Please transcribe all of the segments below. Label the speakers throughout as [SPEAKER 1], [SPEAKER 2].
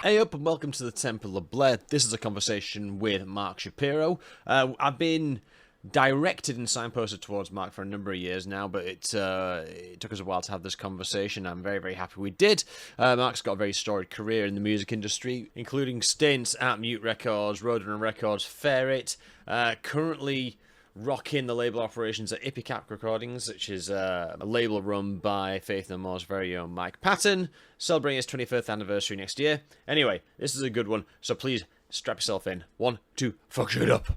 [SPEAKER 1] Hey up and welcome to the Temple of Blair. This is a conversation with Marc Schapiro. I've been directed and signposted towards Marc for a number of years now, but it took us a while to have this conversation. I'm very, very happy we did. Marc's got a very storied career in the music industry, including stints at Mute Records, Roadrunner Records, Ferret, currently rocking the label operations at Ipecac Recordings, which is a label run by Faith No More's very own Mike Patton, celebrating its 25th anniversary next year. Anyway, this is a good one, so please strap yourself in. 1, 2, fuck shit up.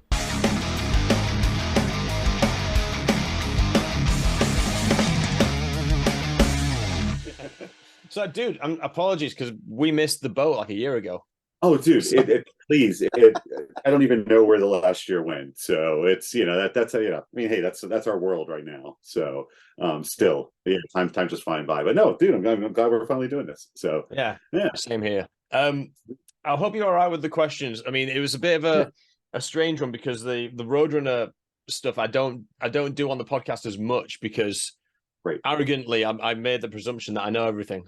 [SPEAKER 1] So, dude, apologies because we missed the boat like a year ago.
[SPEAKER 2] Oh, dude, please, I don't even know where the last year went. So it's, that's, I mean, hey, that's our world right now. So, still, yeah, time just flying by. But no, dude, I'm glad we're finally doing this. So,
[SPEAKER 1] Yeah,
[SPEAKER 2] yeah,
[SPEAKER 1] same here. I hope you're all right with the questions. I mean, it was a bit of a strange one because the Roadrunner stuff I don't do on the podcast as much because
[SPEAKER 2] right.
[SPEAKER 1] arrogantly I made the presumption that I know everything.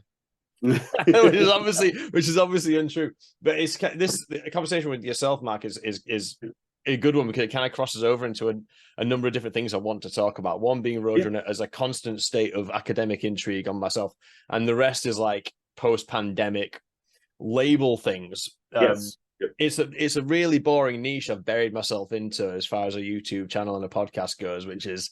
[SPEAKER 1] which is obviously untrue. But it's this conversation with yourself, Marc, is a good one because it kind of crosses over into a number of different things I want to talk about. One being Roadrunner as a constant state of academic intrigue on myself, and the rest is like post-pandemic label things.
[SPEAKER 2] Yes.
[SPEAKER 1] It's a really boring niche I've buried myself into as far as a YouTube channel and a podcast goes, which is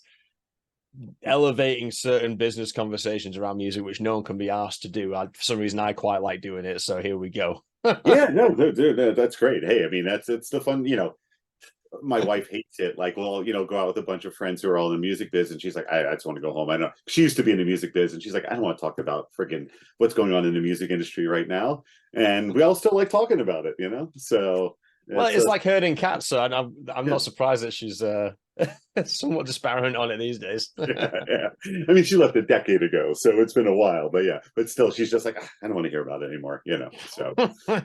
[SPEAKER 1] elevating certain business conversations around music, which no one can be asked to do. For some reason, I quite like doing it, so here we go.
[SPEAKER 2] Yeah, no, dude, that's great. Hey, I mean, it's the fun, my wife hates it. Like, well, go out with a bunch of friends who are all in the music biz, and she's like, I just want to go home. I know she used to be in the music biz, and she's like, I don't want to talk about friggin' what's going on in the music industry right now. And we all still like talking about it, So,
[SPEAKER 1] well, it's like herding cats, so I'm not surprised that she's somewhat disparaging on it these days.
[SPEAKER 2] Yeah. I mean, she left a decade ago, so it's been a while, but still, she's just like, I don't want to hear about it anymore, So,
[SPEAKER 1] all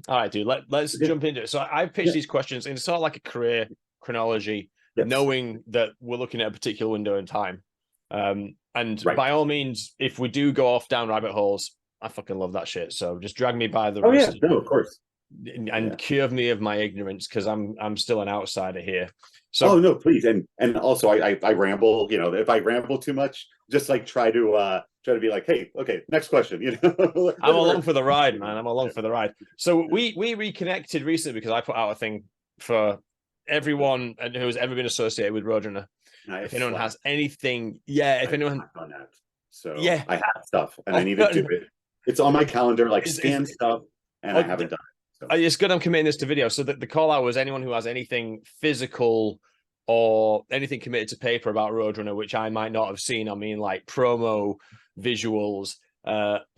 [SPEAKER 1] right, dude, let's jump into it. So I've pitched these questions, and it's sort of like a career chronology, knowing that we're looking at a particular window in time. And by all means, if we do go off down rabbit holes, I fucking love that shit. So just drag me by the wrist.
[SPEAKER 2] No, of course.
[SPEAKER 1] And cure me of my ignorance because I'm still an outsider here. So
[SPEAKER 2] no, please, and also I ramble. If I ramble too much, just like try to be like, hey, okay, next question.
[SPEAKER 1] I'm along for the ride, man. I'm along for the ride. So we reconnected recently because I put out a thing for everyone who's ever been associated with Roadrunner. If anyone has anything, if anyone
[SPEAKER 2] on that, so
[SPEAKER 1] yeah,
[SPEAKER 2] I have stuff and I need to do it. It's on my calendar, like scan stuff, and I haven't done it.
[SPEAKER 1] It's good I'm committing this to video. So the call out was anyone who has anything physical or anything committed to paper about Roadrunner, which I might not have seen. I mean, like promo, visuals,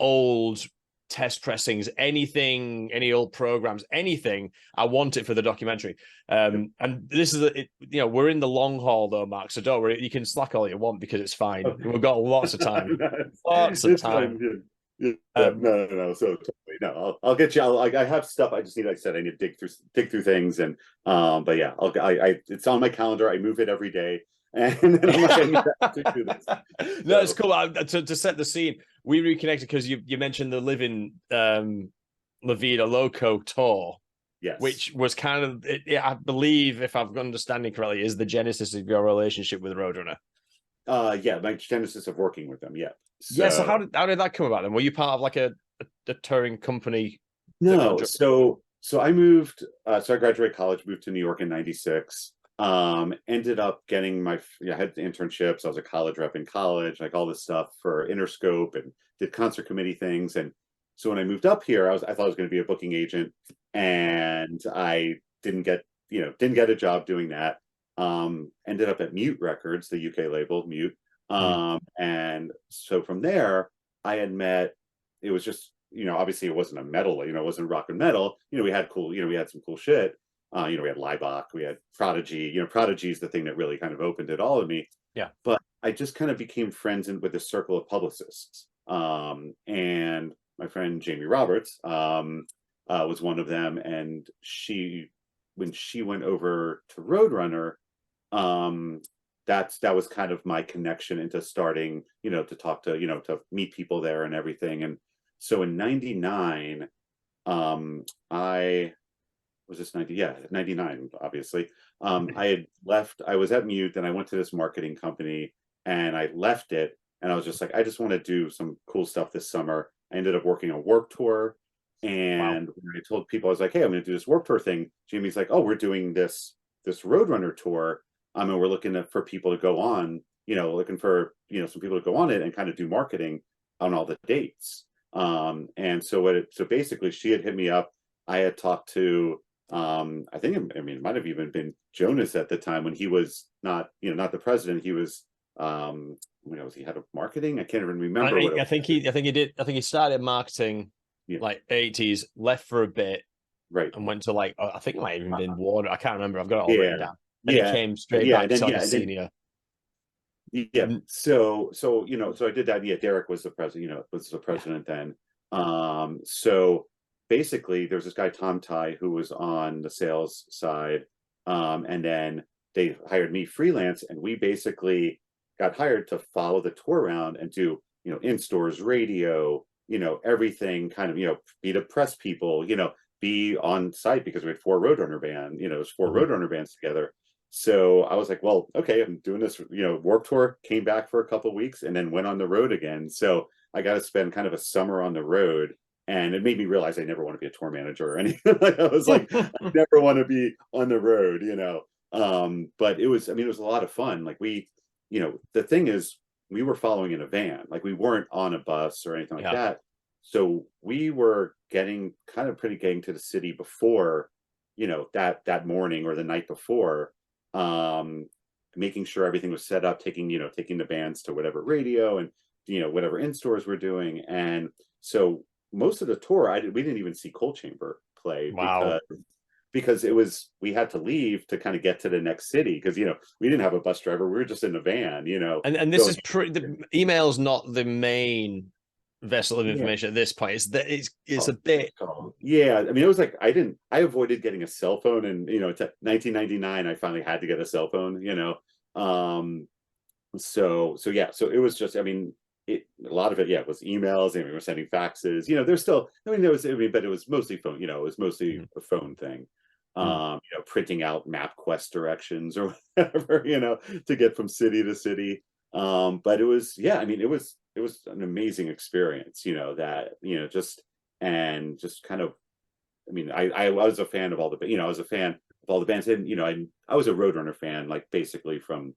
[SPEAKER 1] old test pressings, anything, any old programs, anything. I want it for the documentary. And this is, we're in the long haul though, Marc. So don't worry, you can slack all you want because it's fine. Okay. We've got lots of time. Lots of time.
[SPEAKER 2] No. So totally, no. I'll get you. I have stuff. I just need, like I said, I need to dig through things, and but yeah, it's on my calendar. I move it every day, and then I'm like, I need to do this.
[SPEAKER 1] No, it's cool. To set the scene, we reconnected because you mentioned the Living La Vida Loco tour.
[SPEAKER 2] Yes.
[SPEAKER 1] Which was kind of, I believe, if I'm understanding correctly, is the genesis of your relationship with Roadrunner.
[SPEAKER 2] Yeah, my genesis of working with them. Yeah.
[SPEAKER 1] So how did that come about then? Were you part of like a touring company?
[SPEAKER 2] No. So I moved. So I graduated college, moved to New York in '96. Ended up getting I had internships. I was a college rep in college, like all this stuff for Interscope, and did concert committee things. And so when I moved up here, I thought I was going to be a booking agent, and I didn't get a job doing that. Ended up at Mute Records, the UK label Mute. And so from there, I had met, it was just, obviously it wasn't a metal, it wasn't rock and metal. We had we had some cool shit. We had Liebach, we had Prodigy. Prodigy is the thing that really kind of opened it all to me.
[SPEAKER 1] Yeah.
[SPEAKER 2] But I just kind of became friends with a circle of publicists. And my friend Jamie Roberts was one of them. And when she went over to Roadrunner, that was kind of my connection into starting, to talk to, to meet people there and everything. And so in '99, I was this 90, yeah, 99, obviously. I had left, I was at Mute and I went to this marketing company and I left it and I was just like, I just want to do some cool stuff this summer. I ended up working a work tour.
[SPEAKER 1] Wow.
[SPEAKER 2] And when I told people, I was like, hey, I'm going to do this work tour thing. Jamie's like, oh, we're doing this Roadrunner tour. And we're looking for people to go on, looking for, some people to go on it and kind of do marketing on all the dates. And so basically she had hit me up. I had talked to, I think, I mean, it might have even been Jonas at the time when he was not, not the president. He was, was he head of marketing? I can't even remember what it
[SPEAKER 1] I think he did. I think he started marketing
[SPEAKER 2] yeah,
[SPEAKER 1] like 80s, left for a bit,
[SPEAKER 2] right.
[SPEAKER 1] and went to like I think it might have even been Warner. I can't remember. I've got it all written
[SPEAKER 2] Yeah,
[SPEAKER 1] down. And he
[SPEAKER 2] yeah,
[SPEAKER 1] came straight
[SPEAKER 2] yeah,
[SPEAKER 1] back
[SPEAKER 2] and
[SPEAKER 1] to
[SPEAKER 2] then
[SPEAKER 1] like
[SPEAKER 2] yeah,
[SPEAKER 1] a
[SPEAKER 2] and then
[SPEAKER 1] senior.
[SPEAKER 2] yeah. So I did that. Yeah, Derek was the president. Was the
[SPEAKER 1] Yeah.
[SPEAKER 2] president then. So basically, there's this guy Tom Ty who was on the sales side, and then they hired me freelance, and we basically got hired to follow the tour around and do in stores radio, everything kind of be the press people, be on site because we had four Roadrunner band, it was four
[SPEAKER 1] Mhm.
[SPEAKER 2] Roadrunner bands together. So I was like, well, okay, I'm doing this, warp tour, came back for a couple of weeks and then went on the road again. So I got to spend kind of a summer on the road. And it made me realize I never want to be a tour manager or anything. I was like, I never want to be on the road. But it was, I mean, it was a lot of fun. Like the thing is, we were following in a van, like we weren't on a bus or anything like
[SPEAKER 1] Yeah.
[SPEAKER 2] that. So we were getting getting to the city before, that morning or the night before, um, making sure everything was set up, taking the bands to whatever radio and whatever in stores we're doing. And so most of the tour, we didn't even see Coal Chamber play
[SPEAKER 1] Wow.
[SPEAKER 2] because it was we had to leave to kind of get to the next city because we didn't have a bus driver, we were just in a van,
[SPEAKER 1] And this
[SPEAKER 2] going.
[SPEAKER 1] is the email's not the main vessel of
[SPEAKER 2] Yeah.
[SPEAKER 1] information at this point. It's
[SPEAKER 2] Oh,
[SPEAKER 1] a bit.
[SPEAKER 2] yeah. I mean, it was like I avoided getting a cell phone, and it's 1999. I finally had to get a cell phone. So yeah. So it was just. I mean, a lot of it, yeah, was emails, and we were sending faxes. There's still. I mean, there was. I mean, but it was mostly phone. It was mostly
[SPEAKER 1] Mhm.
[SPEAKER 2] a phone thing.
[SPEAKER 1] Mhm.
[SPEAKER 2] Printing out MapQuest directions or whatever. To get from city to city. But it was, yeah. I mean, it was an amazing experience. That just kind of. I mean, I was a fan of all the I was a fan of all the bands, and I was a Roadrunner fan, like basically from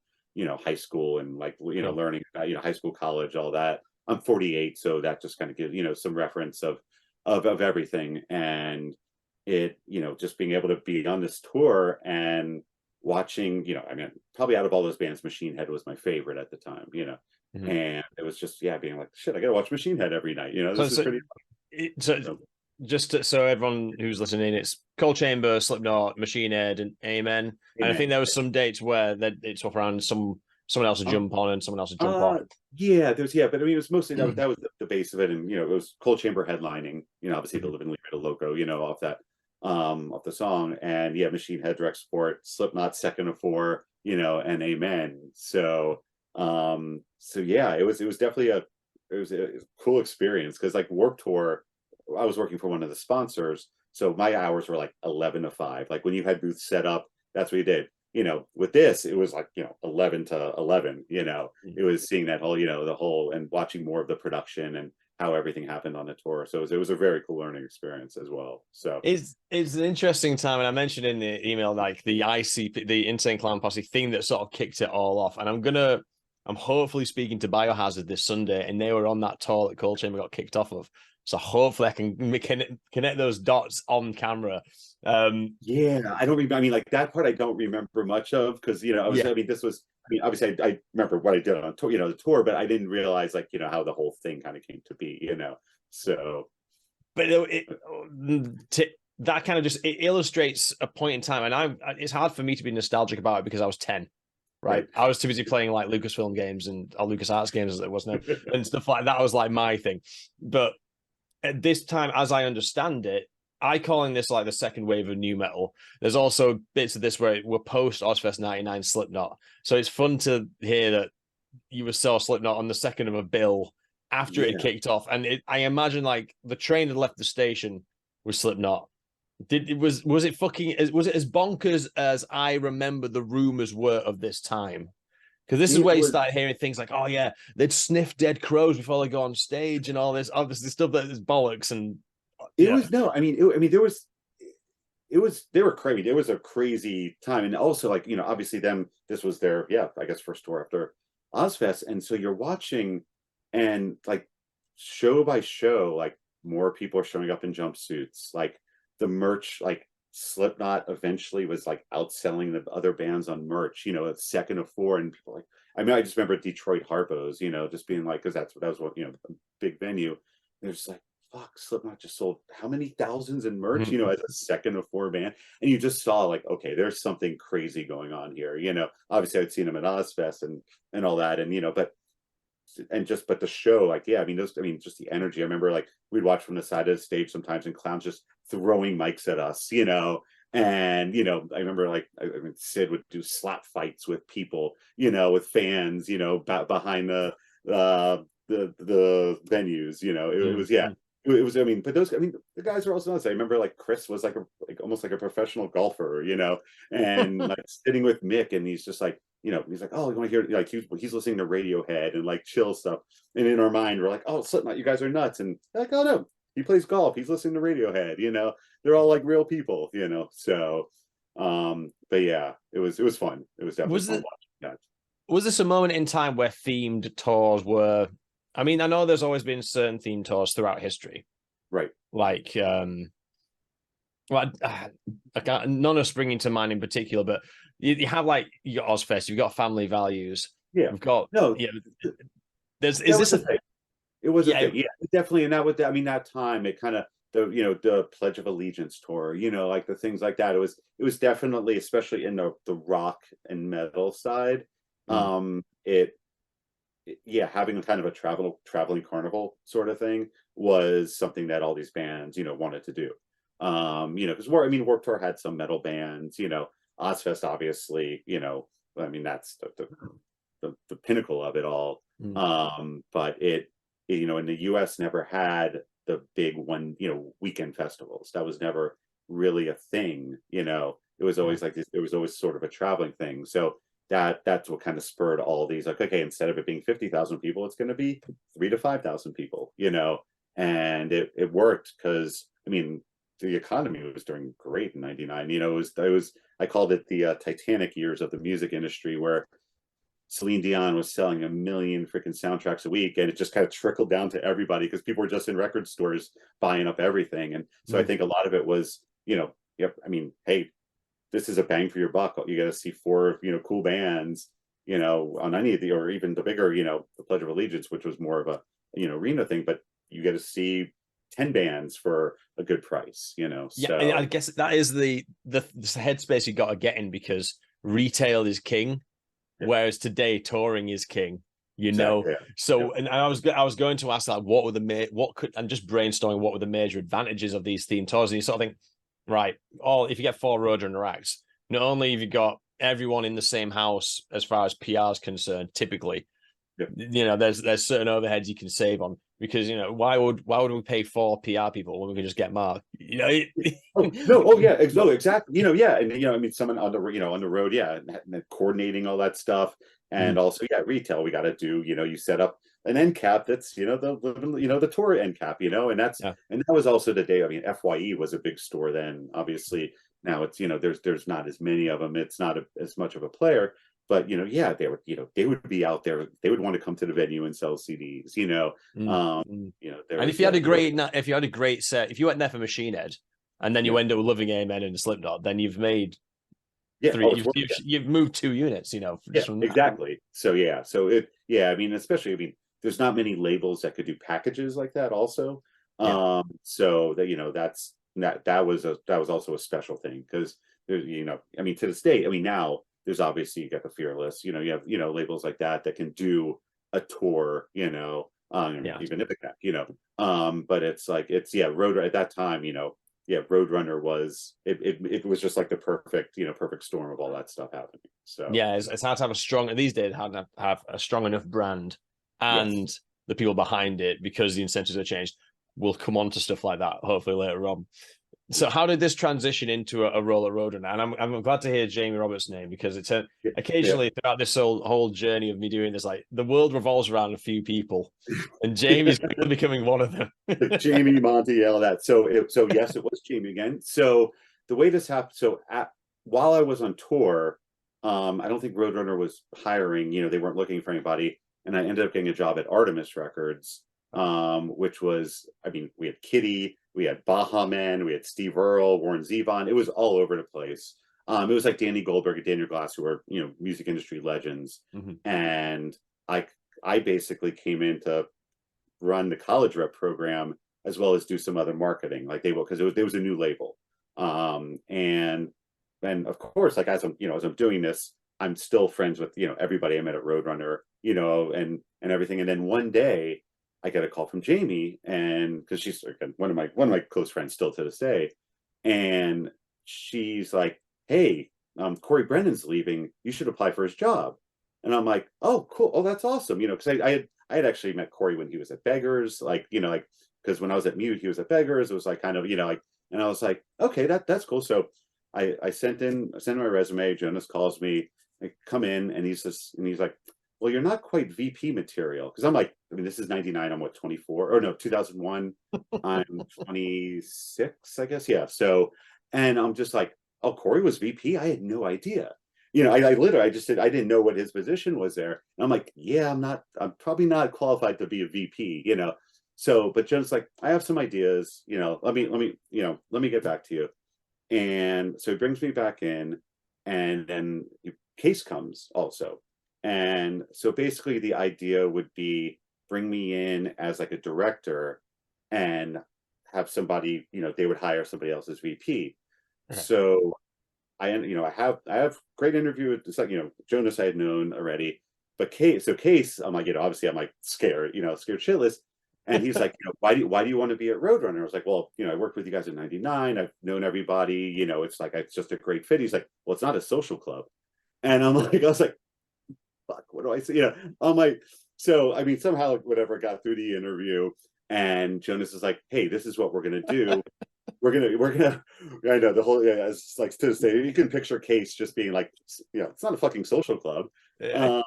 [SPEAKER 2] high school and like
[SPEAKER 1] Sure.
[SPEAKER 2] learning about high school, college, all that. I'm 48, so that just kind of gives some reference of everything, and it just being able to be on this tour and watching I mean probably out of all those bands, Machine Head was my favorite at the time,
[SPEAKER 1] Mhm.
[SPEAKER 2] and it was just yeah being like shit, I gotta watch Machine Head every night,
[SPEAKER 1] So,
[SPEAKER 2] this is
[SPEAKER 1] so,
[SPEAKER 2] pretty.
[SPEAKER 1] so
[SPEAKER 2] So,
[SPEAKER 1] so everyone who's listening, it's Cold Chamber, Slipknot, Machine Head, and Amen. And I think
[SPEAKER 2] amen.
[SPEAKER 1] there was some dates where that it's swap around, someone else would
[SPEAKER 2] Um,
[SPEAKER 1] jump on and someone else would jump off.
[SPEAKER 2] yeah, but I mean, it was mostly that was the base of it, and it was Cold Chamber headlining. Obviously the
[SPEAKER 1] Mhm.
[SPEAKER 2] Live and Leave It a Loco, off that, off the song, and yeah, Machine Head direct support, Slipknot second of four, and Amen. So yeah, it was definitely a cool experience because like Warped Tour, I was working for one of the sponsors, so my hours were like 11 to 5. Like when you had booths set up, that's what you did. With this, it was like 11 to 11. It was seeing that whole the whole and watching more of the production and how everything happened on the tour. So it was a very cool learning experience as well. So
[SPEAKER 1] It's an interesting time, and I mentioned in the email like the ICP, the Insane Clown Posse thing that sort of kicked it all off. And I'm hopefully speaking to Biohazard this Sunday, and they were on that tour that Cold Chamber got kicked off of. So hopefully I can connect those dots on camera.
[SPEAKER 2] yeah, I don't remember. I mean, like that part I don't remember much of because
[SPEAKER 1] Yeah,
[SPEAKER 2] I mean, this was. I mean, obviously, I remember what I did on tour, the tour, but I didn't realize like how the whole thing kind of came to be. So
[SPEAKER 1] but that kind of just it illustrates a point in time, and it's hard for me to be nostalgic about it because I was 10. Right,
[SPEAKER 2] right.
[SPEAKER 1] I was too busy playing like Lucasfilm games or LucasArts games as it was now, and stuff like that was like my thing. But at this time, as I understand it, I calling this like the second wave of new metal. There's also bits of this where we're post Ozfest '99 Slipknot, so it's fun to hear that you were saw Slipknot on the second of a bill after it had
[SPEAKER 2] Yeah,
[SPEAKER 1] kicked off, and I imagine like the train had left the station with Slipknot. Was it as bonkers as I remember the rumors were of this time? Because this is
[SPEAKER 2] It
[SPEAKER 1] where you
[SPEAKER 2] was
[SPEAKER 1] start hearing things like, oh yeah, they'd sniff dead crows before they go on stage and all this obviously stuff that is bollocks and
[SPEAKER 2] it
[SPEAKER 1] yeah.
[SPEAKER 2] was no, I mean there was it was they were crazy. It was a crazy time, and also like obviously them. This was their I guess first tour after Ozfest, and so you're watching, and like show by show, like more people are showing up in jumpsuits. Like the merch, like Slipknot eventually was like outselling the other bands on merch. A second of four, and people like. I mean, I just remember Detroit Harpos, just being like, because that was what a big venue. There's like fuck, Slipknot just sold how many thousands in merch, as a second of four band. And you just saw like, okay, there's something crazy going on here. Obviously I'd seen them at Ozfest and all that. And but the show, like, yeah, just the energy. I remember like we'd watch from the side of the stage sometimes and clowns just throwing mics at us, and I remember like Sid would do slap fights with people, with fans, behind the venues, it was it was but those the guys are also nice. I remember like Chris was like almost like a professional golfer, and like sitting with Mick, and he's just like he's like, oh, you want to hear like he's listening to Radiohead and like chill stuff, and in our mind we're like, oh, Slipknot, you guys are nuts, and like, oh no, he plays golf, he's listening to Radiohead, they're all like real people, so but yeah, it was fun. It was definitely fun watching that.
[SPEAKER 1] Was this a moment in time where themed tours were? I mean, I know there's always been certain themed tours throughout history,
[SPEAKER 2] Right.
[SPEAKER 1] like well, I can't, none are springing to mind in particular, but you have like you got Ozfest, you've got Family Values,
[SPEAKER 2] Yeah.
[SPEAKER 1] you've got
[SPEAKER 2] No,
[SPEAKER 1] there's
[SPEAKER 2] that
[SPEAKER 1] is
[SPEAKER 2] was
[SPEAKER 1] this
[SPEAKER 2] a
[SPEAKER 1] a
[SPEAKER 2] thing. It was a
[SPEAKER 1] yeah
[SPEAKER 2] thing. Yeah, definitely. And that would, that time, it kind of the Pledge of Allegiance tour, like the things like that. It was definitely, especially in the rock and metal side, it yeah, having a kind of a traveling carnival sort of thing was something that all these bands, wanted to do. Because Warped Tour had some metal bands, Ozfest, obviously, that's the pinnacle of it all. But in the US never had the big one, weekend festivals. That was never really a thing. It was always like this, it was always sort of a traveling thing. So that's what kind of spurred all these, like, okay, instead of it being 50,000 people, it's going to be 3 to 5,000 people, and it worked because the economy was doing great in 99. It was I called it the Titanic years of the music industry, where Celine Dion was selling 1 million freaking soundtracks a week, and it just kind of trickled down to everybody because people were just in record stores buying up everything. And so I think a lot of it was, yep, hey, this is a bang for your buck. You got to see 4, cool bands, on any of or even the bigger, the Pledge of Allegiance, which was more of a, arena thing, but you get to see 10 bands for a good price,
[SPEAKER 1] yeah.
[SPEAKER 2] So
[SPEAKER 1] I guess that is the headspace you got to get in, because retail is king, whereas today touring is king.
[SPEAKER 2] exactly,
[SPEAKER 1] So and I was going to ask, like, what were I'm just brainstorming what were the major advantages of these themed tours, and you sort of think, right, if you get 4 Roadrunner acts, not only have you got everyone in the same house as far as PR is concerned, typically, there's certain overheads you can save on, because why would we pay 4 PR people when we can just get Marc?
[SPEAKER 2] No, exactly. Yeah, and someone on the road, yeah, and coordinating all that stuff, and also retail. We got to do, you set up an end cap that's the tour end cap, and that was also the day. FYE was a big store then. Obviously now it's there's not as many of them. It's not as much of a player. But they would be out there. They would want to come to the venue and sell CDs.
[SPEAKER 1] And if you had a great set, if you went there for Machine Head, and then you end up with Loving Amen and Slipknot, then you've made 3. You've moved 2 units.
[SPEAKER 2] Exactly. So especially there's not many labels that could do packages like that. Also, so that that was also a special thing, because there's to this day, now. There's obviously, you got the Fearless, you have labels like that can do a tour, even Ipecac, but it's like Road at that time, Roadrunner was it was just like the perfect storm of all that stuff happening. So
[SPEAKER 1] it's hard to have a strong these days. Hard to have a strong enough brand and the people behind it, because the incentives have changed. we'll come on to stuff like that hopefully later on. So how did this transition into a role at Roadrunner? And I'm glad to hear Jamie Roberts' name, because it's
[SPEAKER 2] Yeah.
[SPEAKER 1] occasionally throughout this whole journey of me doing this, like the world revolves around a few people, and Jamie's becoming one of them.
[SPEAKER 2] Jamie, Monty, all that. So yes, it was Jamie again. So the way this happened, while I was on tour, I don't think Roadrunner was hiring. They weren't looking for anybody, and I ended up getting a job at Artemis Records, which was, I mean, we had Kitty, we had Baha Men, we had Steve Earle, Warren Zevon. It was all over the place. It was like Danny Goldberg and Daniel Glass, who are music industry legends, and I basically came in to run the college rep program as well as do some other marketing, like because there was a new label, and of course, like as I'm doing this, I'm still friends with everybody I met at Roadrunner, and everything. And then one day, I get a call from Jamie, and because she's again, one of my close friends still to this day, and she's like, "Hey, Corey Brennan's leaving. You should apply for his job." And I'm like, "Oh, cool. Oh, that's awesome." Because I had actually met Corey when he was at Beggars, because when I was at Mute, he was at Beggars. It was like kind of, and I was like, okay, that's cool. So I sent in my resume. Jonas calls me, I come in, and he's like, well, you're not quite VP material. Because I'm like, I mean, this is 99. I'm what, 24? Or no, 2001. I'm 26, I guess. Yeah. So, and I'm just like, oh, Corey was VP? I had no idea. I literally, I just said, I didn't know what his position was there. And I'm like, yeah, I'm probably not qualified to be a VP, So, but Jonas like, I have some ideas, let me get back to you. And so he brings me back in, and then Case comes also. And so basically the idea would be bring me in as like a director and have somebody, they would hire somebody else as VP.
[SPEAKER 1] Okay.
[SPEAKER 2] So I have great interview with this, Jonas I had known already, but Case, I'm like, obviously I'm like scared, scared shitless. And he's like, why do you want to be at Roadrunner? I was like, well, I worked with you guys in '99. I've known everybody, it's like, it's just a great fit. He's like, well, it's not a social club. And I was like, fuck, what do I say? I'm like, so, I mean, somehow whatever got through the interview, and Jonas is like, hey, this is what we're going to do. we're gonna I know the whole, it's like, to say, you can picture Case just being like, it's not a fucking social club.
[SPEAKER 1] Yeah.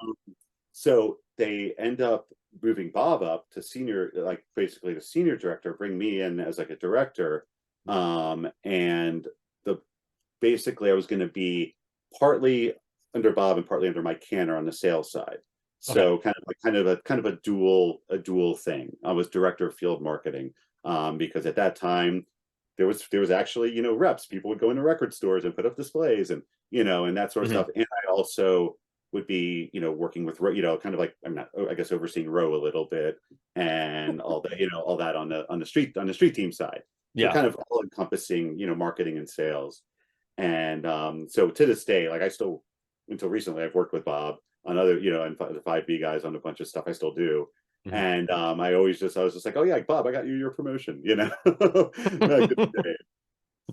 [SPEAKER 2] So they end up moving Bob up to senior, like basically the senior director, bring me in as like a director. And basically I was going to be partly under Bob and partly under Mike Canner on the sales side. So
[SPEAKER 1] Okay.
[SPEAKER 2] kind of a dual thing. I was director of field marketing, because at that time there was actually, reps. People would go into record stores and put up displays and, and that sort of stuff. And I also would be, working with, kind of like, I'm not, I guess, overseeing Row a little bit and all that, all that on the street team side. So
[SPEAKER 1] Yeah.
[SPEAKER 2] kind of all encompassing, marketing and sales. And so to this day, like I still, until recently, I've worked with Bob on other, and the 5B guys on a bunch of stuff I still do. And I was just like, oh yeah, Bob, I got you your promotion,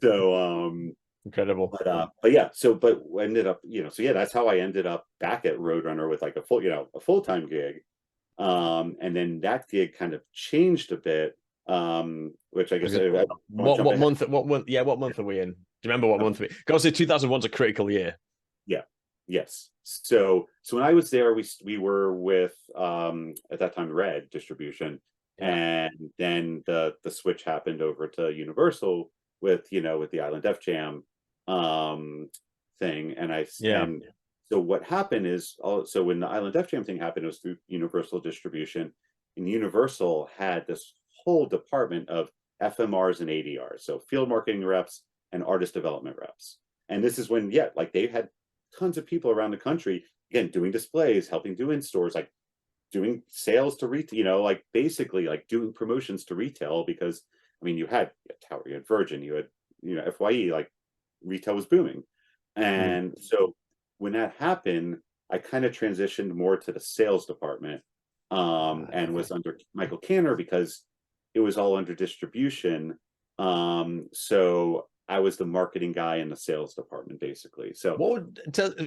[SPEAKER 2] So
[SPEAKER 1] Incredible.
[SPEAKER 2] but yeah, but ended up, so yeah, that's how I ended up back at Roadrunner with like a full-time gig. And then that gig kind of changed a bit, which I guess
[SPEAKER 1] what month? Yeah, what month are we in? Do you remember what month we? Because 2001's a critical year.
[SPEAKER 2] Yeah. Yes. So when I was there, we were with at that time Red Distribution, and then the switch happened over to Universal with with the Island Def Jam thing, and so what happened is, so when the Island Def Jam thing happened, it was through Universal Distribution, and Universal had this whole department of FMRs and ADRs, so field marketing reps and artist development reps. And this is when, like they had tons of people around the country, again, doing displays, helping do in stores, like doing sales to retail, like basically like doing promotions to retail, because I mean, you had Tower, you had Virgin, you had, FYE, like retail was booming. And so when that happened, I kind of transitioned more to the sales department, and was under Michael Canner because it was all under distribution. So I was the marketing guy in the sales department, basically. So
[SPEAKER 1] what would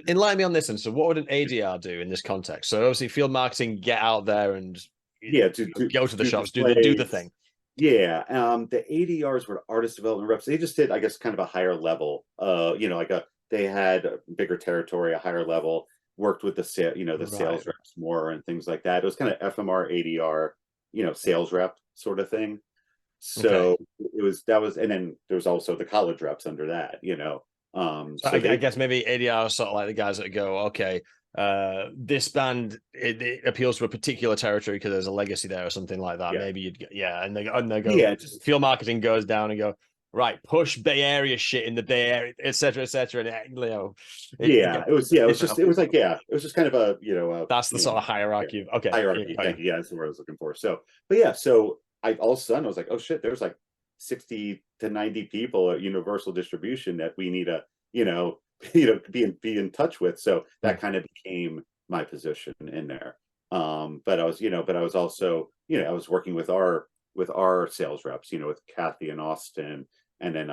[SPEAKER 1] enlighten me on this? And so what would an ADR do in this context? So obviously field marketing, get out there and
[SPEAKER 2] yeah,
[SPEAKER 1] go to the shops,
[SPEAKER 2] displays,
[SPEAKER 1] do the thing.
[SPEAKER 2] Yeah, the ADRs were artist development reps. They just did, I guess, kind of a higher level. Like they had a bigger territory, a higher level, worked with the the
[SPEAKER 1] Right.
[SPEAKER 2] sales reps more and things like that. It was kind of FMR, ADR, sales rep sort of thing.
[SPEAKER 1] Okay.
[SPEAKER 2] So that was, and then there was also the college reps under that.
[SPEAKER 1] So
[SPEAKER 2] So
[SPEAKER 1] I
[SPEAKER 2] they,
[SPEAKER 1] guess maybe ADR are sort of like the guys that go, okay, this band it appeals to a particular territory because there's a legacy there or something like that.
[SPEAKER 2] yeah,
[SPEAKER 1] Maybe yeah, and they go
[SPEAKER 2] yeah, just
[SPEAKER 1] field marketing goes down and go right, push Bay Area shit in the Bay Area, etc., etc. And it
[SPEAKER 2] yeah,
[SPEAKER 1] gets
[SPEAKER 2] it was yeah,
[SPEAKER 1] different.
[SPEAKER 2] it was like yeah, it was just kind of a
[SPEAKER 1] That's the sort of
[SPEAKER 2] yeah,
[SPEAKER 1] hierarchy of okay,
[SPEAKER 2] hierarchy.
[SPEAKER 1] got you.
[SPEAKER 2] Thank you. Yeah, that's the word I was looking for. So, but yeah, so I all of a sudden I was like, oh shit, there's like 60 to 90 people at Universal Distribution that we need to, you know, be in touch with. So
[SPEAKER 1] Hmm.
[SPEAKER 2] that kind of became my position in there. But I was, but I was also, I was working with our sales reps, with Kathy and Austin, and then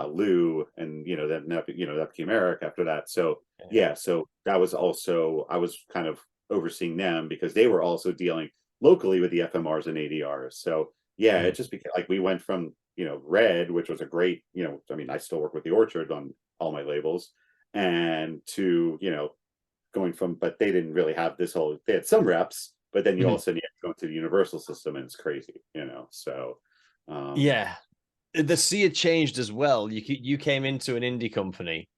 [SPEAKER 2] Lou, and that became Eric after that. So
[SPEAKER 1] Yeah.
[SPEAKER 2] yeah, so that was also, I was kind of overseeing them because they were also dealing locally with the FMRs and ADRs. So yeah,
[SPEAKER 1] Hmm.
[SPEAKER 2] it just became like we went from Red, which was a great, I mean, I still work with the Orchard on all my labels, and to going from, but they didn't really have this whole. They had some reps, but then you all
[SPEAKER 1] Hmm.
[SPEAKER 2] of a sudden you have to go into the Universal system, and it's crazy, So
[SPEAKER 1] Yeah, the sea had changed as well. You came into an indie company,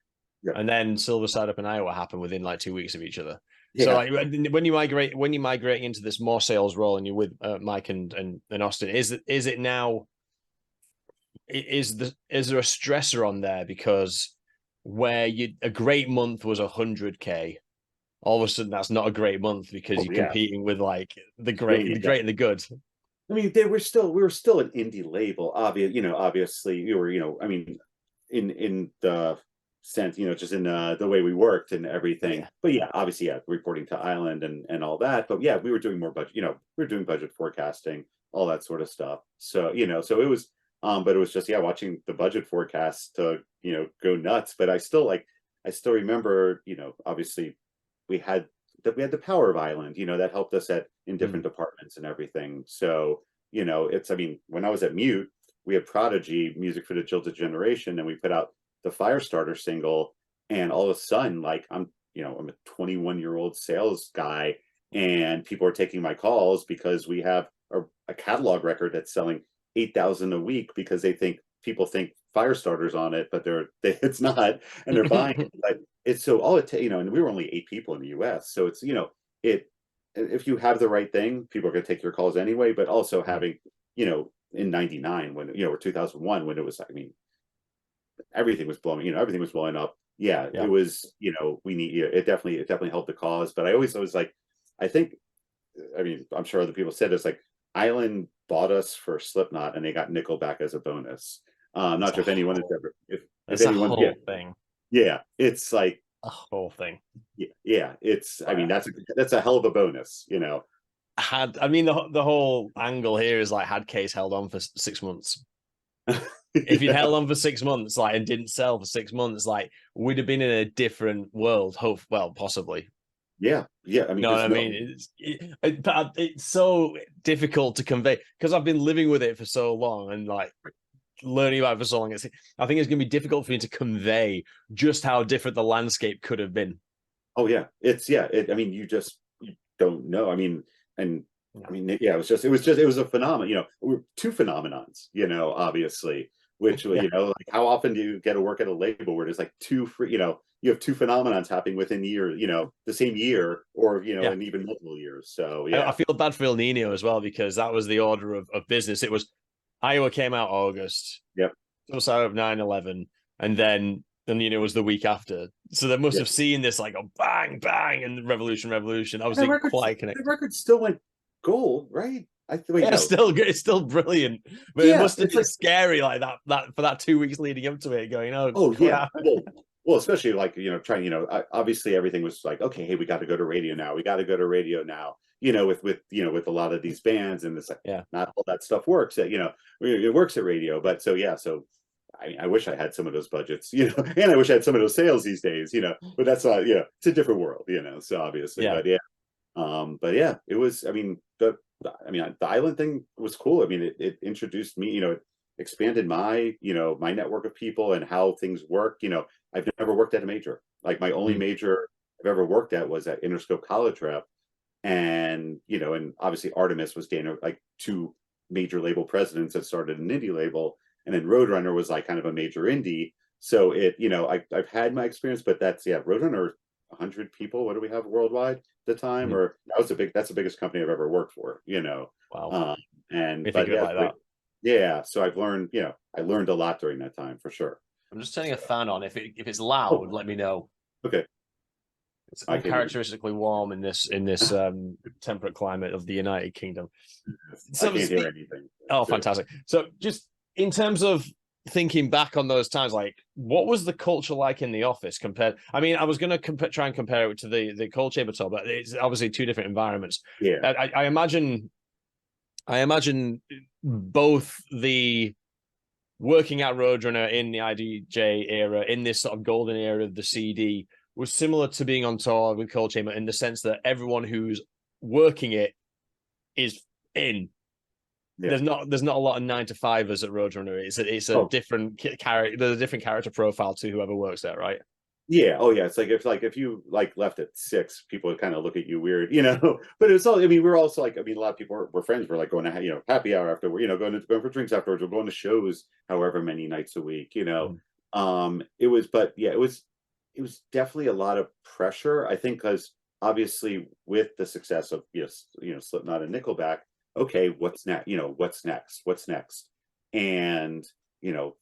[SPEAKER 2] yeah,
[SPEAKER 1] and then Silverside up in Iowa happened within like 2 weeks of each other. So
[SPEAKER 2] yeah.
[SPEAKER 1] like when you're migrating into this more sales role and you're with Mike and Austin, is it now is there a stressor on there because where you a great month was 100K, all of a sudden that's not a great month because
[SPEAKER 2] Oh
[SPEAKER 1] you're
[SPEAKER 2] yeah.
[SPEAKER 1] competing with like
[SPEAKER 2] Oh yeah.
[SPEAKER 1] the great and the good.
[SPEAKER 2] I mean, we were still an indie label. Obviously, we were, I mean, in the sense, just in the way we worked and everything.
[SPEAKER 1] Yeah.
[SPEAKER 2] But yeah, obviously, yeah, reporting to Island and all that. But yeah, we were doing more budget. We were doing budget forecasting, all that sort of stuff. So so it was, but it was just, yeah, watching the budget forecast to go nuts. But I still remember, obviously we had we had the power of Island, that helped us in
[SPEAKER 1] Mm.
[SPEAKER 2] different departments and everything. So, I mean, when I was at Mute, we had Prodigy, Music for the Jilted Generation, and we put out the Firestarter single, and all of a sudden, like I'm a 21-year-old sales guy, and people are taking my calls because we have a catalog record that's selling 8,000 a week because people think Firestarter's on it, but it's not, and they're buying it. But it's so all it and we were only 8 people in the US, so it's it if you have the right thing, people are going to take your calls anyway. But also
[SPEAKER 1] Mm.
[SPEAKER 2] having in '99 when or 2001 when it was, I mean, everything was blowing, everything was blowing up. Yeah, it
[SPEAKER 1] Yeah.
[SPEAKER 2] was, we need, it definitely helped the cause. But I was like, I think, I mean, I'm sure other people said this, like Island bought us for Slipknot and they got Nickelback as a bonus. I'm
[SPEAKER 1] It's
[SPEAKER 2] not
[SPEAKER 1] a
[SPEAKER 2] sure if anyone has
[SPEAKER 1] whole
[SPEAKER 2] ever, if
[SPEAKER 1] it's a
[SPEAKER 2] anyone, yeah,
[SPEAKER 1] whole thing.
[SPEAKER 2] yeah, it's like,
[SPEAKER 1] A whole thing.
[SPEAKER 2] yeah, yeah, it's, I mean,
[SPEAKER 1] Wow.
[SPEAKER 2] that's a hell of a bonus,
[SPEAKER 1] Had I mean the whole angle here is like had Case held on for 6 months. If you'd
[SPEAKER 2] Yeah,
[SPEAKER 1] held on for 6 months, like and didn't sell for 6 months, like we'd have been in a different world. Hope well, possibly.
[SPEAKER 2] yeah, yeah. I
[SPEAKER 1] You
[SPEAKER 2] mean,
[SPEAKER 1] know what
[SPEAKER 2] because
[SPEAKER 1] I
[SPEAKER 2] no,
[SPEAKER 1] mean? It's so difficult to convey because I've been living with it for so long and like learning about it for so long. I think it's going to be difficult for you to convey just how different the landscape could have been.
[SPEAKER 2] oh yeah, I mean, you don't know. I mean, and I
[SPEAKER 1] Yeah.
[SPEAKER 2] mean, yeah, it was a phenomenon. Two phenomenons. Obviously, which
[SPEAKER 1] Yeah.
[SPEAKER 2] like how often do you get to work at a label where there's like two free, you have two phenomenons happening within years, the same year, or
[SPEAKER 1] Yeah.
[SPEAKER 2] and even multiple years. So
[SPEAKER 1] I
[SPEAKER 2] yeah,
[SPEAKER 1] feel bad for El Nino as well because that was the order of business. It was Iowa came out August,
[SPEAKER 2] yep,
[SPEAKER 1] just out of 9/11, and then El Nino was the week after. So they must
[SPEAKER 2] yeah.
[SPEAKER 1] have seen this like a bang, bang, and revolution, revolution.
[SPEAKER 2] And that
[SPEAKER 1] Obviously,
[SPEAKER 2] record,
[SPEAKER 1] quite
[SPEAKER 2] that
[SPEAKER 1] connected.
[SPEAKER 2] record still went gold, right? Wait,
[SPEAKER 1] Yeah,
[SPEAKER 2] no,
[SPEAKER 1] still good. It's still brilliant, but it
[SPEAKER 2] yeah,
[SPEAKER 1] must have
[SPEAKER 2] it's
[SPEAKER 1] been
[SPEAKER 2] like,
[SPEAKER 1] scary like that for that 2 weeks leading up to it, going, "Oh
[SPEAKER 2] oh yeah,
[SPEAKER 1] crap!"
[SPEAKER 2] well, especially like trying, obviously everything was like, okay, hey, we got to go to radio now. We got to go to radio now. With with a lot of these bands, and it's like
[SPEAKER 1] Yeah,
[SPEAKER 2] not all that stuff works at it works at radio. But so yeah, so I wish I had some of those budgets, and I wish I had some of those sales these days, But that's not, it's a different world, So obviously,
[SPEAKER 1] yeah.
[SPEAKER 2] but yeah, it was. I mean, I mean, the island thing was cool. I mean, it introduced me, it expanded my, my network of people and how things work. I've never worked at a major. Like my only
[SPEAKER 1] Mm.
[SPEAKER 2] major I've ever worked at was at Interscope College Rep. And, and obviously Artemis was Dana, like two major label presidents that started an indie label. And then Roadrunner was like kind of a major indie. So I've had my experience, but Roadrunner, 100 people. What do we have worldwide at the time?
[SPEAKER 1] Mm.
[SPEAKER 2] Or that's the biggest company I've ever worked for,
[SPEAKER 1] Wow.
[SPEAKER 2] um,
[SPEAKER 1] You
[SPEAKER 2] but
[SPEAKER 1] think about that.
[SPEAKER 2] yeah. So I've learned, I learned a lot during that time for sure.
[SPEAKER 1] I'm just turning a fan on. If it's
[SPEAKER 2] Oh,
[SPEAKER 1] loud, let me know.
[SPEAKER 2] okay.
[SPEAKER 1] It's
[SPEAKER 2] I can hear
[SPEAKER 1] uncharacteristically warm in this temperate climate of the United Kingdom.
[SPEAKER 2] I
[SPEAKER 1] So
[SPEAKER 2] can't hear anything.
[SPEAKER 1] oh,
[SPEAKER 2] So,
[SPEAKER 1] fantastic. So just in terms of thinking back on those times, like what was the culture like in the office compared? I mean, I was going to try and compare it to the Cold Chamber tour, but it's obviously two different environments.
[SPEAKER 2] yeah.
[SPEAKER 1] I imagine both the working at Roadrunner in the IDJ era, in this sort of golden era of the CD, was similar to being on tour with Cold Chamber in the sense that everyone who's working it is in.
[SPEAKER 2] Yeah.
[SPEAKER 1] There's not a lot of 9 to 5ers at Roadrunner. It's a
[SPEAKER 2] Oh,
[SPEAKER 1] different character. There's a different character profile to whoever works there, right?
[SPEAKER 2] yeah. Oh, yeah. It's like if you like left at 6, people would kind of look at you weird, But it's all. I mean, we're also like. I mean, a lot of people were friends. We're like going to happy hour after. Going for drinks afterwards. We're going to shows however many nights a week. It was, but yeah, it was definitely a lot of pressure. I think because obviously with the success of Slipknot and Nickelback, okay, what's next? What's next? What's next? And you know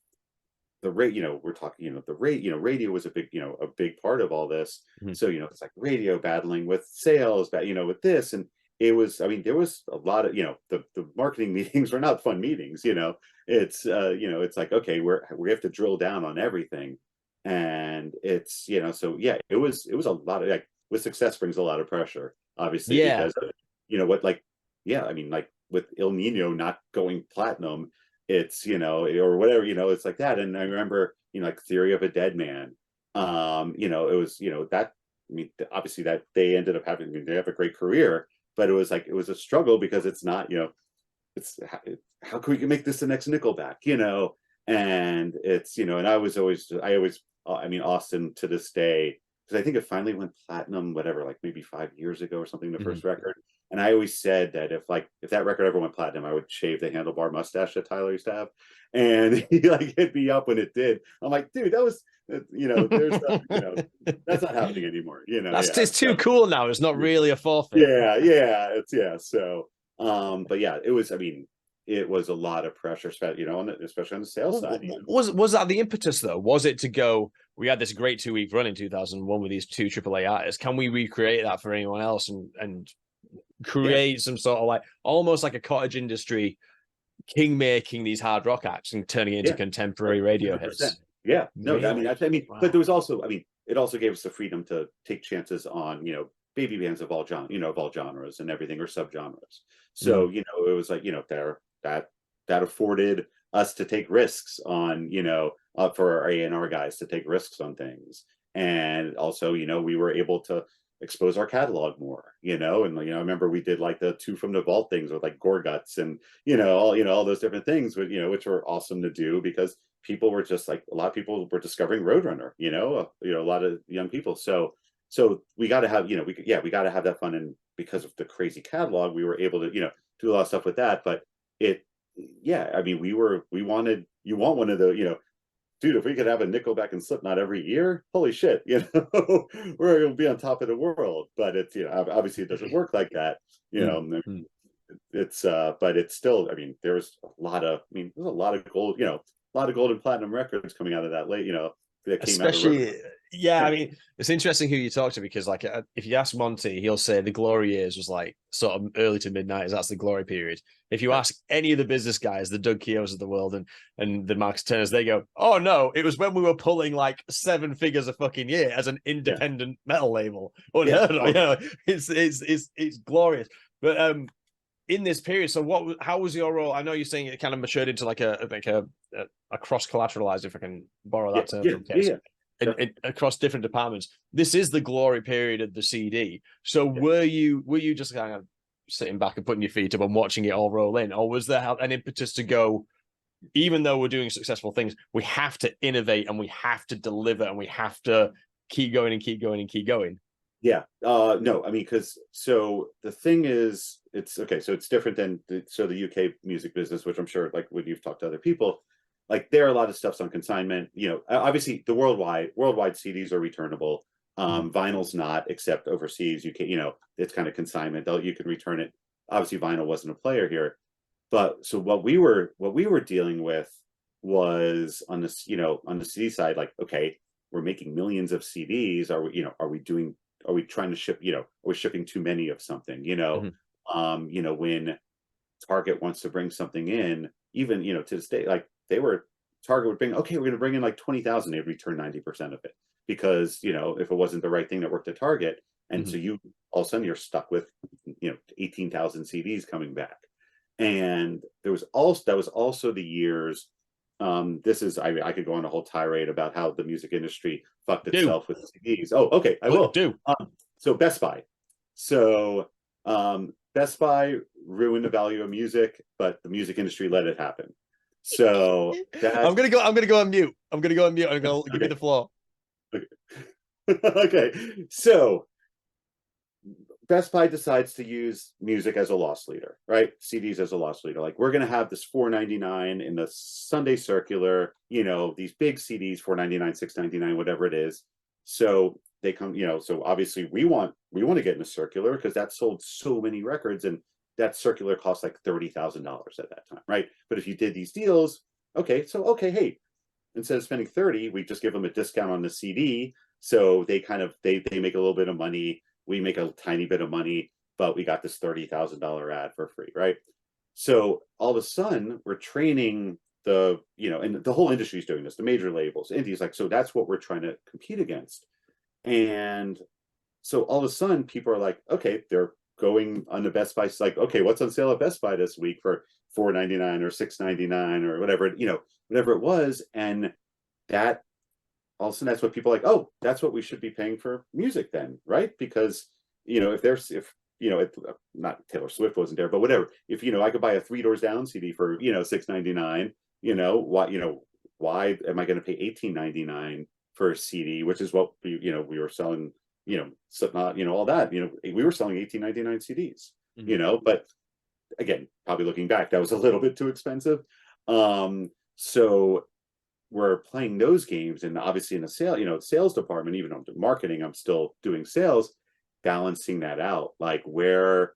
[SPEAKER 2] the rate, we're talking, the rate, radio was a big part of all this.
[SPEAKER 1] Mhm.
[SPEAKER 2] So, it's like radio battling with sales, but, with this. And it was, I mean, there was a lot of, the marketing meetings were not fun meetings, it's, it's like, okay, we have to drill down on everything. And it's, so yeah, it was a lot of like with success brings a lot of pressure, obviously,
[SPEAKER 1] Yeah,
[SPEAKER 2] because, what, like, yeah, I mean, like with Il Nino not going platinum, it's or whatever, it's like that. And I remember like Theory of a Dead Man, it was that, I mean, obviously that they ended up having, I mean, they have a great career, but it was a struggle because it's not, it's how can we make this the next Nickelback, and it's and I always I mean, Austin to this day, because I think it finally went platinum whatever, like maybe 5 years ago or something, the
[SPEAKER 1] Mhm.
[SPEAKER 2] first record. And I always said that if that record ever went platinum, I would shave the handlebar mustache that Tyler used to have. And he like hit me up when it did. I'm like, dude, that was there's that's not happening anymore.
[SPEAKER 1] That's
[SPEAKER 2] Yeah.
[SPEAKER 1] it's too cool now. It's not really a forfeit.
[SPEAKER 2] Yeah, it's yeah. So but yeah, it was, I mean, it was a lot of pressure, especially on the sales side.
[SPEAKER 1] Was that the impetus though? Was it to go? We had this great 2 week run in 2001 with these two AAA artists. Can we recreate that for anyone else and
[SPEAKER 2] Yeah,
[SPEAKER 1] create some sort of like almost like a cottage industry king making these hard rock acts and turning it into
[SPEAKER 2] yeah,
[SPEAKER 1] contemporary radio
[SPEAKER 2] 100%.
[SPEAKER 1] hits?
[SPEAKER 2] Yeah, no, I mean,
[SPEAKER 1] Really?
[SPEAKER 2] but there
[SPEAKER 1] Wow.
[SPEAKER 2] was also, I mean, it also gave us the freedom to take chances on, baby bands of all of all genres and everything, or subgenres.
[SPEAKER 1] Mm.
[SPEAKER 2] So, it was like, there that afforded us to take risks on, for our A&R guys to take risks on things. And also, we were able to expose our catalog more, and I remember we did like the Two from the Vault things with like Gorguts and all those different things, which were awesome to do because people were just like, a lot of people were discovering Roadrunner, a lot of young people. So we got to have, we got to have that fun. And because of the crazy catalog, we were able to, do a lot of stuff with that. But it, yeah, I mean, you want one of the, dude, if we could have a Nickelback and Slipknot every year, holy shit, we're going to be on top of the world. But it's, obviously it doesn't work like that,
[SPEAKER 1] Mm. Mm.
[SPEAKER 2] it's, but it's still, I mean, there's a lot of gold, a lot of gold and platinum records coming out of that late, that came out of Road.
[SPEAKER 1] Especially, yeah, I
[SPEAKER 2] Yeah,
[SPEAKER 1] mean, it's interesting who you talk to because, like, if you ask Monty, he'll say the glory years was like sort of early to mid 90s. That's the glory period. If you
[SPEAKER 2] yeah,
[SPEAKER 1] ask any of the business guys, the Doug Keoghs of the world and the Marcus Turners, they go, "Oh no, it was when we were pulling like 7 figures a fucking year as an
[SPEAKER 2] yeah,
[SPEAKER 1] independent metal label.
[SPEAKER 2] yeah.
[SPEAKER 1] Unheard of,
[SPEAKER 2] Oh,
[SPEAKER 1] it's glorious." But in this period, so how was your role? I know you're saying it kind of matured into like a cross collateralized, if I can borrow
[SPEAKER 2] yeah,
[SPEAKER 1] that term
[SPEAKER 2] yeah,
[SPEAKER 1] from
[SPEAKER 2] yeah,
[SPEAKER 1] Case,
[SPEAKER 2] yeah, definitely.
[SPEAKER 1] across different departments. This is the glory period of the CD. So
[SPEAKER 2] Yeah.
[SPEAKER 1] were you just kind of sitting back and putting your feet up and watching it all roll in, or was there an impetus to go, even though we're doing successful things, we have to innovate and we have to deliver and we have to keep going and keep going and keep going?
[SPEAKER 2] Yeah. No, I mean, because so the thing is, it's okay. So it's different than the UK music business, which I'm sure, like when you've talked to other people, like there are a lot of stuff's on consignment. You know, obviously the worldwide CDs are returnable. Vinyl's not, except overseas. You can, you know, it's kind of consignment. You can return it. Obviously, vinyl wasn't a player here, but so what we were dealing with was on this, you know, on the CD side, like, okay, we're making millions of CDs. Are we, you know, are we trying to ship, you know, are we shipping too many of something, you know, when Target wants to bring something in, even, you know, to this day, like Target would bring, okay, we're going to bring in like 20,000, they'd return 90% of it because, you know, if it wasn't the right thing that worked at Target. And so you, all of a sudden you're stuck with, you know, 18,000 CDs coming back. And that was also the years. This is, I could go on a whole tirade about how the music industry fucked itself with CDs. Oh, okay, I will. So Best Buy. So Best Buy ruined the value of music, but the music industry let it happen. So
[SPEAKER 1] I'm gonna go on mute. I'm gonna give you the floor.
[SPEAKER 2] Okay. Okay. So Best Buy decides to use music as a loss leader, right? CDs as a loss leader. Like, we're going to have this $4.99 in the Sunday circular, you know, these big CDs, $4.99, $6.99, whatever it is. So they come, you know, so obviously we want to get in a circular because that sold so many records, and that circular cost like $30,000 at that time, right? But if you did these deals, okay, hey, instead of spending 30, we just give them a discount on the CD. So they kind of, they make a little bit of money. We make a tiny bit of money, but we got this $30,000 ad for free, right? So all of a sudden we're training the, you know, and the whole industry is doing this, the major labels, indies, like, so that's what we're trying to compete against. And so all of a sudden people are like, okay, they're going on the Best Buy, like, okay, what's on sale at Best Buy this week for $4.99 or $6.99 or whatever, you know, whatever it was. And that, all of a sudden that's what people are like, oh, that's what we should be paying for music then, right? Because, you know, if you know, not Taylor Swift wasn't there, but whatever, if, you know, I could buy a Three Doors Down CD for, you know, $6.99, you know, why am I going to pay $18.99 for a CD, which is what we were selling, you know, Slipknot, you know, all that, you know, we were selling $18.99 CDs, you know, but again, probably looking back, that was a little bit too expensive. So we're playing those games, and obviously in the sales department, even on marketing, I'm still doing sales, balancing that out, like what's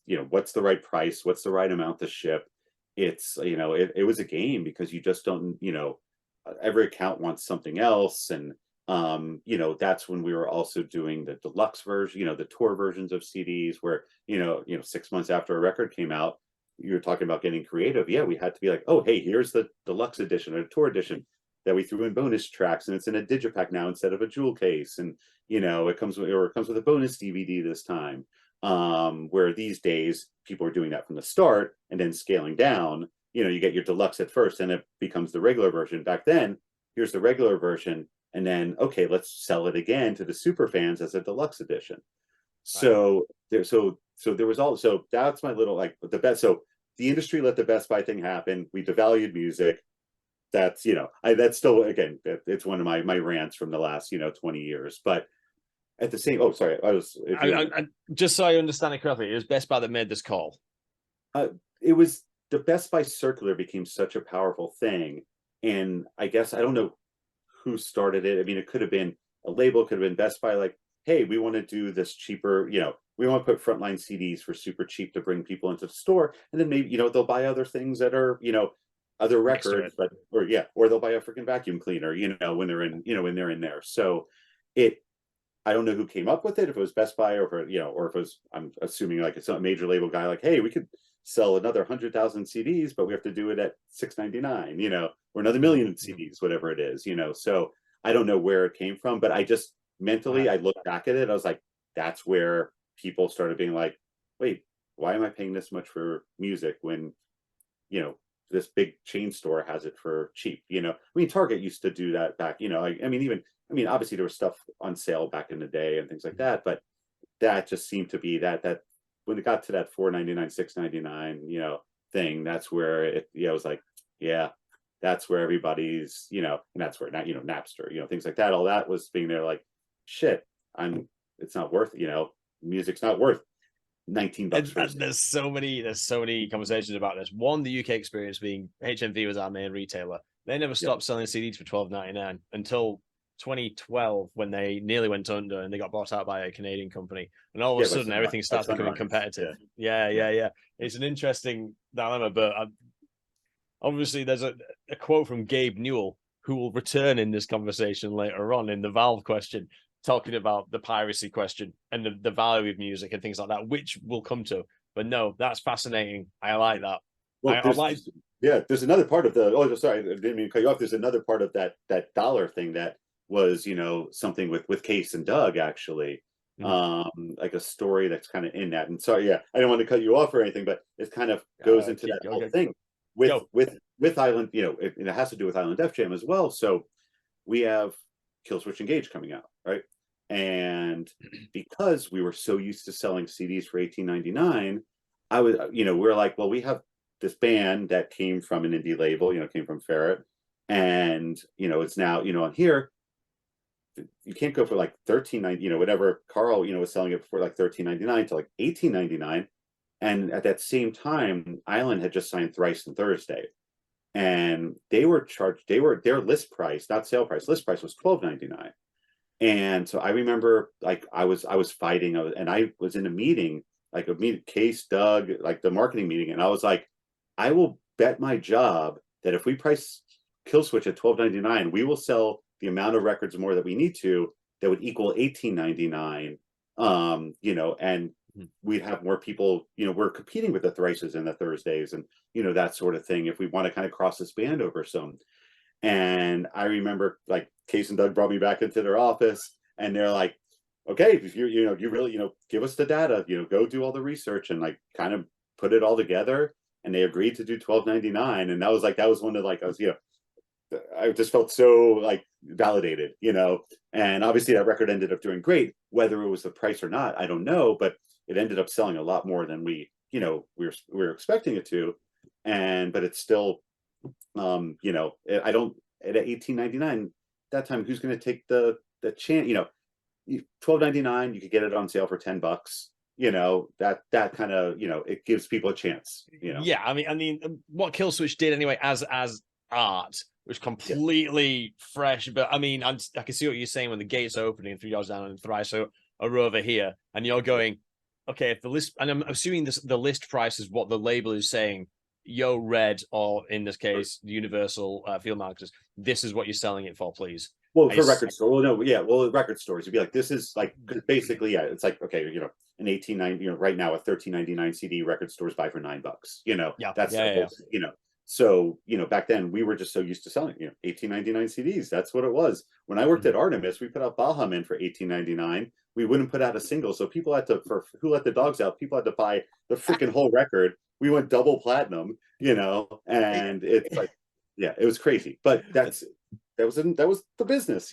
[SPEAKER 2] the right price, what's the right amount to ship. It's, you know, it was a game because you just don't, you know, every account wants something else. And you know, that's when we were also doing the deluxe version, you know, the tour versions of CDs where, you know, 6 months after a record came out, you were talking about getting creative. Yeah, we had to be like, oh, hey, here's the deluxe edition or tour edition that we threw in bonus tracks, and it's in a digipack now instead of a jewel case. And, you know, it comes with a bonus DVD this time. Where these days people are doing that from the start and then scaling down. You know, you get your deluxe at first and it becomes the regular version. Back then, here's the regular version, and then, okay, let's sell it again to the super fans as a deluxe edition. So there was also, that's my little, like, the best. So the industry let the Best Buy thing happen. We devalued music. That's, you know, that's still, again, it's one of my rants from the last, you know, 20 years. But at the same, oh, sorry,
[SPEAKER 1] just so I understand it correctly, it was Best Buy that made this call.
[SPEAKER 2] It was the Best Buy circular became such a powerful thing. And I guess, I don't know who started it. I mean, it could have been a label, could have been Best Buy, like, hey, we want to do this cheaper, you know, we want to put frontline CDs for super cheap to bring people into the store. And then maybe, you know, they'll buy other things that are, you know, other records, but, or they'll buy a freaking vacuum cleaner, you know, when they're in there. So I don't know who came up with it, if it was Best Buy or if it was, I'm assuming like it's a major label guy, like, hey, we could sell another 100,000 CDs, but we have to do it at $6.99, you know, or another million CDs, whatever it is, you know. So I don't know where it came from, but I just mentally, I looked back at it, I was like, that's where people started being like, wait, why am I paying this much for music when, you know, this big chain store has it for cheap? You know, I mean, Target used to do that back, you know, I mean, obviously there was stuff on sale back in the day and things like that, but that just seemed to be that when it got to that $4.99, $6.99, thing, that's where it, it was like, yeah, that's where everybody's, and that's where not, Napster, things like that, all that was being there, like, shit, it's not worth, music's not worth $19 for a CD.
[SPEAKER 1] There's so many conversations about this. One, the UK experience being HMV was our main retailer. They never stopped selling CDs for $12.99 until 2012, when they nearly went under and they got bought out by a Canadian company. And all of a sudden, everything starts becoming competitive. Yeah. It's an interesting dilemma, but obviously there's a quote from Gabe Newell, who will return in this conversation later on in the Valve question, talking about the piracy question and the value of music and things like that, which we'll come to. But no, that's fascinating. I like that.
[SPEAKER 2] Well, there's another part of the, oh, sorry, I didn't mean to cut you off. There's another part of that dollar thing that was, something with Case and Doug, actually. Like a story that's kind of in that. And sorry, I didn't want to cut you off or anything, but it kind of goes into that whole thing with Island, it has to do with Island Def Jam as well. So we have Killswitch Engage coming out, right? And because we were so used to selling CDs for $18.99, I was, we were like, well, we have this band that came from an indie label, came from Ferret, and it's now, on here, you can't go for like $13.99, whatever Carl, was selling it for like $13.99 to like $18.99. And at that same time, Island had just signed Thrice and Thursday, and they were charged, their list price, not sale price, list price was $12.99. And so I remember, like, I was fighting, and I was in a meeting, like a meeting, Case, Doug, like the marketing meeting, and I was like, I will bet my job that if we price Killswitch at $12.99, we will sell the amount of records more that we need to, that would equal $18.99. And we'd have more people, we're competing with the Thrices and the Thursdays and, that sort of thing, if we want to kind of cross this band over some. And I remember, like, Case and Doug brought me back into their office, and they're like, okay, if you really, give us the data, go do all the research and like kind of put it all together. And they agreed to do $12.99. And that was one of, like, I was, I just felt so like validated, and obviously that record ended up doing great. Whether it was the price or not, I don't know, but it ended up selling a lot more than we were expecting it to. But it's still, I don't, at $18.99 that time, who's going to take the chance? $12.99, you could get it on sale for $10. That kind of, it gives people a chance.
[SPEAKER 1] Yeah, I mean, what Killswitch did anyway, as art, was completely fresh. But I mean, I can see what you're saying when the gates are opening 3 doors down and Thrice are over here, and you're going, okay, if the list, and I'm assuming the list price is what the label is saying, Yo Red, or in this case, the Universal field marketers, this is what you're selling it for, please.
[SPEAKER 2] Well, for record store, record stores, you'd be like, this is like, basically, it's like, okay, an $18.99, right now a $13.99 CD, record stores buy for $9. So, back then we were just so used to selling, $18.99 CDs. That's what it was. When I worked at Artemis, we put out Baha Men for $18.99. We wouldn't put out a single. So people had to, for Who Let the Dogs Out, people had to buy the freaking whole record. We went double platinum, and it's like, it was crazy. But that was the business,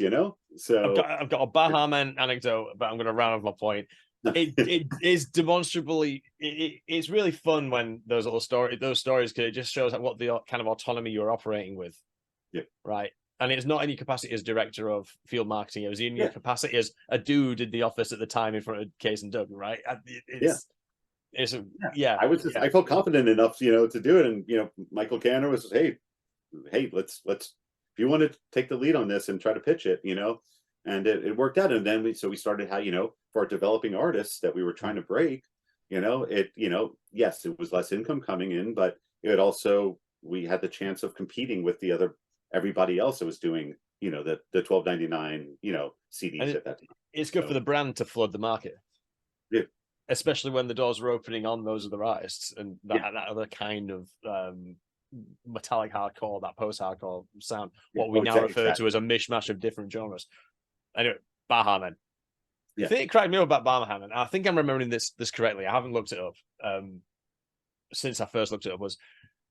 [SPEAKER 2] So
[SPEAKER 1] I've got a Baha Men anecdote, but I'm going to round off my point. It is demonstrably, it's really fun when those stories, because it just shows what the kind of autonomy you're operating with. Right. And it's not in your capacity as director of field marketing. It was in your capacity as a dude in the office at the time in front of Case and Doug, right? I felt
[SPEAKER 2] confident enough, to do it. And, Michael Canner was, hey, let's, if you want to take the lead on this and try to pitch it, and it worked out. And then we started for our developing artists that we were trying to break, yes, it was less income coming in, but it also, we had the chance of competing with everybody else that was doing, the $12.99, CDs at that time.
[SPEAKER 1] It's good for the brand to flood the market.
[SPEAKER 2] Yeah.
[SPEAKER 1] Especially when the doors were opening on those other artists and that other kind of metallic hardcore, that post-hardcore sound, what we now refer to as a mishmash of different genres. Anyway, Baha Men. The thing that cracked me up about Baha Men, I think I'm remembering this correctly, I haven't looked it up since I first looked it up, was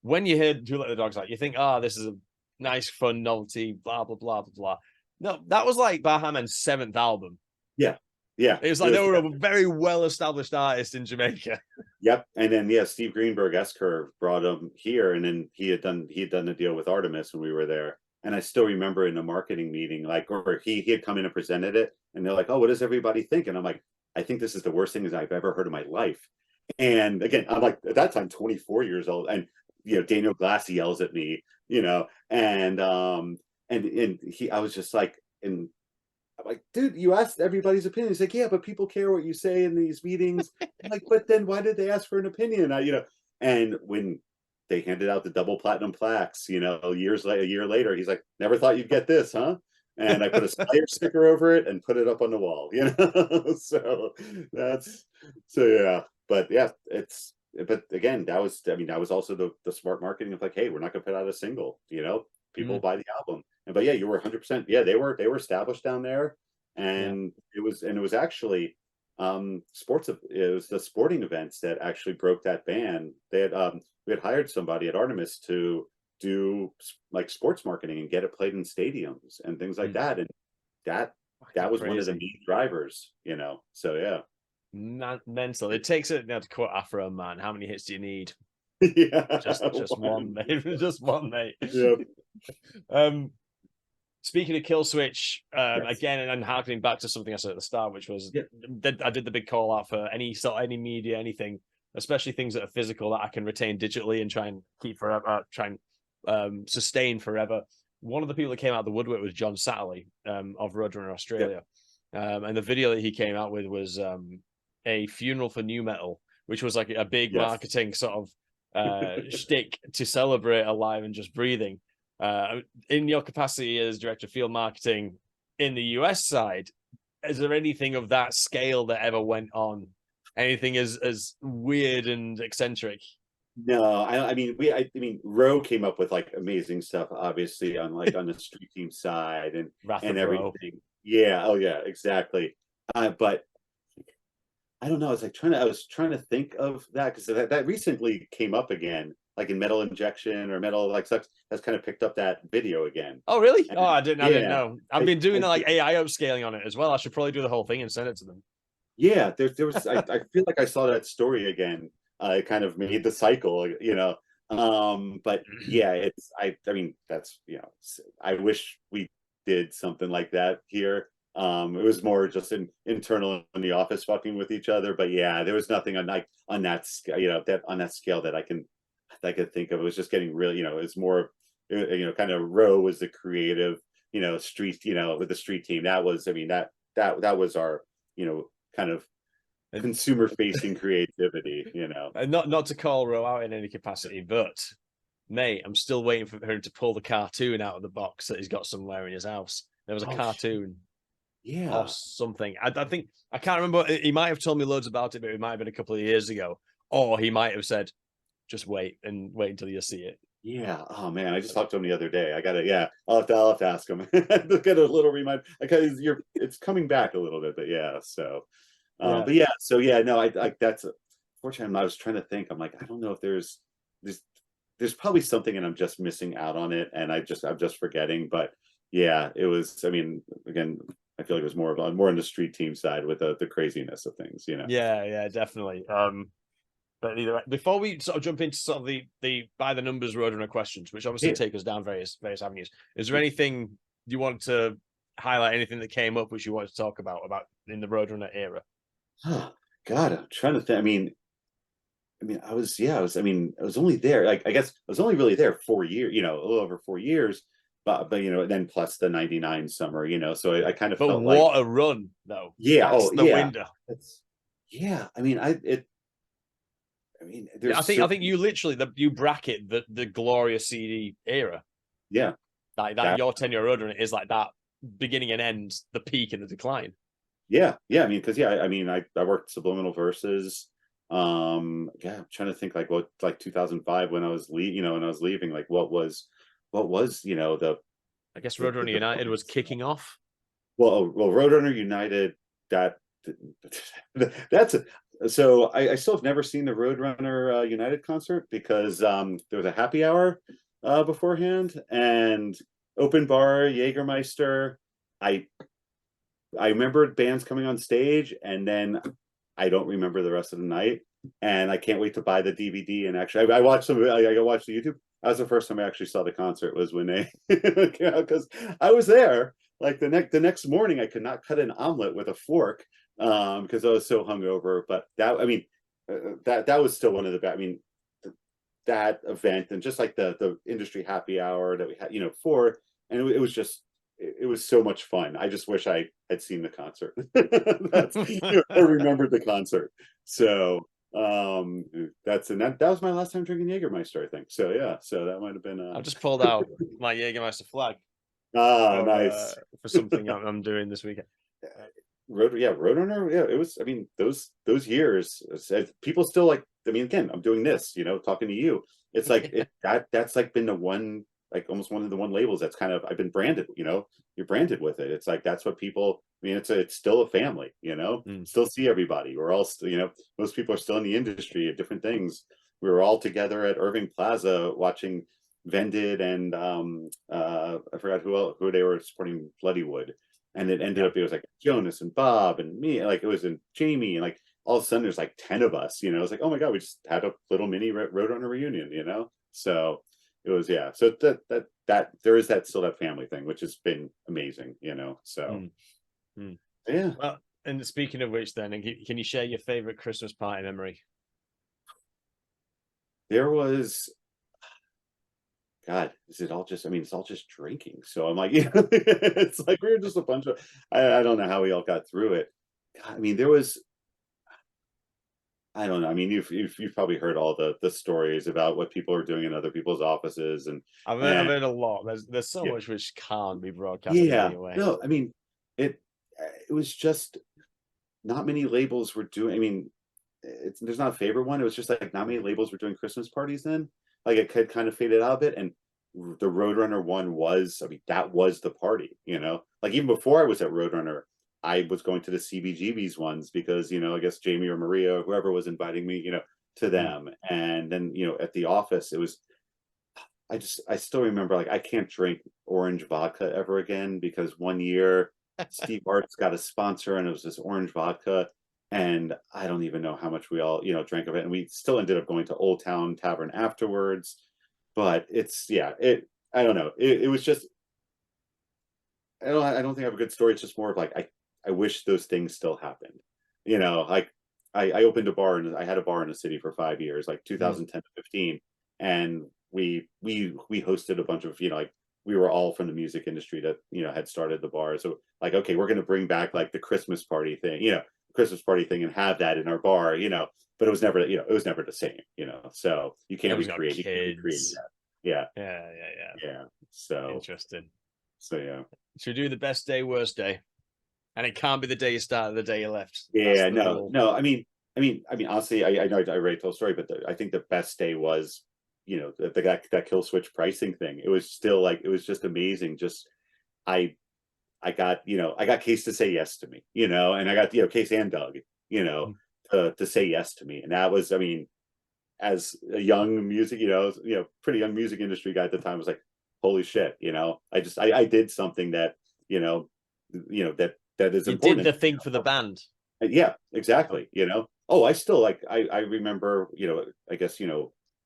[SPEAKER 1] when you heard Who Let the Dogs Out, you think, this is a nice, fun novelty, blah, blah, blah, blah, blah. No, that was like Baha Men's 7th album.
[SPEAKER 2] Yeah. Yeah,
[SPEAKER 1] It was
[SPEAKER 2] it
[SPEAKER 1] like they
[SPEAKER 2] was.
[SPEAKER 1] were a very well-established artist in Jamaica.
[SPEAKER 2] Yep, and then yeah, Steve Greenberg S Curve brought him here, and then he had done a deal with Artemis when we were there. And I still remember in the marketing meeting, like, or he had come in and presented it, and they're like, "Oh, what does everybody think?" And I'm like, "I think this is the worst thing I've ever heard in my life." And again, I'm like at that time 24 years old, and Daniel Glass yells at me, and he, I was just like, and I'm like, dude, you asked everybody's opinion. He's like, yeah, but people care what you say in these meetings. I'm like, but then why did they ask for an opinion? And when they handed out the double platinum plaques, a year later, he's like, never thought you'd get this, huh? And I put a Slayer sticker over it and put it up on the wall, So yeah. But yeah, but again, that was also the smart marketing of like, hey, we're not gonna put out a single, people
[SPEAKER 1] Mm,
[SPEAKER 2] buy the album. But yeah, you were 100%. Yeah, they were established down there,
[SPEAKER 1] yeah.
[SPEAKER 2] and it was actually it was the sporting events that actually broke that ban. We had hired somebody at Artemis to do like sports marketing and get it played in stadiums and things like
[SPEAKER 1] Mm.
[SPEAKER 2] that, and that
[SPEAKER 1] Fucking
[SPEAKER 2] was one of the
[SPEAKER 1] crazy.
[SPEAKER 2] main drivers. So yeah.
[SPEAKER 1] Mental. It takes it now to quote Afro Man. How many hits do you need?
[SPEAKER 2] Yeah.
[SPEAKER 1] Just one, mate. Just one, mate.
[SPEAKER 2] Yeah.
[SPEAKER 1] Um, Speaking of Kill Switch,
[SPEAKER 2] Yes.
[SPEAKER 1] again, and harkening back to something I said at the start, which was
[SPEAKER 2] Yeah.
[SPEAKER 1] that I did the big call out for any media, anything, especially things that are physical that I can retain digitally and try and keep forever, try and sustain forever. One of the people that came out of the woodwork was John Satterley of Roadrunner
[SPEAKER 2] Yeah.
[SPEAKER 1] Australia, and the video that he came out with was a funeral for new metal, which was like a big
[SPEAKER 2] Yes.
[SPEAKER 1] marketing sort of shtick to celebrate alive and just breathing. In your capacity as director of field marketing in the US side, is there anything of that scale that ever went on? Anything as weird and eccentric?
[SPEAKER 2] No, I mean, Roe came up with like amazing stuff, obviously on the street team side
[SPEAKER 1] Wrath
[SPEAKER 2] and
[SPEAKER 1] of Bro.
[SPEAKER 2] everything. Yeah, oh yeah, exactly. But I don't know. I was trying to think of that because that recently came up again, like in Metal Injection or Metal like sucks has kind of picked up that video again.
[SPEAKER 1] Oh, really?
[SPEAKER 2] And
[SPEAKER 1] Oh, I didn't
[SPEAKER 2] yeah,
[SPEAKER 1] know. I've
[SPEAKER 2] I,
[SPEAKER 1] been doing
[SPEAKER 2] I
[SPEAKER 1] like AI upscaling on it as well. I should probably do the whole thing and send it to them.
[SPEAKER 2] yeah, there was I feel like I saw that story again. It kind of made the cycle. But yeah, I mean that's I wish we did something like that here. It was more just internal in the office fucking with each other. But yeah, there was nothing on that scale, that on that scale that I could think of. It was just getting real, it's more kind of Row was the creative, street, with the street team. That was, I mean, that was our, kind of
[SPEAKER 1] And
[SPEAKER 2] consumer facing creativity.
[SPEAKER 1] not to call Ro out in any capacity, but mate, I'm still waiting for him to pull the cartoon out of the box that he's got somewhere in his house. There was a
[SPEAKER 2] Oh shit.
[SPEAKER 1] cartoon or
[SPEAKER 2] Yeah.
[SPEAKER 1] something. I think I can't remember. He might have told me loads about it, but it might have been a couple of years ago, or he might have said, "Just wait until you see it."
[SPEAKER 2] Yeah. Oh man, I just talked to him the other day. I gotta, yeah, I'll have to ask him. Get a little remind because it's coming back a little bit, but yeah. So,
[SPEAKER 1] Yeah,
[SPEAKER 2] but yeah, so yeah, no, that's fortunately, I was trying to think. I'm like, I don't know if there's there's probably something, and I'm just missing out on it, and I'm just forgetting. But yeah, it was. I mean, again, I feel like it was more on the street team side with the craziness of things.
[SPEAKER 1] yeah, definitely. But either way, before we sort of jump into sort of the by the numbers Roadrunner questions, which obviously
[SPEAKER 2] Yeah.
[SPEAKER 1] take us down various avenues, is there anything you want to highlight? Anything that came up which you want to talk about in the Roadrunner era?
[SPEAKER 2] Oh, God, I'm trying to think. I was only there. Like, I guess I was only really there 4 years. A little over 4 years. But then plus the '99 summer. So I kind of
[SPEAKER 1] But
[SPEAKER 2] felt like,
[SPEAKER 1] what a run, though!
[SPEAKER 2] yeah,
[SPEAKER 1] That's
[SPEAKER 2] oh
[SPEAKER 1] the
[SPEAKER 2] yeah,
[SPEAKER 1] window.
[SPEAKER 2] it's yeah.
[SPEAKER 1] Yeah,
[SPEAKER 2] There's
[SPEAKER 1] I
[SPEAKER 2] so
[SPEAKER 1] think you literally you bracket the glorious CD era.
[SPEAKER 2] yeah,
[SPEAKER 1] Like that,
[SPEAKER 2] that
[SPEAKER 1] your tenure Roadrunner is like that beginning and end, the peak and the decline.
[SPEAKER 2] yeah. I mean, because yeah, I worked Subliminal Verses. Yeah, I'm trying to think like what, like 2005 when I was leaving, like what was the
[SPEAKER 1] I guess
[SPEAKER 2] the, the,
[SPEAKER 1] Roadrunner
[SPEAKER 2] the
[SPEAKER 1] United was
[SPEAKER 2] biggest stuff.
[SPEAKER 1] kicking off.
[SPEAKER 2] Well, Roadrunner United, that that's so I still have never seen the Roadrunner United concert because there was a happy hour beforehand and open bar Jägermeister. I I remember bands coming on stage, and then I don't remember the rest of the night. And I can't wait to buy the DVD. And actually, I watched some. I watched the YouTube. That was the first time I actually saw the concert. Was when they because I was there. Like the next morning, I could not cut an omelet with a fork because I was so hungover. But that, I mean, that was still one of the. I mean, that event, and just like the industry happy hour that we had, for, and it was just, it was so much fun. I just wish I had seen the concert. That's, or remembered the concert. So that's, and that was my last time drinking Jägermeister, I think. So yeah, so that might have been
[SPEAKER 1] I've just pulled out my Jägermeister flag
[SPEAKER 2] nice.
[SPEAKER 1] for something I'm doing this weekend.
[SPEAKER 2] Roadrunner, yeah, it was, I mean, those years, people still like, I mean, again, I'm doing this, talking to you. It's like that's like been the one, like almost one of the one labels that's kind of, I've been branded, you're branded with it. It's like that's what people, I mean, it's still a family, still see everybody. We're all still, most people are still in the industry of different things. We were all together at Irving Plaza watching Vended and I forgot who they were supporting, Bloodywood. And it ended up, it was like Jonas and Bob and me, like it was in Jamie, and like all of a sudden there's like 10 of us, it's like, oh my God, we just had a little mini Roadrunner reunion, so it was, yeah, so that there is that, still that family thing, which has been amazing, so yeah.
[SPEAKER 1] Well, and speaking of which, then, can you share your favorite Christmas party memory?
[SPEAKER 2] There was, God, is it all just, I mean, it's all just drinking. So I'm like, it's like we were just a bunch of, I don't know how we all got through it. God, I mean, there was, I don't know. I mean, you've probably heard all the stories about what people are doing in other people's offices, and
[SPEAKER 1] I've heard a lot. There's so
[SPEAKER 2] yeah,
[SPEAKER 1] much which can't be broadcasted
[SPEAKER 2] yeah.
[SPEAKER 1] anyway.
[SPEAKER 2] No, I mean, it was just not many labels were doing. I mean, there's not a favorite one. It was just like not many labels were doing Christmas parties then. Like it had kind of faded out a bit, and the Roadrunner one was, I mean, that was the party, like even before I was at Roadrunner, I was going to the CBGB's ones because, I guess Jamie or Maria or whoever was inviting me, to them. And then, at the office, it was, I still remember, like, I can't drink orange vodka ever again because one year Steve Arts got a sponsor and it was this orange vodka. And I don't even know how much we all, drank of it. And we still ended up going to Old Town Tavern afterwards. But it's, yeah, I don't know. It was just, I don't think I have a good story. It's just more of like, I wish those things still happened. Like I opened a bar, and I had a bar in the city for 5 years, like 2010 to 15. And we hosted a bunch of, like, we were all from the music industry that, had started the bar. So like, okay, we're going to bring back like the Christmas party thing, and have that in our bar, but it was never, it was never the same, so you can't recreate, that. Yeah. Yeah. So
[SPEAKER 1] Interesting.
[SPEAKER 2] So yeah.
[SPEAKER 1] Should we do the best day, worst day? And it can't be the day you started, the day you left.
[SPEAKER 2] Yeah, no. I mean, honestly, I know I already told the story, but I think the best day was, that kill switch pricing thing. It was still like, it was just amazing. Just I got, I got Case to say yes to me, and I got, Case and Doug, to say yes to me. And that was, I mean, as a young music, pretty young music industry guy at the time, was like, holy shit, I did something that, that is
[SPEAKER 1] you
[SPEAKER 2] important.
[SPEAKER 1] did the thing for the band.
[SPEAKER 2] Yeah, exactly. Oh, I still like, I remember, I guess,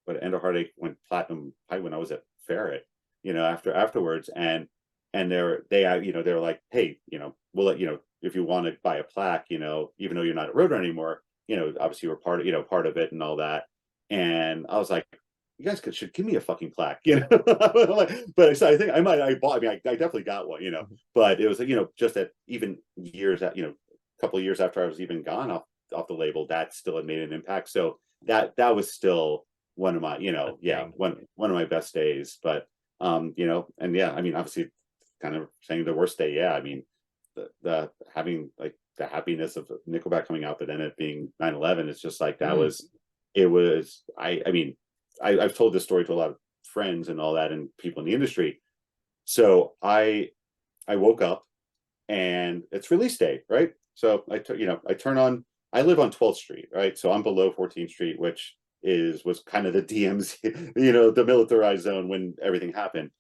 [SPEAKER 2] but End of Heartache went platinum when I was at Ferret, afterwards. And they're like, hey, we'll let, if you want to buy a plaque, even though you're not at Roadrunner anymore, obviously we're part of it and all that. And I was like, you guys should give me a fucking plaque, but so I think I definitely got one, but it was, just at even years that, a couple of years after I was even gone off the label, that still had made an impact. So that was still one of my, one of my best days. But and yeah, I mean, obviously kind of saying the worst day. Yeah. I mean, the having like the happiness of Nickelback coming out, but then it being 9/11, it's just like, it was, I mean, I've told this story to a lot of friends and all that and people in the industry. So I woke up and it's release day, right? So I turn on, I live on 12th Street, right? So I'm below 14th Street, which was kind of the DMZ, the militarized zone when everything happened.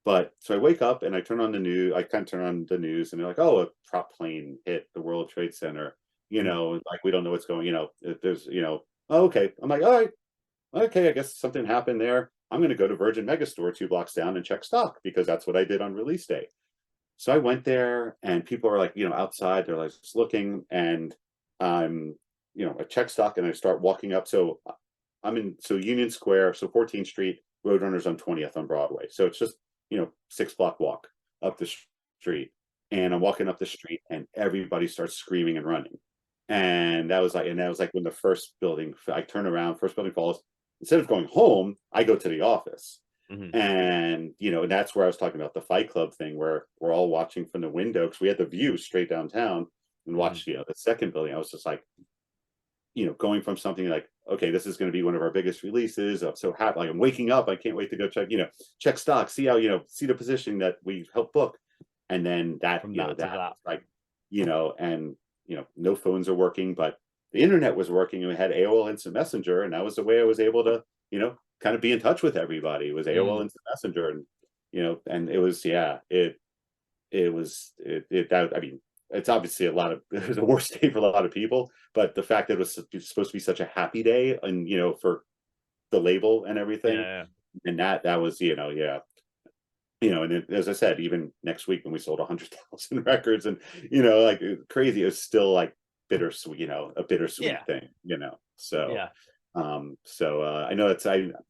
[SPEAKER 2] But so I wake up and I turn on the news. I kind of turn on the news, and they're like, "Oh, a prop plane hit the World Trade Center."
[SPEAKER 1] Mm.
[SPEAKER 2] Like we don't know what's going. There's oh, okay. I'm like, all right, okay. I guess something happened there. I'm going to go to Virgin Megastore 2 blocks down and check stock because that's what I did on release day. So I went there, and people are like, outside. They're like just looking, and I'm, I check stock, and I start walking up. So I'm in Union Square, so 14th Street, Roadrunner's on 20th on Broadway. So it's just 6 block walk up the street, and I'm walking up the street, and everybody starts screaming and running, and that was like when the first building. I turn around, first building falls. Instead of going home, I go to the office.
[SPEAKER 1] Hmm.
[SPEAKER 2] And and that's where I was talking about the Fight Club thing, where we're all watching from the window because we had the view straight downtown and
[SPEAKER 1] Hmm.
[SPEAKER 2] watched the second building. I was just like, going from something like, okay, this is going to be one of our biggest releases. I'm so happy. Like, I'm waking up. I can't wait to go check stock, see how, see the position that we helped book. And then that,
[SPEAKER 1] From that to
[SPEAKER 2] that
[SPEAKER 1] that.
[SPEAKER 2] like, and, no phones are working, but the internet was working, and we had AOL Instant Messenger. And that was the way I was able to, kind of be in touch with everybody. It was AOL
[SPEAKER 1] Mm.
[SPEAKER 2] Instant Messenger. And, and it was, that, I mean, it's obviously it was a worst day for a lot of people, but the fact that it was supposed to be such a happy day, and for the label and everything,
[SPEAKER 1] Yeah,
[SPEAKER 2] and that was yeah, and as I said, even next week when we sold 100,000 records, and like crazy, it was still like bittersweet, a bittersweet
[SPEAKER 1] yeah,
[SPEAKER 2] thing, so
[SPEAKER 1] yeah,
[SPEAKER 2] I know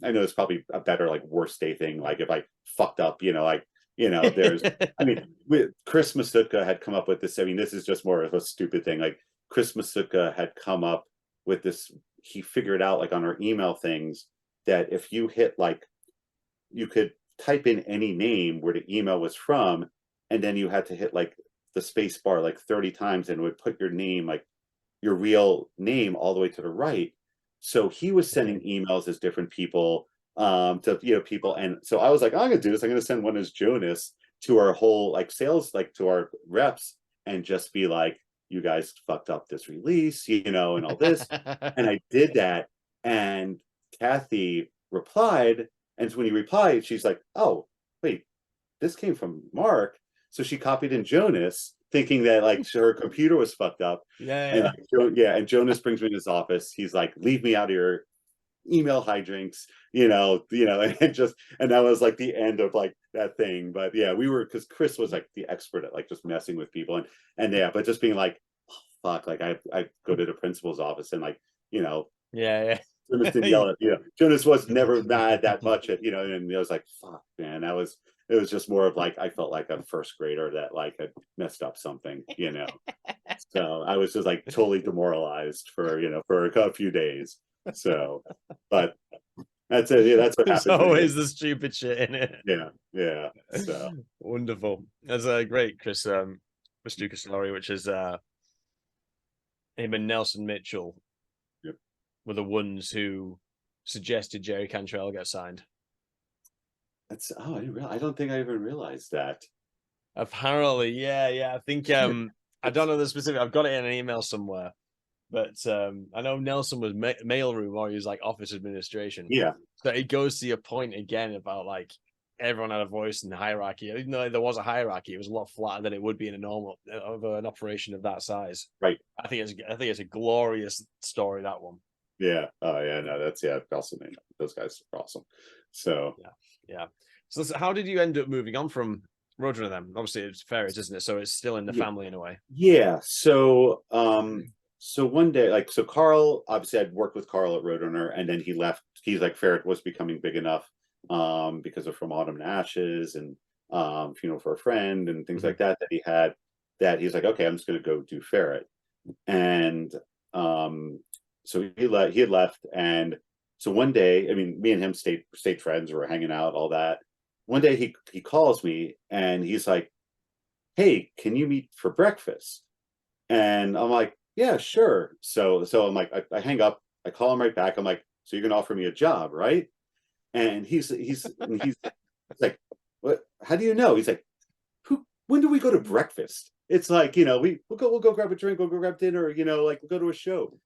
[SPEAKER 2] I know it's probably a better, like, worst day thing, like if I fucked up, like, there's, I mean, Chris Masuka had come up with this. I mean, this is just more of a stupid thing. Like, Chris Masuka had come up with this. He figured out, like, on our email things, that if you hit, like, you could type in any name where the email was from, and then you had to hit, like, the space bar like 30 times, and it would put your name, like, your real name, all the way to the right. So he was sending
[SPEAKER 1] okay.
[SPEAKER 2] emails as different people, to people. And so I was like, I'm gonna do this. I'm gonna send one as Jonas to our whole, like, sales, like, to our reps, and just be like, you guys fucked up this release, and all this. And I did that, and Kathy replied. And so when he replied, she's like, oh, wait, this came from Mark. So she copied in Jonas, thinking that, like, her computer was fucked up.
[SPEAKER 1] Yeah,
[SPEAKER 2] And
[SPEAKER 1] yeah.
[SPEAKER 2] like, yeah, and Jonas brings me in his office. He's like, leave me out of your email hijinks, and that was like the end of, like, that thing. But yeah, we were, because Chris was like the expert at, like, just messing with people, and yeah, but just being like, oh, fuck, like, I go to the principal's office, and, like,
[SPEAKER 1] Yeah,
[SPEAKER 2] Jonas didn't
[SPEAKER 1] yeah.
[SPEAKER 2] yell at, Jonas was never mad that much at, and I was like, fuck, man, it was just more of, like, I felt like a first grader that, like, had messed up something, so I was just, like, totally demoralized for, for a few days. So, but that's it. Yeah, that's what
[SPEAKER 1] There's
[SPEAKER 2] happens when you,
[SPEAKER 1] always the stupid shit in it.
[SPEAKER 2] yeah, yeah. So,
[SPEAKER 1] Wonderful. That's a great Chris Stuka story, which is him and Nelson Mitchell
[SPEAKER 2] yep.
[SPEAKER 1] were the ones who suggested Jerry Cantrell get signed.
[SPEAKER 2] I don't think I even realized that.
[SPEAKER 1] Apparently, yeah, yeah. I think
[SPEAKER 2] Shit.
[SPEAKER 1] I don't know the specific. I've got it in an email somewhere, but I know Nelson was mailroom or he was like office administration.
[SPEAKER 2] Yeah,
[SPEAKER 1] So it goes to your point again about like everyone had a voice in the hierarchy. Even though there was a hierarchy, it was a lot flatter than it would be in a normal of an operation of that size.
[SPEAKER 2] right.
[SPEAKER 1] I think it's a glorious story, that one.
[SPEAKER 2] Yeah. Oh, yeah. No, that's, yeah. Also, those guys are awesome. So,
[SPEAKER 1] Yeah, yeah. So how did you end up moving on from Roadrunner then? Obviously, it's Ferris, isn't it? So it's still in the
[SPEAKER 2] yeah.
[SPEAKER 1] family in a way.
[SPEAKER 2] Yeah. So one day, like, so Carl, obviously I'd worked with Carl at Roadrunner, and then he left. He's like, Ferret was becoming big enough, because of From Autumn to Ashes, and Funeral for a Friend, and things
[SPEAKER 1] Mhm.
[SPEAKER 2] like that he had, that he's like, okay, I'm just gonna go do Ferret. And so he had left. And so one day, I mean, me and him stayed friends, we were hanging out, all that. One day he calls me, and he's like, hey, can you meet for breakfast? And I'm like, yeah, sure. So I'm like, I hang up, I call him right back. I'm like, so you're gonna offer me a job, right? And he's like, what? How do you know? He's like, who? When do we go to breakfast? It's like, we'll go grab a drink, we'll go grab dinner, like, we'll go to a show.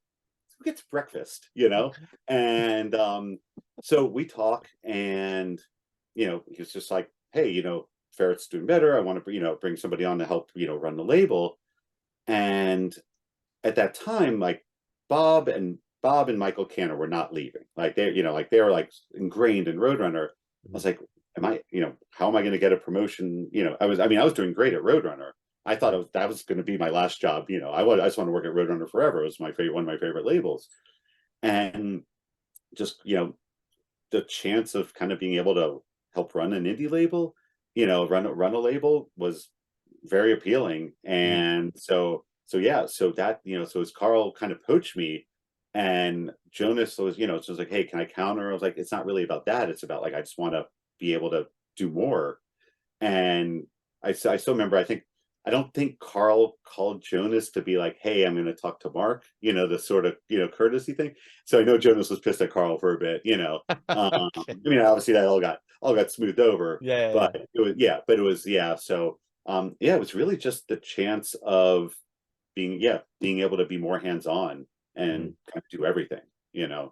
[SPEAKER 2] Who gets breakfast? And so we talk, and he was just like, hey, Ferret's doing better. I want to, bring somebody on to help, run the label. And at that time, like Bob and Michael Canner were not leaving. Like they were like ingrained in Roadrunner. I was like, how am I going to get a promotion? I was doing great at Roadrunner. I thought that was going to be my last job. I just want to work at Roadrunner forever. It was one of my favorite labels. And just, the chance of kind of being able to help run an indie label, run a label was very appealing. And so that, so as Carl kind of poached me, and Jonas was, so was like, hey, can I counter? I was like, it's not really about that. It's about like, I just want to be able to do more. And I still remember, I don't think Carl called Jonas to be like, hey, I'm going to talk to Mark, the sort of, courtesy thing. So I know Jonas was pissed at Carl for a bit,
[SPEAKER 1] Okay.
[SPEAKER 2] Obviously that all got smoothed over,
[SPEAKER 1] Yeah.
[SPEAKER 2] but it was, So, it was really just the chance of being able to be more hands-on and kind of do everything,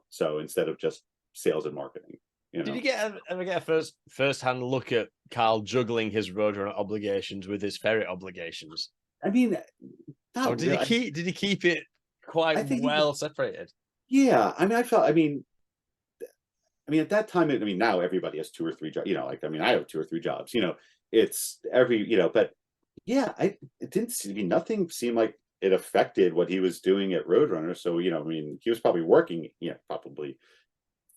[SPEAKER 2] so instead of just sales and marketing,
[SPEAKER 1] Did you ever get a first-hand look at Carl juggling his Roadrunner obligations with his ferret obligations?
[SPEAKER 2] I mean,
[SPEAKER 1] Or
[SPEAKER 2] not
[SPEAKER 1] did he
[SPEAKER 2] really.
[SPEAKER 1] keep it quite
[SPEAKER 2] I think
[SPEAKER 1] well separated?
[SPEAKER 2] yeah. At that time, now everybody has two or three jobs. I have two or three jobs. It's every, but yeah, it didn't seem, nothing seemed like it affected what he was doing at Roadrunner. So, he was probably working, probably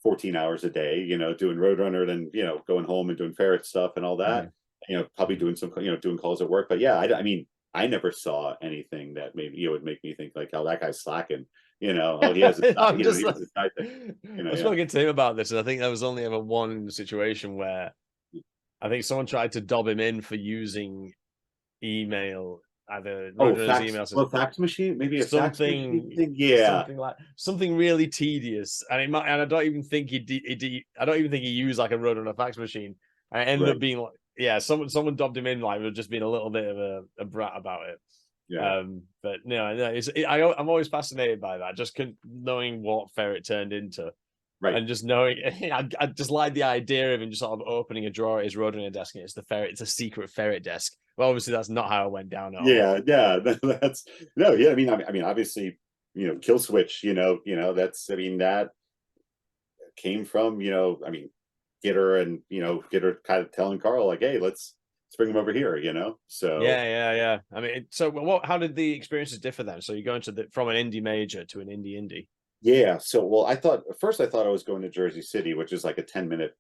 [SPEAKER 2] 14 hours a day, doing Roadrunner, then, going home and doing ferret stuff and all that, probably doing some, doing calls at work. But yeah, I never saw anything that maybe it would make me think like, oh, that guy's slacking, oh, he has a side,
[SPEAKER 1] I'm just
[SPEAKER 2] he
[SPEAKER 1] like,
[SPEAKER 2] has a side thing,
[SPEAKER 1] I was
[SPEAKER 2] yeah.
[SPEAKER 1] talking to him about this, and I think there was only ever one situation where I think someone tried to dob him in for using email, either
[SPEAKER 2] Oh,
[SPEAKER 1] Roadrunner's email system,
[SPEAKER 2] fax machine, maybe a fax machine
[SPEAKER 1] something
[SPEAKER 2] thing. Yeah,
[SPEAKER 1] something really tedious, and and I don't even think I don't even think he used like a Roadrunner fax machine. And it ended up
[SPEAKER 2] right.
[SPEAKER 1] being like, yeah, someone dobbed him in like with just being a little bit of a brat about it.
[SPEAKER 2] Yeah,
[SPEAKER 1] But no, I'm always fascinated by that, just knowing what Ferret turned into,
[SPEAKER 2] right.
[SPEAKER 1] and just knowing, I just like the idea of him just sort of opening a drawer at his Roadrunner desk, and it's a secret Ferret desk. Well, obviously that's not how it went down at all.
[SPEAKER 2] Yeah. That's no. Yeah, obviously, kill switch. That's, that came from, Gitter and, Gitter kind of telling Carl like, hey, let's bring him over here. So
[SPEAKER 1] Yeah. I mean, so how did the experiences differ then? So you're going from an indie major to an indie.
[SPEAKER 2] yeah. So, well, I thought I was going to Jersey City, which is like a 10-minute,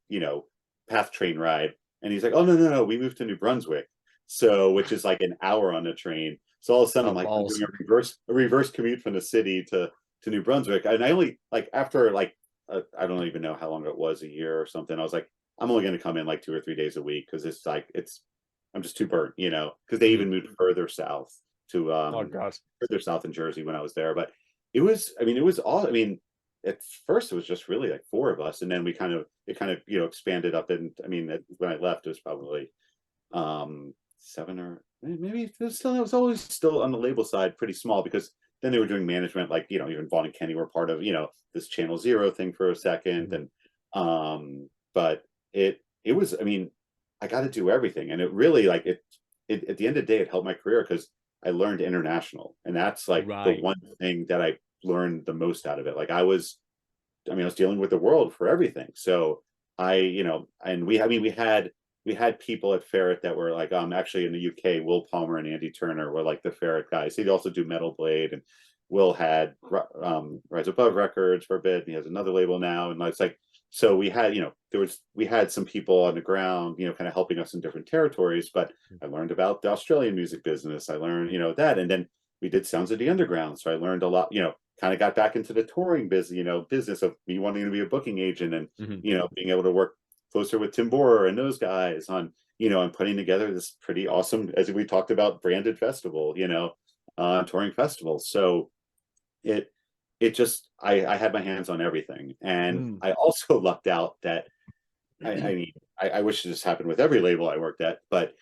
[SPEAKER 2] PATH train ride. And he's like, oh, no, we moved to New Brunswick. So, which is like an hour on the train. So all of a sudden
[SPEAKER 1] Oh,
[SPEAKER 2] I'm like, I'm
[SPEAKER 1] balls.
[SPEAKER 2] doing a reverse commute from the city to New Brunswick. And I only like after like, I don't even know how long it was, a year or something. I was like, I'm only going to come in like 2 or 3 days a week. Cause I'm just too burnt, cause they even moved further south to,
[SPEAKER 1] Oh God.
[SPEAKER 2] further south in Jersey when I was there. But it was all, at first it was just really like four of us. And then it kind of, expanded up. And when I left, it was probably, seven, or maybe it was always still on the label side, pretty small, because then they were doing management, like, even Vaughn and Kenny were part of, this Channel Zero thing for a second. And, but it was, I got to do everything. And it really, like, it at the end of the day, it helped my career because I learned international. And that's like the
[SPEAKER 1] Right.
[SPEAKER 2] one thing that I learned the most out of it. Like, I was dealing with the world for everything. So and we had people at Ferret that were like, actually in the UK, Will Palmer and Andy Turner were like the Ferret guys. He'd also do Metal Blade, and Will had Rise Above Records for a bit, and he has another label now. And it's like, so we had, we had some people on the ground, kind of helping us in different territories. But I learned about the Australian music business. I learned, that, and then we did Sounds of the Underground. So I learned a lot, kind of got back into the touring business of me wanting to be a booking agent, and, being able to work closer with Tim Borer and those guys on, and putting together this pretty awesome, as we talked about, branded festival, touring festivals. So it just, I had my hands on everything. And I also lucked out that, I wish this happened with every label I worked at, but,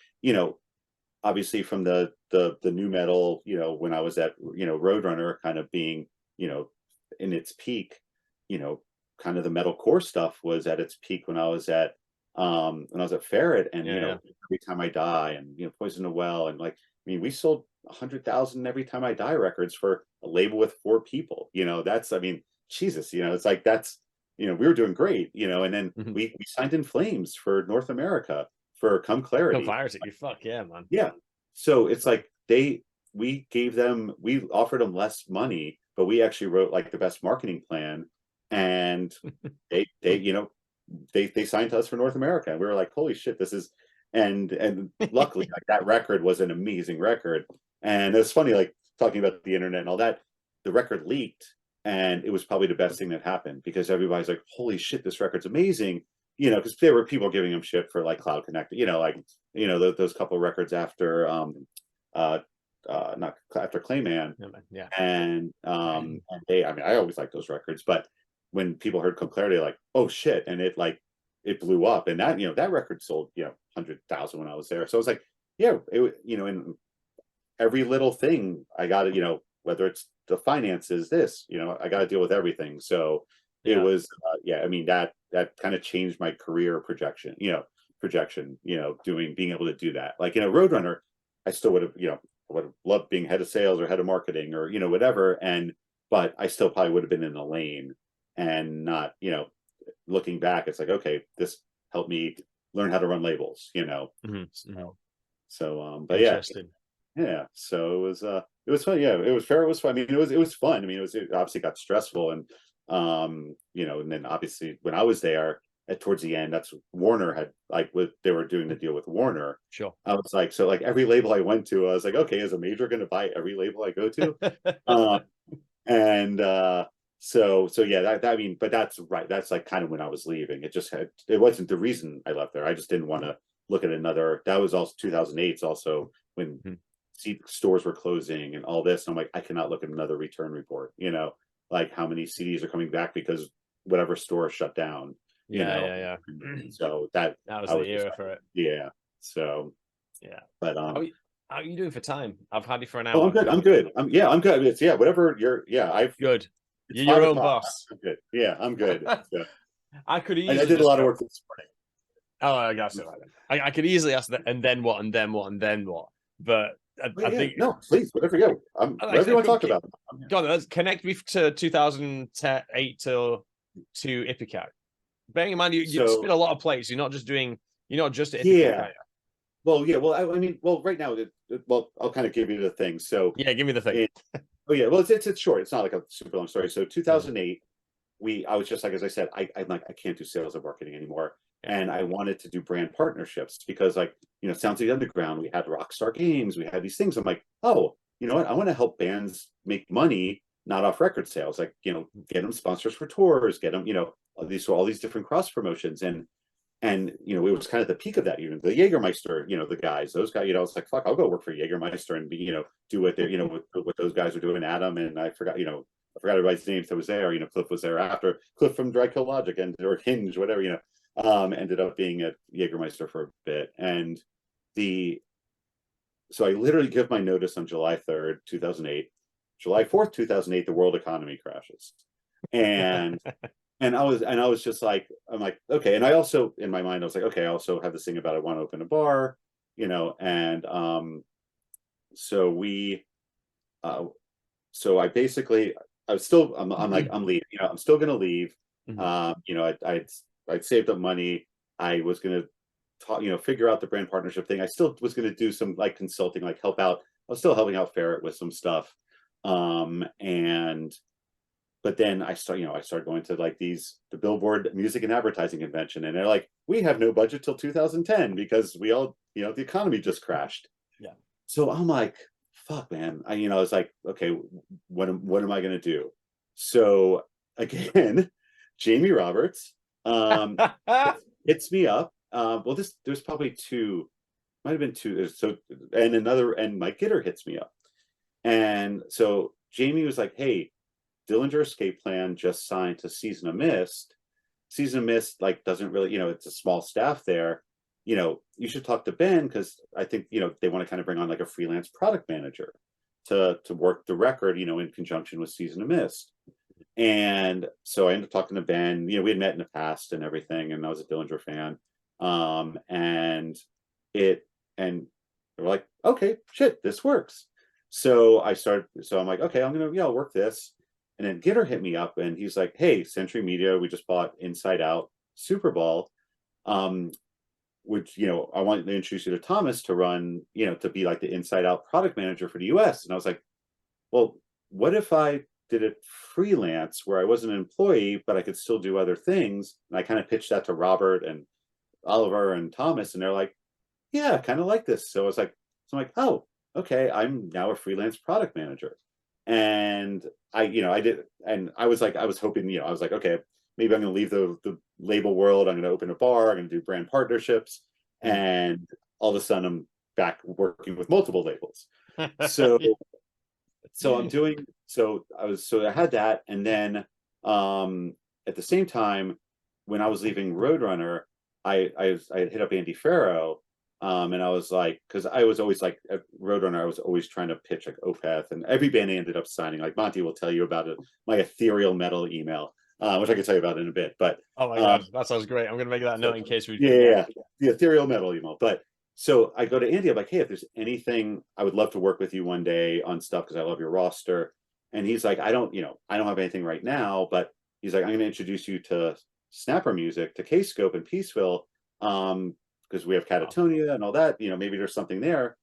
[SPEAKER 2] obviously from the new metal, when I was at, Roadrunner kind of being, in its peak, kind of the metal core stuff was at its peak when I was at when I was at Ferret, and
[SPEAKER 1] Yeah.
[SPEAKER 2] Every Time I Die, and Poison the Well, and like, I mean, we sold 100,000 Every Time I Die records for a label with 4 people. That's, I mean, Jesus, it's like, that's, we were doing great, and then
[SPEAKER 1] Mhm.
[SPEAKER 2] we signed In Flames for North America for Come
[SPEAKER 1] No
[SPEAKER 2] Clarity.
[SPEAKER 1] clarity. Fuck yeah, man.
[SPEAKER 2] Yeah. So it's like we offered them less money, but we actually wrote like the best marketing plan, and they signed to us for North America, and we were like, holy shit, this is, and luckily, like, that record was an amazing record. And it's funny, like, talking about the internet and all that, the record leaked, and it was probably the best thing that happened, because everybody's like, holy shit, this record's amazing, because there were people giving him shit for like Cloud Connect, like, those couple of records after uh not after Clayman.
[SPEAKER 1] Yeah, man. Yeah.
[SPEAKER 2] And they, I mean, I always liked those records, but when people heard Come Clarity, like, oh shit, and it blew up, and that record sold 100,000 when I was there. So I was like, yeah, in every little thing I got to, whether it's the finances, this, I got to deal with everything. So it
[SPEAKER 1] Yeah.
[SPEAKER 2] was, I mean, that kind of changed my career being able to do that. Like, Roadrunner, I still would have, I would have loved being head of sales or head of marketing or, whatever. But I still probably would have been in the lane, and not, looking back, it's like, okay, this helped me learn how to run labels, but yeah.
[SPEAKER 1] Interesting.
[SPEAKER 2] Yeah. So it was fun. Yeah. It was fair. It was fun. I mean, it was fun. I mean, it obviously got stressful, and, and then obviously when I was there towards the end, that's Warner had, like, they were doing the deal with Warner.
[SPEAKER 1] Sure.
[SPEAKER 2] I was like, so like every label I went to, I was like, okay, is a major going to buy every label I go to? And so yeah, I mean, but that's right. That's like kind of when I was leaving. It wasn't the reason I left there. I just didn't want to look at another. That was also 2008. It's also when stores were closing and all this. And I'm like, I cannot look at another return report, like how many CDs are coming back because whatever store shut down.
[SPEAKER 1] Yeah.
[SPEAKER 2] So that
[SPEAKER 1] was the era for it.
[SPEAKER 2] Yeah. So
[SPEAKER 1] yeah.
[SPEAKER 2] But
[SPEAKER 1] how are you doing for time? I've had you for an hour.
[SPEAKER 2] Oh, I'm good. I'm good. I'm good. It's whatever I've
[SPEAKER 1] good.
[SPEAKER 2] It's
[SPEAKER 1] You're your own
[SPEAKER 2] 5 o'clock.
[SPEAKER 1] boss.
[SPEAKER 2] I'm good. Yeah, I'm good. So,
[SPEAKER 1] I could easily.
[SPEAKER 2] I did a lot of work this morning.
[SPEAKER 1] Oh, I guess it. I could easily ask that, and then what, and then what, and then what. But I think
[SPEAKER 2] no, please, whatever you go. Whatever you want to talk about.
[SPEAKER 1] God, let's connect me to 2008 to Ipecac. Bearing in mind, you spin a lot of plates. You're not just at Ipecac.
[SPEAKER 2] Yeah. Well, yeah. Well, I mean, right now, I'll kind of give you the thing. So
[SPEAKER 1] yeah, give me the thing.
[SPEAKER 2] Well, it's short. It's not like a super long story. So 2008, I was just like, as I said, I'm like, I can't do sales and marketing anymore. And I wanted to do brand partnerships because, like, Sounds of the Underground, we had Rockstar Games, we had these things. I'm like, oh, you know what? I want to help bands make money, not off record sales. Like, get them sponsors for tours, get them, all these different cross promotions. And it was kind of the peak of that. Even the Jägermeister, the guys, those guys, it's like, fuck, I'll go work for Jägermeister and be, do what they're, what those guys are doing. Adam, and I forgot everybody's names that was there. Cliff was there after. Cliff from Dry Kill Logic or Hinge, whatever. Ended up being at Jägermeister for a bit, and so I literally give my notice on July 3rd, 2008. July 4th, 2008, the world economy crashes, and and I was just like, I'm like, okay. And I also, in my mind, I was like, okay, I also have this thing about I want to open a bar, and so I basically, I'm like, I'm leaving, I'm still going to leave. I'd saved up money. I was going to talk, figure out the brand partnership thing. I still was going to do some like consulting, like help out. I was still helping out Ferret with some stuff. But then I started going to like the Billboard Music and Advertising Convention, and they're like, we have no budget till 2010 because we all, the economy just crashed.
[SPEAKER 1] Yeah.
[SPEAKER 2] So I'm like, fuck, man. I was like, okay, what am I going to do? So again, Jamie Roberts hits me up. Well, there's probably two, might have been two. And Mike Gitter hits me up. And so Jamie was like, hey, Dillinger Escape Plan just signed to Season of Mist. Season of Mist, like, doesn't really, it's a small staff there. You should talk to Ben because I think, they want to kind of bring on like a freelance product manager to work the record, in conjunction with Season of Mist. And so I ended up talking to Ben. We had met in the past and everything, and I was a Dillinger fan. And it and they were like, okay, shit, this works. So I'm like, okay, I'm gonna, I'll work this. And then Gitter hit me up and he's like, hey, Century Media, we just bought Inside Out Super Bowl. Um, which, I wanted to introduce you to Thomas to run, to be like the Inside Out product manager for the US. And I was like, well, what if I did it freelance where I wasn't an employee, but I could still do other things? And I kind of pitched that to Robert and Oliver and Thomas, and they're like, yeah, I kind of like this. So I'm like, oh, okay, I'm now a freelance product manager. And I did, and I was like, I was hoping, I was like, okay, maybe I'm going to leave the label world. I'm going to open a bar. I'm going to do brand partnerships. And all of a sudden I'm back working with multiple labels. So, so I'm doing, so I had that. And then, at the same time, when I was leaving Roadrunner, I had hit up Andy Farrow, and I was like, because I was always like at Roadrunner, I was always trying to pitch like Opeth, and every band I ended up signing, like Monty will tell you about it, my ethereal metal email, which I can tell you about in a bit. But
[SPEAKER 1] Oh my god, that sounds great. I'm gonna make that note in case we
[SPEAKER 2] yeah, the ethereal metal email. But so I go to Andy, I'm like, hey, if there's anything, I would love to work with you one day on stuff because I love your roster. And he's like, I don't have anything right now, but he's like, I'm going to introduce you to Snapper Music, to K-Scope and Peaceville, because we have Catatonia and all that. Maybe there's something there.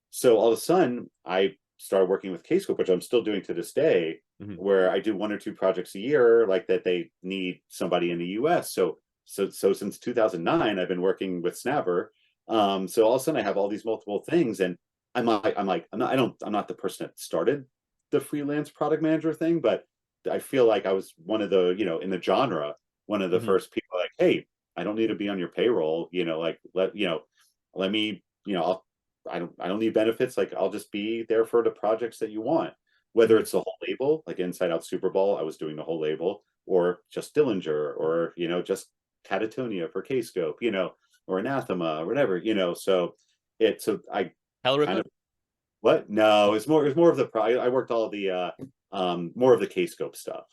[SPEAKER 2] So all of a sudden, I started working with K-Scope, which I'm still doing to this day, where I do 1 or 2 projects a year, like that they need somebody in the U.S. So since 2009, I've been working with Snapper. So all of a sudden, I have all these multiple things, and I'm not the person that started the freelance product manager thing, but I feel like I was one of the, in the genre, one of the first people like, hey, I don't need to be on your payroll, like let me, I don't need benefits. Like I'll just be there for the projects that you want, whether it's the whole label, like Inside Out Super Bowl, I was doing the whole label, or just Dillinger, or just Catatonia for K-Scope, or Anathema or whatever, so I kind
[SPEAKER 1] Hellripper.
[SPEAKER 2] of what? No, it's more of the I worked all the more of the K-Scope stuff.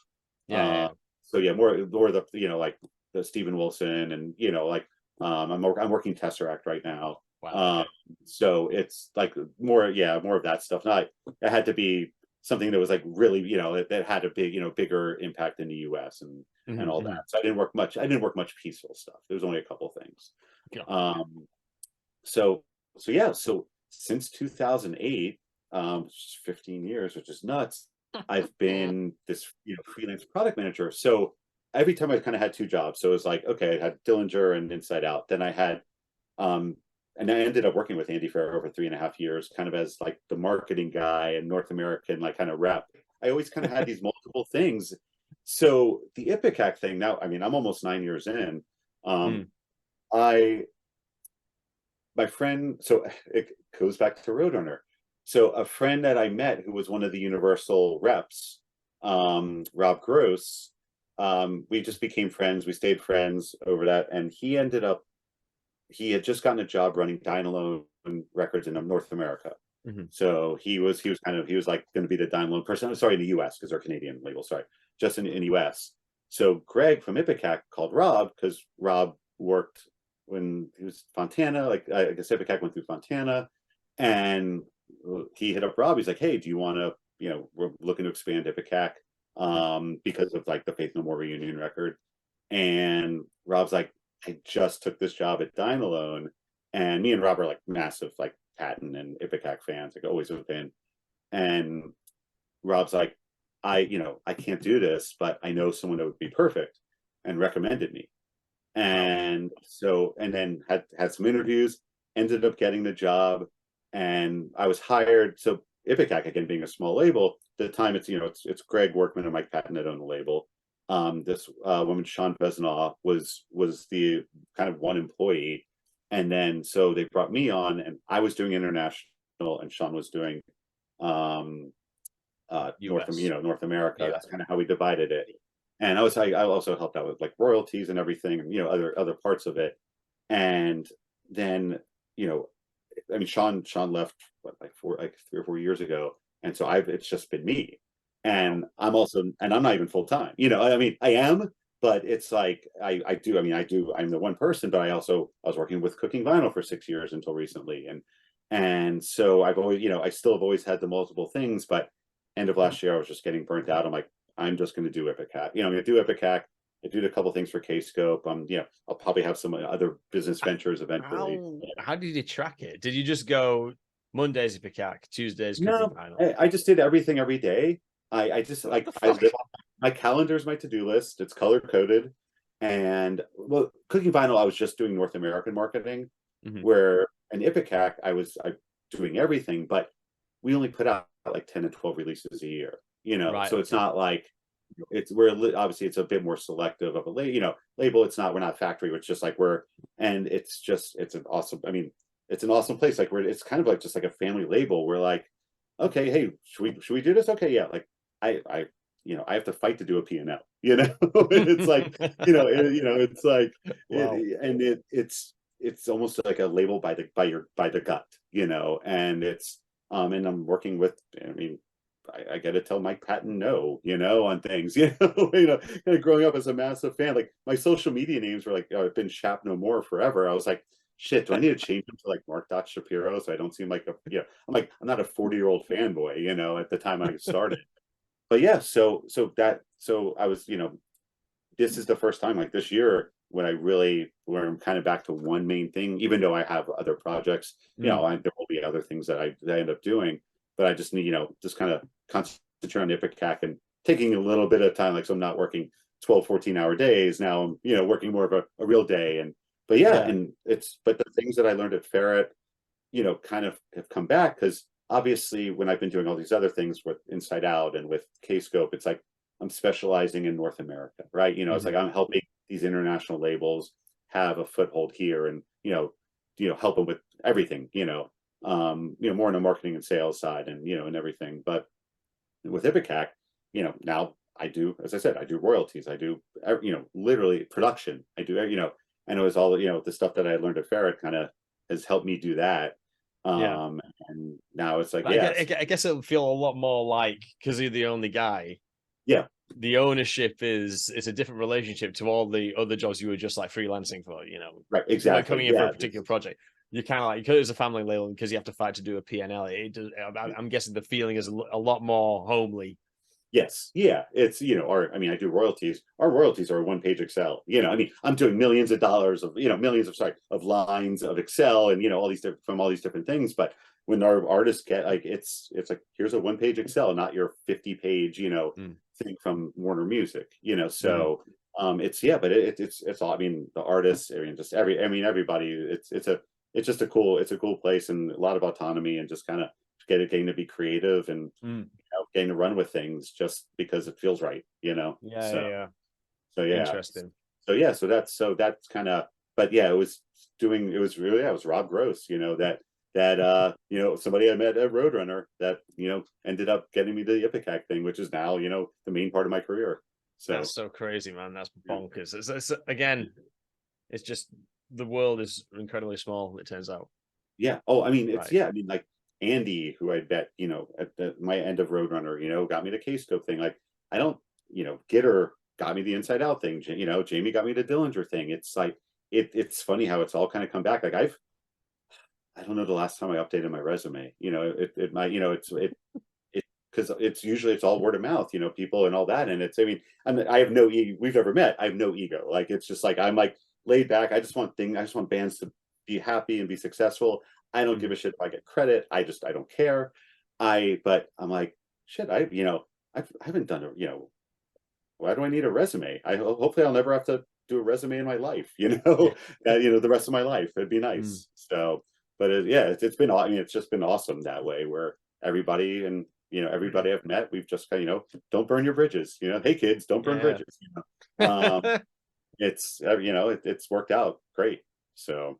[SPEAKER 1] Yeah.
[SPEAKER 2] So yeah, more of the like the Steven Wilson, and like I'm working Tesseract right now.
[SPEAKER 1] Wow.
[SPEAKER 2] So it's like more of that stuff. Not it had to be something that was like really that had a big bigger impact in the U.S. and all that. So I didn't work much peaceful stuff. There was only a couple things.
[SPEAKER 1] Yeah.
[SPEAKER 2] So yeah, so since 2008, 15 years, which is nuts, I've been this freelance product manager. So every time I kind of had 2 jobs. So it was like, okay, I had Dillinger and Inside Out. Then I had and I ended up working with Andy for over 3.5 years, kind of as like the marketing guy and North American like kind of rep. I always kind of had these multiple things. So the Ipecac thing now, I mean, I'm almost 9 years in. I my friend, so it goes back to Roadrunner. So a friend that I met who was one of the Universal reps, Rob Gross, we just became friends. We stayed friends over that, and he had just gotten a job running Dynalone records in North America. So he was like going to be the Dynalone person. Sorry, in the U.S. because they're Canadian label. Sorry, just in U.S. So Greg from Ipecac called Rob because Rob worked when he was Fontana, like I guess Ipecac went through Fontana, and he hit up Rob. He's like, hey, do you want to, we're looking to expand Ipecac because of like the Faith No More reunion record. And Rob's like, I just took this job at Dynalone, and me and Rob are like massive like Patton and Ipecac fans, like always have been. And Rob's like, I can't do this, but I know someone that would be perfect, and recommended me. And so, and then had some interviews, ended up getting the job, and I was hired. So Ipecac, again being a small label, at the time it's Greg Workman and Mike Patton that own the label. This woman, Sean Vesnaw, was the kind of one employee, and then so they brought me on, and I was doing international, and Sean was doing North America.
[SPEAKER 1] Yeah.
[SPEAKER 2] That's kind of how we divided it. And I also helped out with like royalties and everything, other parts of it. And then I mean, Sean left like 3 or 4 years ago, and so it's just been me. And I'm not even full time. I mean, I am, but it's like I'm the one person, but I was working with Cooking Vinyl for 6 years until recently, and so I've always, I still have always had the multiple things, but end of last year I was just getting burnt out. I'm like, I'm just going to do Ipecac. I'm going to do Ipecac. I did a couple things for Kscope. I'll probably have some other business ventures eventually.
[SPEAKER 1] How did you track it? Did you just go Mondays Ipecac, Tuesdays Cooking
[SPEAKER 2] No,
[SPEAKER 1] Vinyl?
[SPEAKER 2] I just did everything every day. I just
[SPEAKER 1] What
[SPEAKER 2] like
[SPEAKER 1] the
[SPEAKER 2] I
[SPEAKER 1] fuck?
[SPEAKER 2] live on my calendar's my to-do list. It's color coded, and well, Cooking Vinyl I was just doing North American marketing,
[SPEAKER 1] Mhm.
[SPEAKER 2] where an Ipecac I doing everything, but we only put out like 10 to 12 releases a year.
[SPEAKER 1] Right.
[SPEAKER 2] So it's
[SPEAKER 1] Okay.
[SPEAKER 2] not like obviously it's a bit more selective of a label. It's not, we're not factory. It's just like and it's an awesome. I mean, it's an awesome place. Like it's kind of like just like a family label. We're like, okay, hey, should we do this? Okay, yeah. Like I I have to fight to do a P&L. It's like it's like
[SPEAKER 1] Wow.
[SPEAKER 2] it's almost like a label by the gut. And it's and I'm working with. I mean, I got to tell Mike Patton no, on things, kind of growing up as a massive fan. Like my social media names were like, I've been Chap No More forever. I was like, shit, do I need to change them to like Marc Schapiro so I don't seem like I'm like, I'm not a 40-year-old fanboy, at the time I started. But yeah, so I was, this is the first time like this year where I'm kind of back to one main thing, even though I have other projects,
[SPEAKER 1] Mm.
[SPEAKER 2] there will be other things that I end up doing, but I just need, just kind of concentrate on Ipecac and taking a little bit of time. Like, so I'm not working 12, 14-hour days. Now I'm, working more of a real day. But yeah,
[SPEAKER 1] Yeah.
[SPEAKER 2] and but the things that I learned at Ferret, kind of have come back because obviously when I've been doing all these other things with Inside Out and with Kscope, it's like I'm specializing in North America, right? It's like
[SPEAKER 1] Mhm.
[SPEAKER 2] I'm helping these international labels have a foothold here, and help them with everything, more on the marketing and sales side, and everything. But with Ipecac, now I do, as I said, I do royalties, I do, literally production, I do, and it was all, the stuff that I learned at Ferret kind of has helped me do that.
[SPEAKER 1] Yeah.
[SPEAKER 2] um and now it's like,
[SPEAKER 1] But
[SPEAKER 2] yes,
[SPEAKER 1] I guess it'll feel a lot more like, because you're the only guy,
[SPEAKER 2] yeah,
[SPEAKER 1] the ownership is, it's a different relationship to all the other jobs you were just like freelancing for,
[SPEAKER 2] right,
[SPEAKER 1] like
[SPEAKER 2] exactly,
[SPEAKER 1] coming in for a
[SPEAKER 2] yeah,
[SPEAKER 1] particular project. You're kind of like, because it's a family label, because you have to fight to do a P&L, I'm guessing the feeling is a lot more homely.
[SPEAKER 2] yes, yeah, it's, I mean, I do royalties. Our royalties are a one-page Excel. I mean, I'm doing millions of dollars of, millions of, sorry, of lines of Excel, and all these different, from all these different things. But when our artists get like, it's like, here's a one-page Excel, not your 50-page,
[SPEAKER 1] Mm.
[SPEAKER 2] thing from Warner Music.
[SPEAKER 1] Mm.
[SPEAKER 2] So it's, yeah, but it's all. I mean, the artists. I mean, just everybody. It's just it's a cool place, and a lot of autonomy, and just kind of getting to be creative, and
[SPEAKER 1] Mm.
[SPEAKER 2] getting to run with things just because it feels right.
[SPEAKER 1] Yeah,
[SPEAKER 2] So
[SPEAKER 1] yeah, yeah.
[SPEAKER 2] yeah,
[SPEAKER 1] Interesting.
[SPEAKER 2] so that's kind of. But yeah, it was really, yeah, it was Rob Gross, somebody I met at Roadrunner that ended up getting me the Ipecac thing, which is now the main part of my career.
[SPEAKER 1] That's
[SPEAKER 2] So
[SPEAKER 1] so crazy, man. That's
[SPEAKER 2] yeah.
[SPEAKER 1] bonkers. Again, it's just the world is incredibly small, it turns out.
[SPEAKER 2] Yeah. Oh, I mean, it's,
[SPEAKER 1] Right.
[SPEAKER 2] yeah. I mean, like Andy, who I bet, at my end of Roadrunner, got me the Kscope thing. Like, I don't, Gitter got me the Inside Out thing. Jamie got me the Dillinger thing. It's like, it's funny how it's all kind of come back. Like I don't know the last time I updated my resume. It might, because it's all word of mouth, people and all that. And it's, I mean, I have no ego. We've never met. I have no ego. Like, it's just like, I'm like laid back. I just want bands to be happy and be successful. I don't give
[SPEAKER 1] Mm.
[SPEAKER 2] a shit if I get credit. I don't care. But I'm like, shit, I haven't done it. Why do I need a resume? Hopefully I'll never have to do a resume in my life,
[SPEAKER 1] Yeah.
[SPEAKER 2] the rest of my life. It'd be
[SPEAKER 1] Mm.
[SPEAKER 2] nice. So, but yeah, it's been, I mean, it's just been awesome that way, where everybody, and, everybody I've met, we've just kind of, don't burn your bridges, hey kids, don't burn
[SPEAKER 1] Yeah.
[SPEAKER 2] bridges, it's, it's worked out great. So,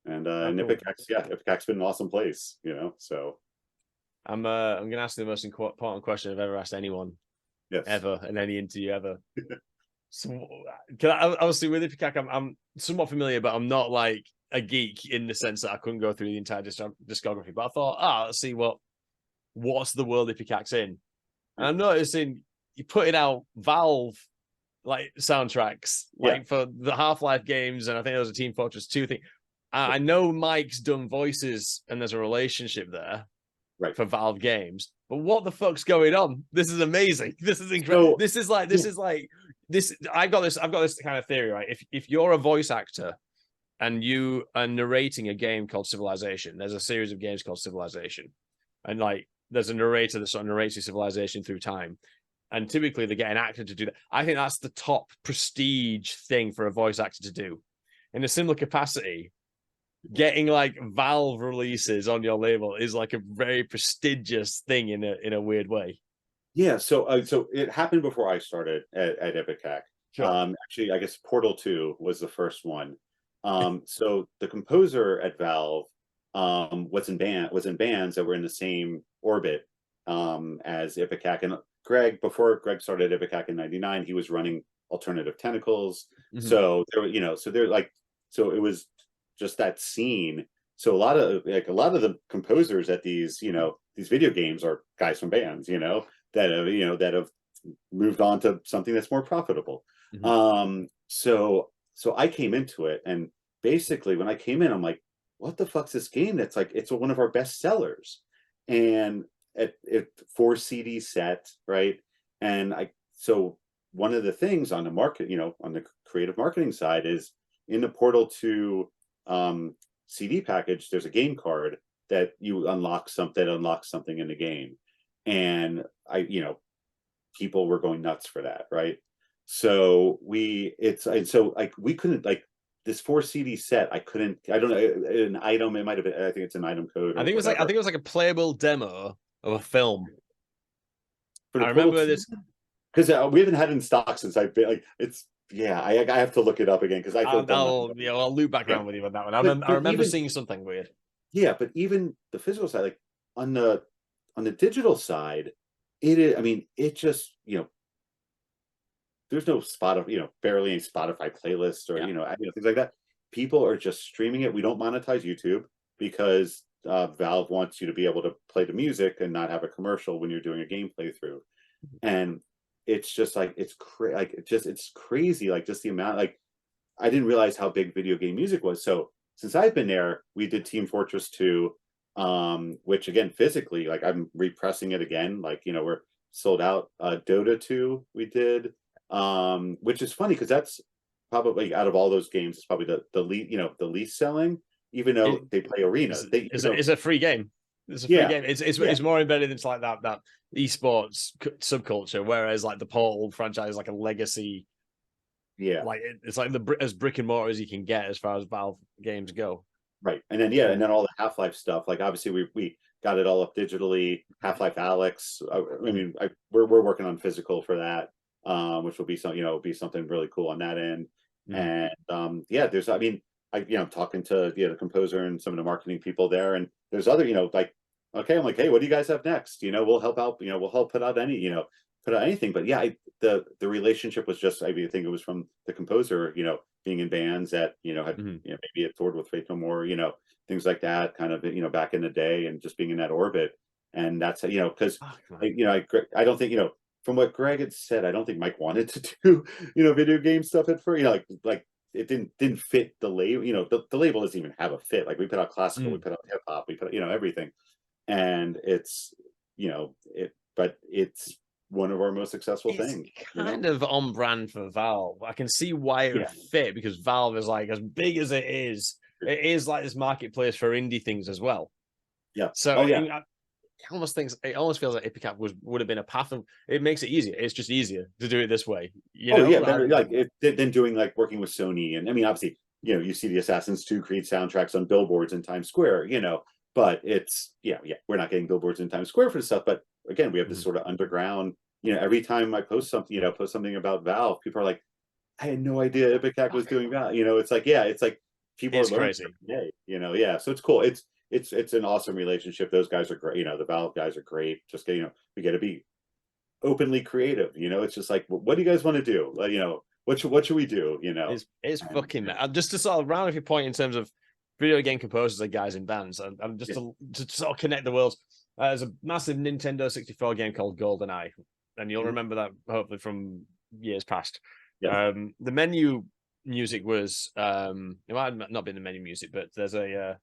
[SPEAKER 1] Oh,
[SPEAKER 2] and
[SPEAKER 1] cool.
[SPEAKER 2] Ipecac's been an awesome place, so
[SPEAKER 1] I'm gonna ask you the most important question I've ever asked anyone
[SPEAKER 2] yes.
[SPEAKER 1] ever in any interview ever. So, obviously with Ipecac, I'm somewhat familiar, but I'm not like a geek in the sense that I couldn't go through the entire discography. But I thought, let's see what's the world Ipecac's in. And
[SPEAKER 2] Yeah.
[SPEAKER 1] I'm noticing you put it out. Valve like soundtracks, like for the Half-Life games, and I think there was a Team Fortress 2 thing. I know Mike's done voices, and there's a relationship there
[SPEAKER 2] Right.
[SPEAKER 1] for Valve games. But what the fuck's going on? This is amazing. This is incredible.
[SPEAKER 2] So,
[SPEAKER 1] this is like this. I've got this kind of theory, right? If you're a voice actor and you are narrating a game called Civilization, there's a series of games called Civilization, and like there's a narrator that sort of narrates your civilization through time. And typically they get an actor to do that. I think that's the top prestige thing for a voice actor to do. In a similar capacity, getting like Valve releases on your label is like a very prestigious thing in a weird way.
[SPEAKER 2] yeah, so it happened before I started at Ipecac.
[SPEAKER 1] Sure.
[SPEAKER 2] Actually, I guess Portal 2 was the first one. So the composer at Valve was in bands that were in the same orbit as Ipecac. And before Greg started Ipecac in '99, he was running Alternative Tentacles.
[SPEAKER 1] Mm-hmm.
[SPEAKER 2] So there, so it was just that scene. So a lot of the composers at these video games are guys from bands, that have moved on to something that's more profitable.
[SPEAKER 1] Mm-hmm.
[SPEAKER 2] So I came into it, and basically when I came in, I'm like, what the fuck's this game that's like, it's one of our best sellers, and at 4 CD set, right? And so one of the things on the market, on the creative marketing side, is in the Portal 2 CD package, there's a game card that you unlock something in the game. And people were going nuts for that, right? So we couldn't, like, this 4 CD set, I don't know, an item, it might have been, I think it's an item code.
[SPEAKER 1] I think it was like a playable demo of a film.
[SPEAKER 2] But
[SPEAKER 1] I remember this
[SPEAKER 2] because we haven't had it in stock since I've been like, it's, yeah, I have to look it up again because
[SPEAKER 1] I'll loop back around with you on that one. I remember seeing something weird.
[SPEAKER 2] Yeah, but even the physical side, like on the digital side, it is, I mean, it just, there's no barely any Spotify playlists or things like that. People are just streaming it. We don't monetize YouTube because Valve wants you to be able to play the music and not have a commercial when you're doing a game playthrough. And it's just like, it's crazy, like just the amount, like I didn't realize how big video game music was. So since I've been there, we did Team Fortress 2, which again, physically, like I'm repressing it again, like, we're sold out. Dota 2 we did, which is funny because that's probably, out of all those games, it's probably the least selling, even though they play Arena.
[SPEAKER 1] It's a free game. It's a free game. It's more embedded into like that esports subculture, whereas like the Portal franchise is like a legacy.
[SPEAKER 2] Yeah,
[SPEAKER 1] like it's like as brick and mortar as you can get as far as Valve games go.
[SPEAKER 2] Right, and then all the Half-Life stuff. Like obviously we got it all up digitally. Half-Life Alyx. We're working on physical for that, which will be something really cool on that end. And there's, I'm talking to the composer and some of the marketing people there, and there's other, like, okay, I'm like, hey, what do you guys have next? We'll help out. We'll help put out anything. But yeah, the relationship was just, I think it was from the composer, being in bands that had maybe it toured with Faith No More, things like that, kind of back in the day, and just being in that orbit. And that's because I don't think from what Greg had said, I don't think Mike wanted to do video game stuff at first. Like it didn't fit the label. The label doesn't even have a fit. Like we put out classical, we put out hip hop, we put everything, and it's but it's one of our most successful things.
[SPEAKER 1] Kind of on brand for Valve. I can see why it would fit, because Valve is like, as big as it is like this marketplace for indie things as well.
[SPEAKER 2] Yeah.
[SPEAKER 1] So it almost feels like Ipecac would have been a path of, it makes it easier. It's just easier to do it this way.
[SPEAKER 2] Than doing like working with Sony. And I mean, obviously, you see the Assassin's 2 Creed soundtracks on billboards in Times Square, but it's we're not getting billboards in Times Square for the stuff. But again, we have this sort of underground, every time I post something about Valve, people are like, I had no idea Ipecac was doing that. It's like people are learning
[SPEAKER 1] crazy.
[SPEAKER 2] Every day, so it's cool. It's an awesome relationship. Those guys are great. The Valve guys are great. Just we got to be openly creative. It's just like, what do you guys want to do? What should we do?
[SPEAKER 1] It's fucking just to sort of round off your point in terms of video game composers and guys in bands, and just to sort of connect the worlds. There's a massive Nintendo 64 game called GoldenEye, and you'll remember that hopefully from years past.
[SPEAKER 2] Yeah.
[SPEAKER 1] The menu music was it might have not been the menu music, but there's a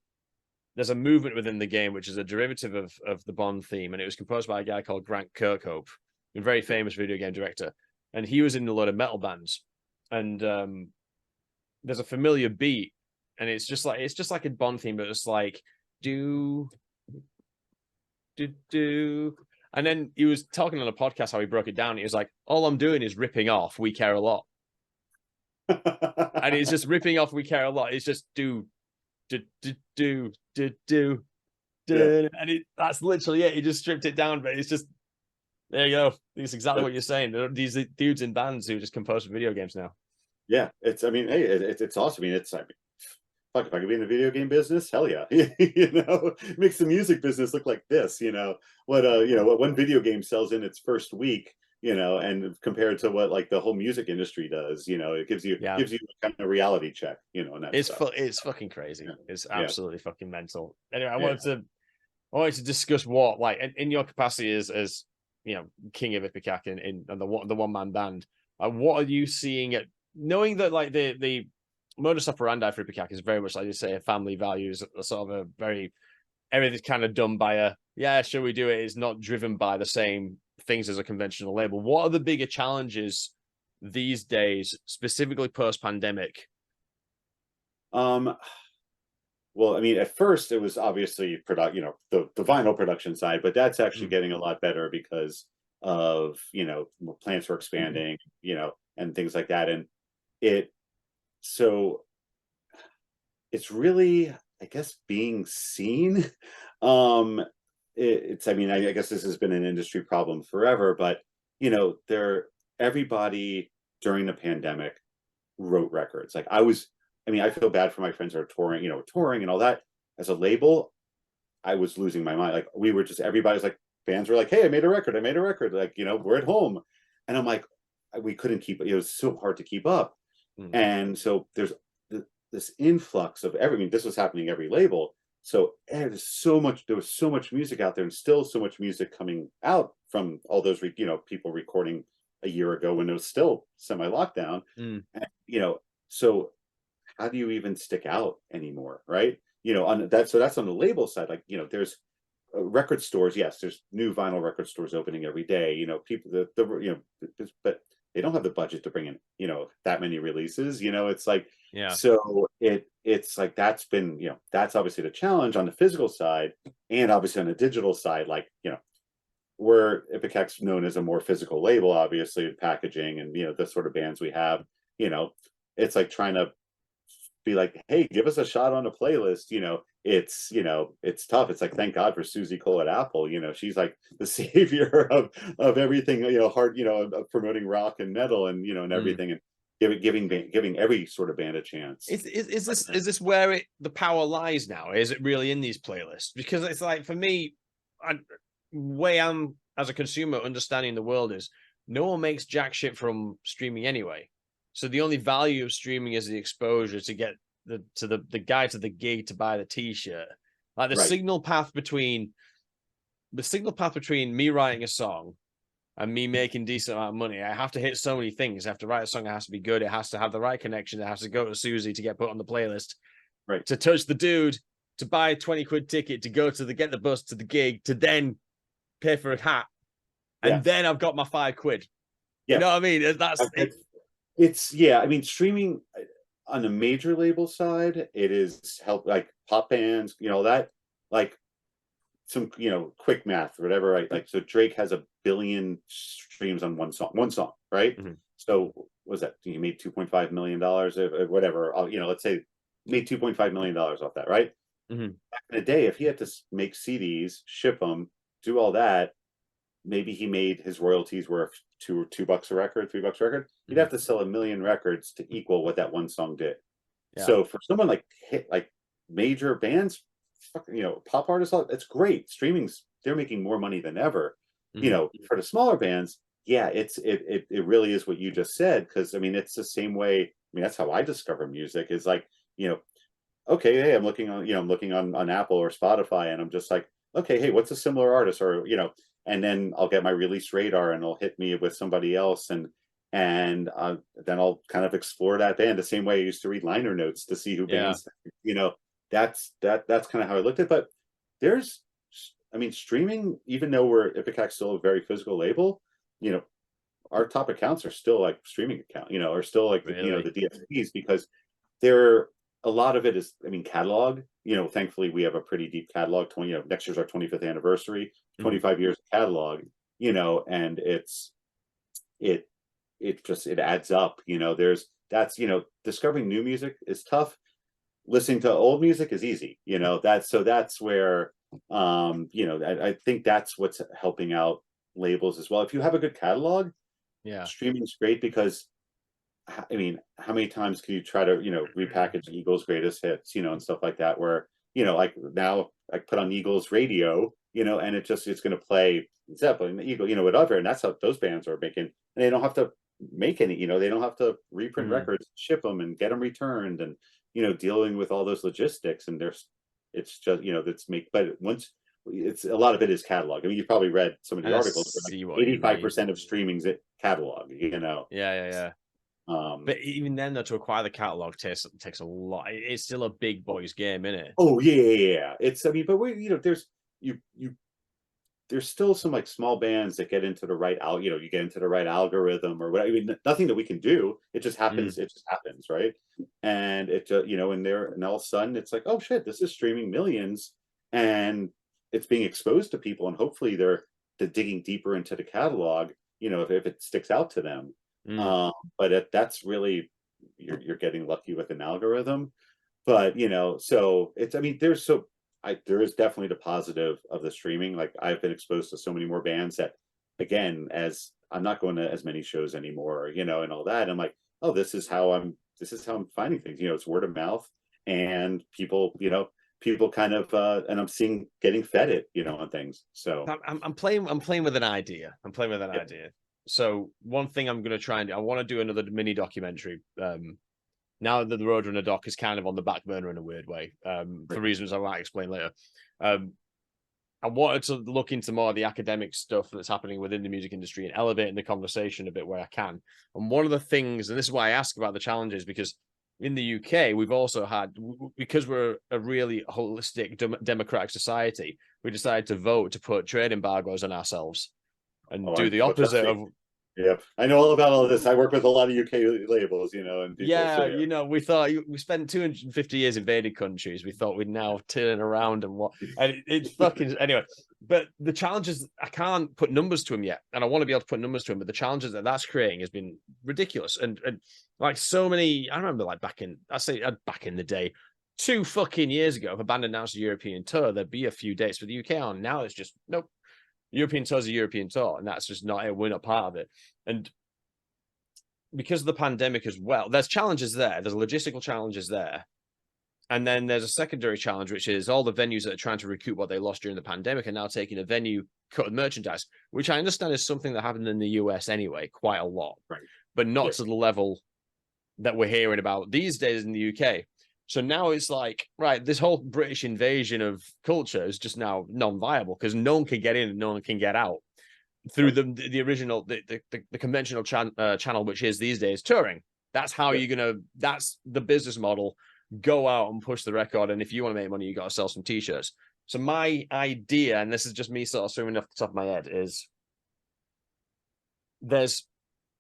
[SPEAKER 1] movement within the game which is a derivative of the Bond theme, and it was composed by a guy called Grant Kirkhope, a very famous video game director, and he was in a lot of metal bands. And there's a familiar beat, and it's just like a Bond theme, but it's like do do. And then he was talking on a podcast how he broke it down. He was like, all I'm doing is ripping off We Care a Lot. And it's just ripping off We Care a Lot. It's just do.
[SPEAKER 2] Yeah.
[SPEAKER 1] And that's literally it. He just stripped it down, but it's just, there you go. It's exactly what you're saying. These dudes in bands who just compose for video games now.
[SPEAKER 2] Yeah, I mean, hey, it's awesome. I mean, fuck, if I could be in the video game business, hell yeah. You know, makes the music business look like this, what one video game sells in its first week, and compared to what like the whole music industry does, it gives you
[SPEAKER 1] Yeah.
[SPEAKER 2] a kind of reality check, and that
[SPEAKER 1] It's fucking crazy.
[SPEAKER 2] Yeah.
[SPEAKER 1] It's absolutely fucking mental. Anyway, I
[SPEAKER 2] Yeah.
[SPEAKER 1] wanted to discuss what, like, in your capacity as king of Ipecac in the one man band, what are you seeing at, knowing that like the modus operandi for Ipecac is very much, like you say, a family values, a sort of a very, everything's kind of done by should we do it? It's not driven by the same things as a conventional label. What are the bigger challenges these days, specifically post pandemic?
[SPEAKER 2] Well, I mean, at first it was obviously the vinyl production side, but that's actually getting a lot better because of plants were expanding, and things like that, and so it's really, I guess, being seen. I mean, I guess this has been an industry problem forever, but everybody during the pandemic wrote records. Like I feel bad for my friends that are touring and all that. As a label, I was losing my mind. Like everybody's like, bands were like, hey, I made a record. Like, we're at home. And I'm like, we couldn't keep it. It was so hard to keep up. And so there's this influx of everything. This was happening every label. So there was so much music out there, and still so much music coming out from all those, people recording a year ago when it was still semi-lockdown. And, so how do you even stick out anymore, right? That's on the label side. Like, there's record stores. Yes, there's new vinyl record stores opening every day. People but they don't have the budget to bring in that many releases. It's like, so it's like that's been that's obviously the challenge on the physical side, and obviously on the digital side. Like where Ipecac's known as a more physical label, obviously packaging and the sort of bands we have. It's like trying to be like, hey, give us a shot on a playlist. It's tough. It's like, thank God for Susie Cole at Apple. She's like the savior of everything, hard, of promoting rock and metal and and everything, and giving every sort of band a chance.
[SPEAKER 1] Is this where the power lies now? Is it really in these playlists? Because it's like, for me, way I'm as a consumer understanding the world is, no one makes jack shit from streaming anyway. So the only value of streaming is the exposure to get the guy to the gig to buy the t-shirt. Like the signal path between me writing a song and me making decent amount of money, I have to hit so many things. I have to write a song, it has to be good, it has to have the right connection, it has to go to Susie to get put on the playlist,
[SPEAKER 2] right?
[SPEAKER 1] To touch the dude, to buy a 20 quid ticket, to go to get the bus to the gig, to then pay for a hat, and then I've got my 5 quid. You know what I mean?
[SPEAKER 2] I mean, streaming on the major label side, it is help, like pop bands, that, like some, quick math or whatever, right? Like, so Drake has 1 billion streams on one song, right? So what was that? He made $2.5 million or whatever, let's say made $2.5 million off that, right? Back in the day, if he had to make CDs, ship them, do all that, maybe he made his royalties were $2 a record, $3 a record. You'd have to sell 1 million records to equal what that one song did. So for someone like major bands, pop artists, it's great. Streaming's, they're making more money than ever. For the smaller bands, it really is what you just said. Because I mean, it's the same way. I mean, that's how I discover music. Is like, okay, hey, I'm looking on Apple or Spotify, and I'm just like, okay, hey, what's a similar artist, or and then I'll get my release radar and it'll hit me with somebody else, and and then I'll kind of explore that band the same way I used to read liner notes to see who
[SPEAKER 1] Yeah.
[SPEAKER 2] bands, that's kind of how I looked at it. But there's, I mean, streaming, even though we're Ipecac still a very physical label, you know, our top accounts are still like streaming account, are still like
[SPEAKER 1] Really?
[SPEAKER 2] the DSPs, because they're, a lot of it is, I mean, catalog. Thankfully we have a pretty deep catalog. Next year's our 25th anniversary,
[SPEAKER 1] Mm.
[SPEAKER 2] 25 years of catalog. And it it adds up. Discovering new music is tough. Listening to old music is easy. That's where I think that's what's helping out labels as well. If you have a good catalog,
[SPEAKER 1] Yeah.
[SPEAKER 2] streaming's great, because I mean, how many times can you try to, repackage Eagles' greatest hits, and stuff like that, where, like now I put on Eagles radio, and it's going to play Zeppelin, Eagle, whatever. And that's how those bands are making, and they don't have to make any, they don't have to reprint
[SPEAKER 1] Mm.
[SPEAKER 2] records, ship them and get them returned, and, dealing with all those logistics. And it's just, but once, it's, a lot of it is catalog. I mean, you've probably read some of the
[SPEAKER 1] I
[SPEAKER 2] articles, but
[SPEAKER 1] see what
[SPEAKER 2] like
[SPEAKER 1] you mean.
[SPEAKER 2] 85% of streaming's catalog,
[SPEAKER 1] Yeah, yeah, yeah.
[SPEAKER 2] um,
[SPEAKER 1] But even then, though, to acquire the catalog takes a lot. It's still a big boys game, isn't it?
[SPEAKER 2] oh yeah. It's, I mean, but there's, you there's still some like small bands that get into the right you get into the right algorithm or whatever. I mean, nothing that we can do. It just
[SPEAKER 1] Mm.
[SPEAKER 2] happens. It just happens, right? And it just, and all of a sudden it's like, oh shit, this is streaming millions, and it's being exposed to people, and hopefully they're digging deeper into the catalog. If it sticks out to them.
[SPEAKER 1] Mm.
[SPEAKER 2] That's really, you're getting lucky with an algorithm. But so it's, I mean, there is definitely the positive of the streaming. Like, I've been exposed to so many more bands that, again, as I'm not going to as many shows anymore, and all that. I'm like, oh, this is how I'm finding things. It's word of mouth, and people kind of, and I'm seeing, getting fed it, on things. So
[SPEAKER 1] I'm playing with an idea. I'm playing with an
[SPEAKER 2] yeah.
[SPEAKER 1] idea. So one thing I'm going to try and do, I want to do another mini documentary. Now that the Roadrunner doc is kind of on the back burner in a weird way, for
[SPEAKER 2] Right.
[SPEAKER 1] reasons I might explain later. I wanted to look into more of the academic stuff that's happening within the music industry and elevating the conversation a bit where I can. And one of the things, and this is why I ask about the challenges, because in the UK, we've also had, because we're a really holistic democratic society, we decided to vote to put trade embargoes on ourselves and
[SPEAKER 2] Oh,
[SPEAKER 1] do the
[SPEAKER 2] trust
[SPEAKER 1] opposite
[SPEAKER 2] me.
[SPEAKER 1] of.
[SPEAKER 2] Yeah, I know all about all of this. I work with a lot of UK labels, and people. So
[SPEAKER 1] Yeah,
[SPEAKER 2] yeah.
[SPEAKER 1] we thought we spent 250 years invading countries. We thought we'd now turn around and what, and it's fucking anyway. But the challenges, I can't put numbers to them yet, and I want to be able to put numbers to them. But the challenges that that's creating has been ridiculous, and like so many. I remember like back in the day, 2 fucking years ago, if a band announced a European tour, there'd be a few dates for the UK on. Now it's just nope. European tour's a European tour, and that's just not it. We're not part of it, and because of the pandemic as well, there's challenges there. There's logistical challenges there. And then there's a secondary challenge, which is all the venues that are trying to recoup what they lost during the pandemic are now taking a venue cut of merchandise, which I understand is something that happened in the US anyway, quite a lot,
[SPEAKER 2] Right.
[SPEAKER 1] but not
[SPEAKER 2] Yeah.
[SPEAKER 1] to the level that we're hearing about these days in the UK. So now it's like, right, this whole British invasion of culture is just now non-viable because no one can get in and no one can get out through
[SPEAKER 2] Right.
[SPEAKER 1] the original the conventional channel, which is these days touring. That's how
[SPEAKER 2] Yeah.
[SPEAKER 1] you're gonna. That's the business model. Go out and push the record, and if you want to make money, you got to sell some t-shirts. So my idea, and this is just me sort of swimming off the top of my head, is there's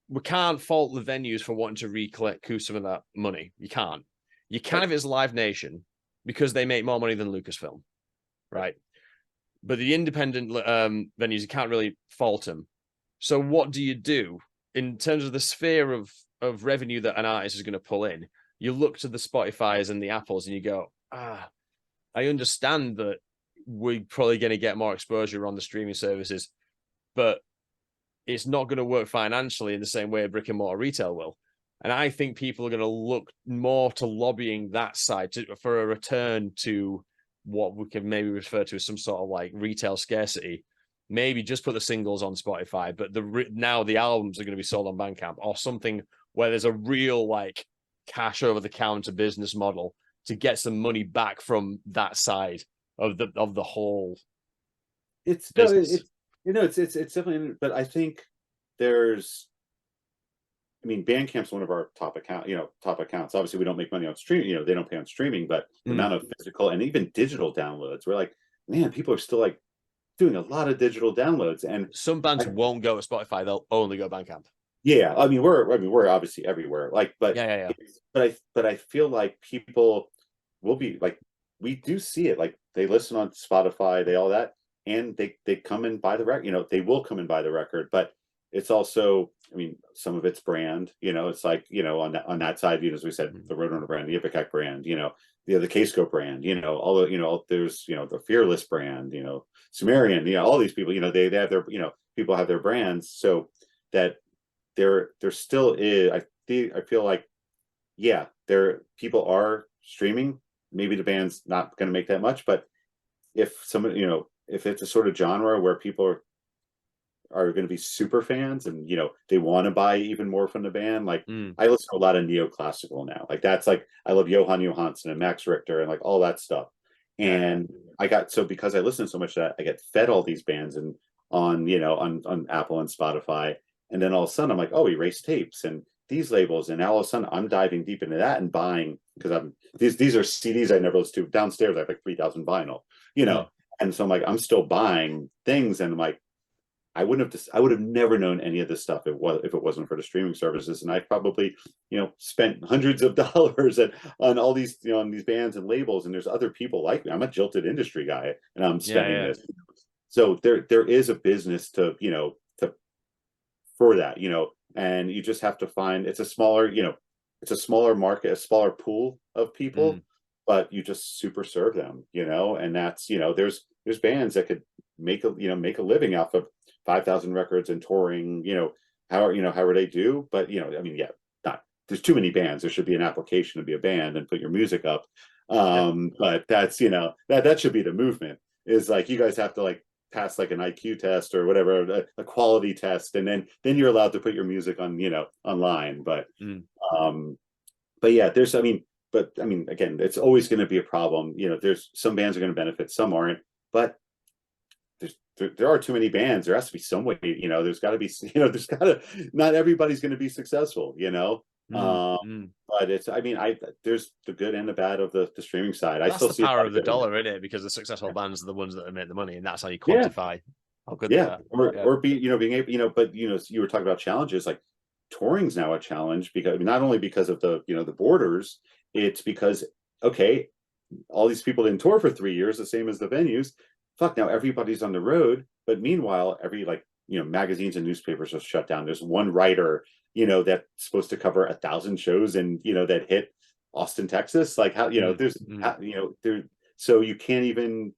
[SPEAKER 1] we can't fault the venues for wanting to recoup some of that money. You can't. You can
[SPEAKER 2] Right.
[SPEAKER 1] if it's Live Nation because they make more money than Lucasfilm, right? But the independent venues, you can't really fault them. So what do you do in terms of the sphere of revenue that an artist is going to pull in? You look to the Spotify's and the Apples, and you go, I understand that we're probably going to get more exposure on the streaming services, but it's not going to work financially in the same way a brick and mortar retail will. And I think people are going to look more to lobbying that side for a return to what we can maybe refer to as some sort of like retail scarcity. Maybe just put the singles on Spotify, but now the albums are going to be sold on Bandcamp or something where there's a real like cash over the counter business model to get some money back from that side of the whole
[SPEAKER 2] It's no,
[SPEAKER 1] business.
[SPEAKER 2] it's definitely, but I think there's I mean, Bandcamp's one of our top accounts. Obviously, we don't make money on streaming. They don't pay on streaming, but the
[SPEAKER 1] Mm.
[SPEAKER 2] amount of physical and even digital downloads, we're like, man, people are still like doing a lot of digital downloads. And
[SPEAKER 1] Some bands won't go to Spotify; they'll only go Bandcamp.
[SPEAKER 2] yeah, we're obviously everywhere. Like, but
[SPEAKER 1] Yeah, yeah, yeah.
[SPEAKER 2] I feel like people will be like, we do see it. Like they listen on Spotify, they all that, and they come and buy the record. They will come and buy the record, but it's also, I mean, some of it's brand. It's like on that side, as we said, the Roadrunner brand, the Ipecac brand, the Casco brand, all the there's the Fearless brand, Sumerian, all these people, they have their people have their brands, so that there still is. I feel like, yeah, people are streaming. Maybe the band's not going to make that much, but if someone, if it's a sort of genre where people are going to be super fans and they want to buy even more from the band, like I listen to a lot of neoclassical now. Like that's like I love Johann Johansson and Max Richter and like all that stuff. And because I listen to so much of that, I get fed all these bands and on Apple and Spotify. And then all of a sudden I'm like, oh, Erase Tapes and these labels. And now all of a sudden I'm diving deep into that and buying, because these are CDs I never listened to. Downstairs I have like 3,000 vinyl, and so I'm like, I'm still buying things, and I'm like, I would have never known any of this stuff if it wasn't for the streaming services. And I probably, spent hundreds of dollars on all these, on these bands and labels. And there's other people like me. I'm a jilted industry guy and I'm spending this. So there is a business for that, and you just have to find, it's a smaller market, a smaller pool of people, but you just super serve them, and that's, there's bands that could make a living off of 5,000 records and touring, however they do. But, I mean, yeah, there's too many bands. There should be an application to be a band and put your music up. But that's, that should be the movement, is like, you guys have to like pass like an IQ test or whatever, a quality test. And then you're allowed to put your music on, online. But yeah, again, it's always going to be a problem. There's some bands are going to benefit, some aren't, but there are too many bands. There has to be some way, there's got to be, not everybody's going to be successful, but it's, I mean, there's the good and the bad of the streaming side.
[SPEAKER 1] That's
[SPEAKER 2] I still
[SPEAKER 1] the
[SPEAKER 2] see
[SPEAKER 1] power of the dollar, isn't it? Because the successful bands are the ones that make the money, and that's how you quantify how good they are.
[SPEAKER 2] Or being able, but you were talking about challenges, like touring's now a challenge, because not only because of the the borders, it's because, okay, all these people didn't tour for 3 years, the same as the venues. Fuck, now everybody's on the road, but meanwhile, every magazines and newspapers are shut down. There's one writer, that's supposed to cover 1,000 shows and that hit Austin, Texas. Like how, there's there, so you can't even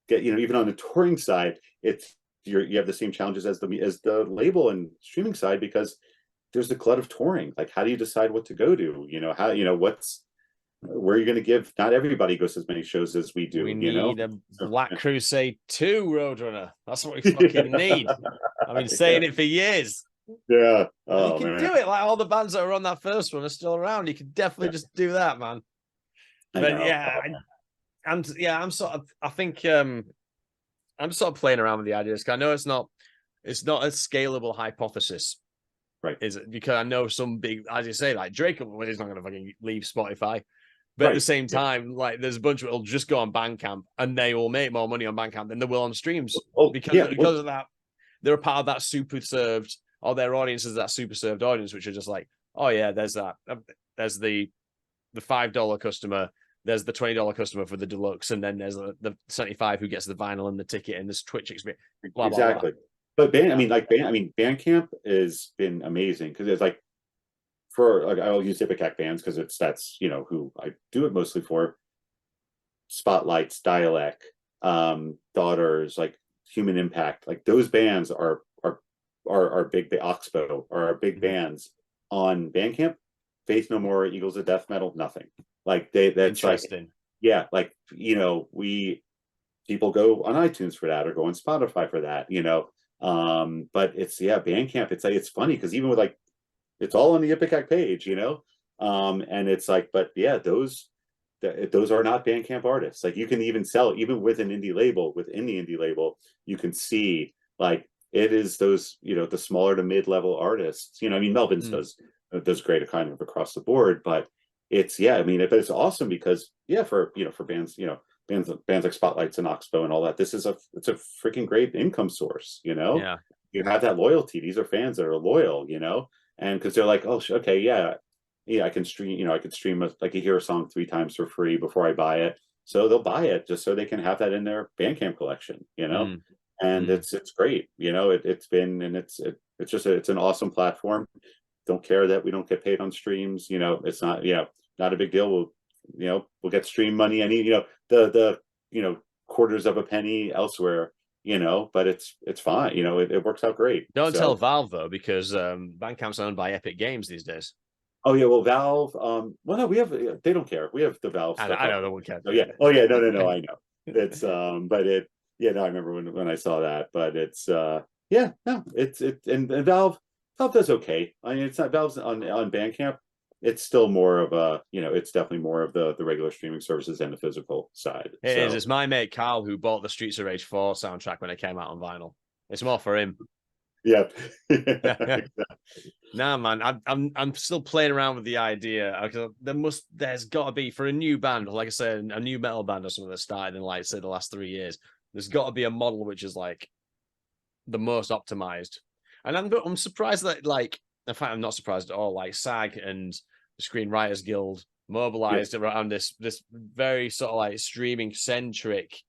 [SPEAKER 2] get, even on the touring side, you have the same challenges as the label and streaming side, because there's the glut of touring. Like, how do you decide what to go to? Where are you going to give? Not everybody goes as many shows as we do.
[SPEAKER 1] We need a Black Crusade 2 Roadrunner. That's what we fucking need. I've been saying it for years.
[SPEAKER 2] Yeah.
[SPEAKER 1] You can do it. Like all the bands that are on that first one are still around. You can definitely just do that, man. But yeah, I'm sort of, I think I'm sort of playing around with the ideas, because I know it's not a scalable hypothesis.
[SPEAKER 2] Right.
[SPEAKER 1] Is it? Because I know some big, as you say, like Drake is not going to fucking leave Spotify. But at the same time, like there's a bunch of it'll just go on Bandcamp, and they will make more money on Bandcamp than they will on streams. Because of that, they're a part of that super served, or their audience is that super served audience, which are just like, oh yeah, there's that. There's the $5 customer, there's the $20 customer for the deluxe, and then there's the 75 who gets the vinyl and the ticket and this Twitch experience. Blah, blah,
[SPEAKER 2] exactly. Blah. But Bandcamp has been amazing, because it's like, I'll use Ipecac bands because that's who I do it mostly for. Spotlights, Dialect, Daughters, like Human Impact, like those bands are big. The Oxbow are big bands on Bandcamp. Faith No More, Eagles of Death Metal, nothing. Like that's interesting. Like, people go on iTunes for that, or go on Spotify for that, but it's Bandcamp. It's funny because even with like, it's all on the Ipecac page, and it's like, but yeah, those are not Bandcamp artists. Like, you can even sell, even with an indie label, within the indie label, you can see like it is those, the smaller to mid-level artists. I mean, Melvin's does great kind of across the board, but it's, I mean, but it's awesome because for bands, bands like Spotlights and Oxbow and all that, it's a freaking great income source.
[SPEAKER 1] Yeah.
[SPEAKER 2] You have that loyalty. These are fans that are loyal, and because they're like, oh, okay, yeah, I can stream, I could stream I could hear a song 3 times for free before I buy it, so they'll buy it just so they can have that in their Bandcamp collection, and it's great. It's been, and it's just it's an awesome platform. Don't care that we don't get paid on streams. It's not not a big deal. We'll get stream money any the quarters of a penny elsewhere. But it's fine. It works out great.
[SPEAKER 1] Don't tell Valve though, because Bandcamp's owned by Epic Games these days.
[SPEAKER 2] Oh yeah, well Valve. Well, no, we have. They don't care. We have the Valve stuff.
[SPEAKER 1] I know they won't care.
[SPEAKER 2] Oh yeah. Oh yeah. No. I know. It's but it. Yeah. No, I remember when I saw that. But it's yeah. No. It's and Valve does okay. I mean, it's not Valve's on Bandcamp. It's still more of a it's definitely more of the regular streaming services and the physical side.
[SPEAKER 1] It is. It's my mate Carl who bought the Streets of Rage 4 soundtrack when it came out on vinyl. It's more for him.
[SPEAKER 2] Yep.
[SPEAKER 1] Nah, man, I'm still playing around with the idea. There's got to be, for a new band, like I said, a new metal band or something that started in, like, say, the last 3 years. There's got to be a model which is like the most optimized. And I'm surprised that, like, in fact, I'm not surprised at all. Like SAG and the Screenwriters Guild mobilized around this very sort of like streaming centric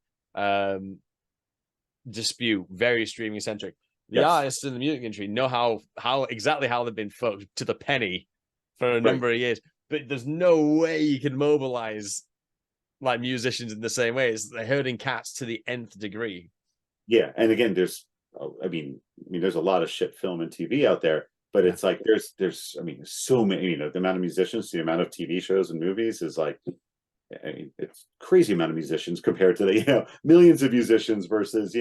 [SPEAKER 1] dispute, very streaming centric. The artists in the music industry know how exactly how they've been fucked to the penny for a number of years, but there's no way you can mobilize like musicians in the same way. It's they're herding cats to the nth degree. Yeah,
[SPEAKER 2] and again, there's there's a lot of shit film and TV out there, but it's like there's so many. The amount of musicians, the amount of TV shows and movies is like, it's crazy amount of musicians compared to the millions of musicians versus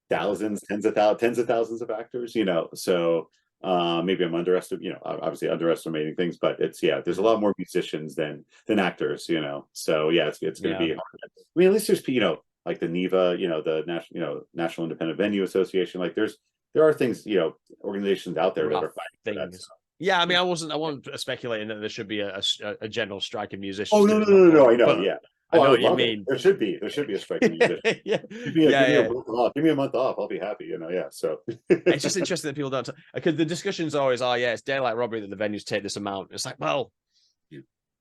[SPEAKER 2] thousands, tens of thousands of actors, so maybe I'm obviously underestimating things, but it's there's a lot more musicians than actors, so it's going to be hard. I mean, at least there's like the NEVA, the National Independent Venue Association, like there are things, organizations out there that are fighting for that stuff.
[SPEAKER 1] Yeah, I mean, I wasn't speculating that there should be a general strike of musicians.
[SPEAKER 2] Oh no, I know,
[SPEAKER 1] but, I know what you mean.
[SPEAKER 2] There should be a strike of musicians. Give me a month off. I'll be happy. So
[SPEAKER 1] it's just interesting that people don't, because the discussion's always, it's daylight robbery that the venues take this amount. It's like, well,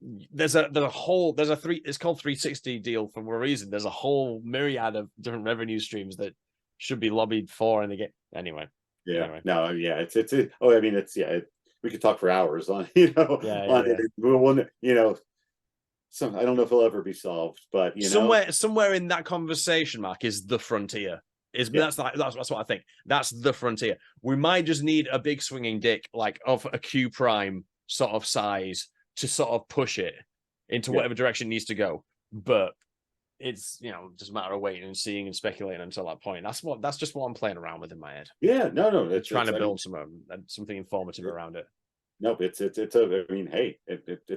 [SPEAKER 1] it's called 360 deal for a reason. There's a whole myriad of different revenue streams that should be lobbied for, and they get anyway.
[SPEAKER 2] We could talk for hours on it. I don't know if it'll ever be solved, but
[SPEAKER 1] somewhere in that conversation, Mark, is the frontier. That's what I think. That's the frontier. We might just need a big swinging dick, like of a Q Prime sort of size, to sort of push it into whatever direction it needs to go. But it's just a matter of waiting and seeing and speculating until that point. That's just what I'm playing around with in my head.
[SPEAKER 2] It's
[SPEAKER 1] trying to build something informative around it.
[SPEAKER 2] No, it's it's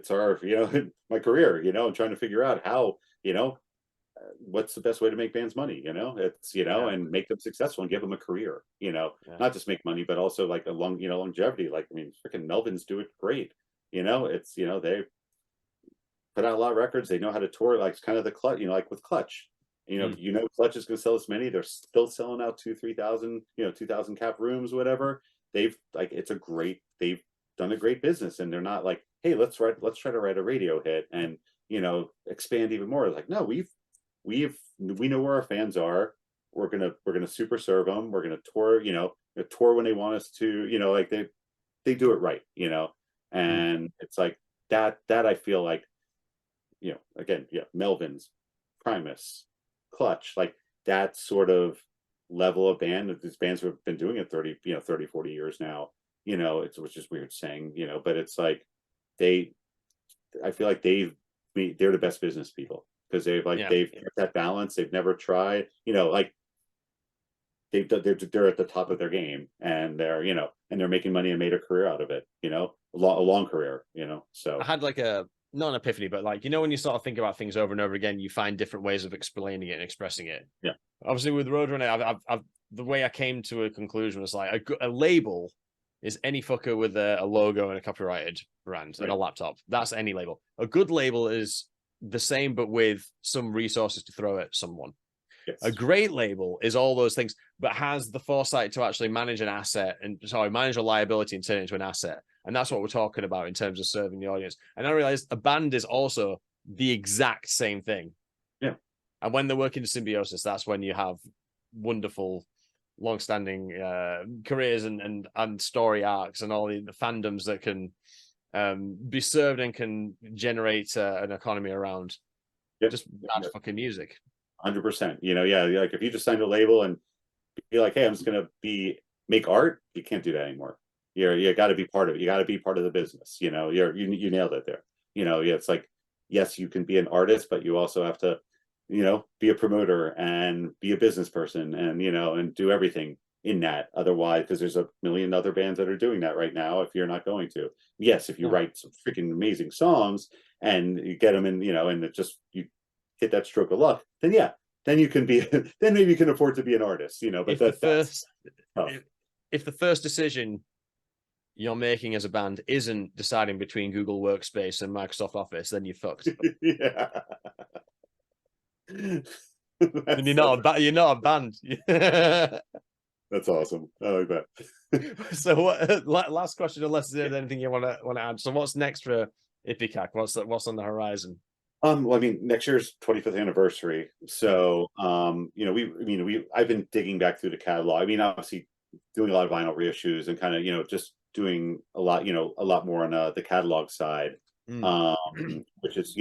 [SPEAKER 2] our my career, and trying to figure out how what's the best way to make bands money, it's and make them successful and give them a career, not just make money, but also like a longevity. Like freaking Melvins do it great, it's they put out a lot of records. They know how to tour. Like it's kind of the Clutch, like with Clutch, Clutch is going to sell this many. They're still selling out 2,000-3,000, 2,000 cap rooms, whatever. They've done a great business, and they're not like, hey, let's try to write a radio hit and expand even more. Like, no, we know where our fans are. We're gonna super serve them. We're gonna tour, tour when they want us to. Like they do it right, and it's like that I feel like. Again, Melvins, Primus, Clutch, like that sort of level of band. These bands have been doing it 30, 40 years now, which is weird saying, but it's like I feel like they're the best business people, because they've kept that balance. They've never tried, like they're at the top of their game, and they're making money and made a career out of it, a long career, so
[SPEAKER 1] I had like not an epiphany, but like, when you sort of think about things over and over again, you find different ways of explaining it and expressing it.
[SPEAKER 2] Yeah.
[SPEAKER 1] Obviously with Roadrunner, I've the way I came to a conclusion was like a label is any fucker with a logo and a copyrighted brand and a laptop. That's any label. A good label is the same, but with some resources to throw at someone.
[SPEAKER 2] Yes.
[SPEAKER 1] A great label is all those things, but has the foresight to actually manage an asset manage a liability and turn it into an asset. And that's what we're talking about in terms of serving the audience. And I realized a band is also the exact same thing.
[SPEAKER 2] Yeah.
[SPEAKER 1] And when they're working in symbiosis, that's when you have wonderful, long-standing careers and story arcs and all the fandoms that can be served and can generate an economy around just bad fucking music.
[SPEAKER 2] 100%. Like if you just signed a label and be like, hey, I'm just gonna make art, you can't do that anymore. You got to be part of it. You got to be part of the business. You nailed it there. It's like, yes, you can be an artist, but you also have to, be a promoter and be a business person and do everything in that. Otherwise, because there's a million other bands that are doing that right now. If you're not going to, yes, if you write some freaking amazing songs and you get them in, and it just you hit that stroke of luck, then you can be, then maybe you can afford to be an artist. But
[SPEAKER 1] if the first decision you're making as a band isn't deciding between Google Workspace and Microsoft Office, then you're fucked.
[SPEAKER 2] Yeah.
[SPEAKER 1] And you're not a band.
[SPEAKER 2] That's awesome. I like that.
[SPEAKER 1] So what, last question, unless there's anything you want to add. So what's next for Ipecac? What's on the horizon?
[SPEAKER 2] Well, I mean, next year's 25th anniversary. So, I've been digging back through the catalog. I mean, obviously doing a lot of vinyl reissues and kind of, just doing a lot more on the catalog side, which has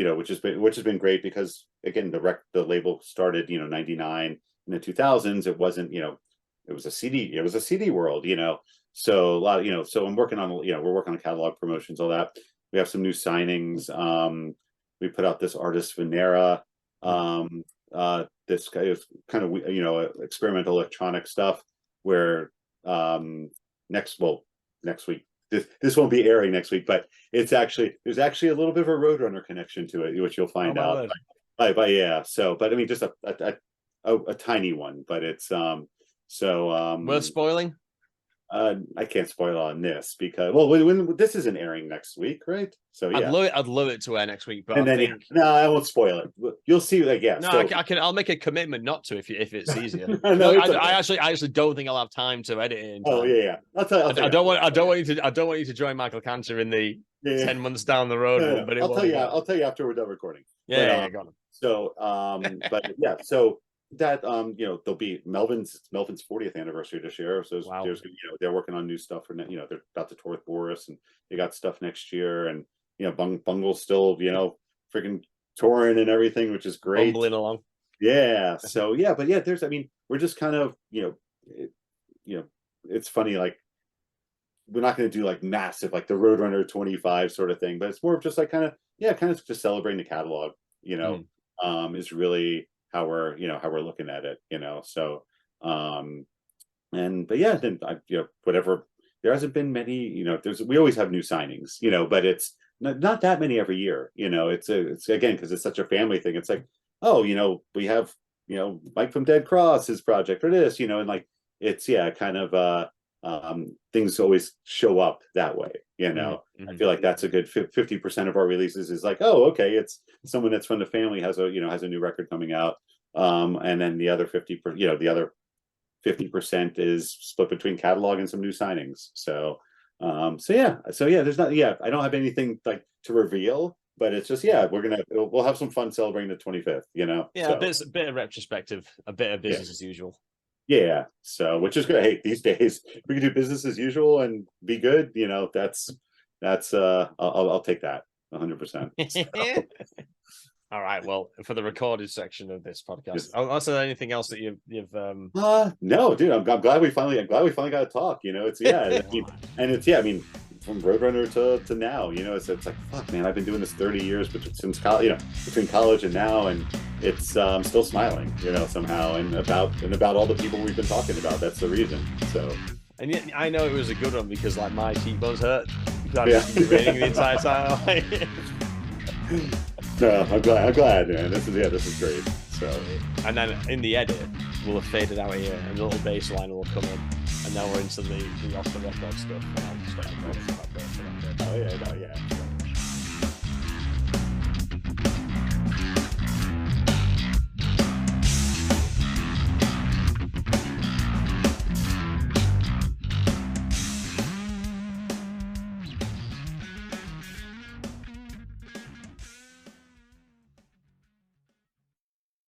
[SPEAKER 2] been great because again, the label started, 99 in the 2000s. It wasn't, it was a CD world, so a lot of, so I'm working on, we're working on catalog promotions, all that. We have some new signings. We put out this artist Venera. This guy is kind of, experimental electronic stuff where next week, this won't be airing next week, but there's actually a little bit of a Roadrunner connection to it, which you'll find out. But I mean, just a tiny one, but it's
[SPEAKER 1] worth spoiling.
[SPEAKER 2] I can't spoil on this because when this isn't airing next week, right? So yeah,
[SPEAKER 1] I'd love it to air next week, but
[SPEAKER 2] I won't spoil it. You'll see. Like, yeah,
[SPEAKER 1] I'll make a commitment not to if it's easier.
[SPEAKER 2] No,
[SPEAKER 1] I actually don't think I'll have time to edit it.
[SPEAKER 2] I'll tell you.
[SPEAKER 1] I don't want you to join Michael Cantor in the 10 months down the road. But
[SPEAKER 2] I'll tell you after we're done recording.
[SPEAKER 1] Got it.
[SPEAKER 2] So but yeah, so that there'll be Melvin's 40th anniversary this year, so there's they're working on new stuff for they're about to tour with Boris and they got stuff next year, and Bungle's still freaking touring and everything, which is great.
[SPEAKER 1] Bumbling along.
[SPEAKER 2] So there's, I mean, we're just kind of it's funny, like we're not going to do like massive like the Roadrunner 25 sort of thing, but it's more of just like kind of just celebrating the catalog, is really how we're looking at it, so then whatever, there hasn't been many, we always have new signings, but it's not that many every year, it's again, because it's such a family thing. It's like, we have Mike from Dead Cross, his project, or this, and like it's kind of things always show up that way, I feel like that's a good 50% of our releases is like, oh, okay, it's someone that's from the family has a new record coming out, and then the other 50% is split between catalog and some new signings. So there's not, I don't have anything like to reveal, but it's just, we'll have some fun celebrating the 25th,
[SPEAKER 1] a bit of retrospective, a bit of business as usual.
[SPEAKER 2] So which is good. Hey, these days we can do business as usual and be good, that's I'll take that 100%. So.
[SPEAKER 1] All right. Well, for the recorded section of this podcast, also anything else that you've
[SPEAKER 2] no, dude, I'm glad we finally got to talk. It's I mean, from Roadrunner to now, it's like, fuck, man, I've been doing this 30 years, since college, between college and now, and it's I'm still smiling, somehow, and about all the people we've been talking about. That's the reason. So.
[SPEAKER 1] And yet, I know it was a good one because like my cheekbones hurt. I was reading the entire time.
[SPEAKER 2] No, I'm glad, man. This is great. So,
[SPEAKER 1] and then in the edit, we'll have faded out here, and the little bass line will come in, and now we're into the off the record stuff. And I'll just start talking about that.
[SPEAKER 2] oh yeah, no, yeah.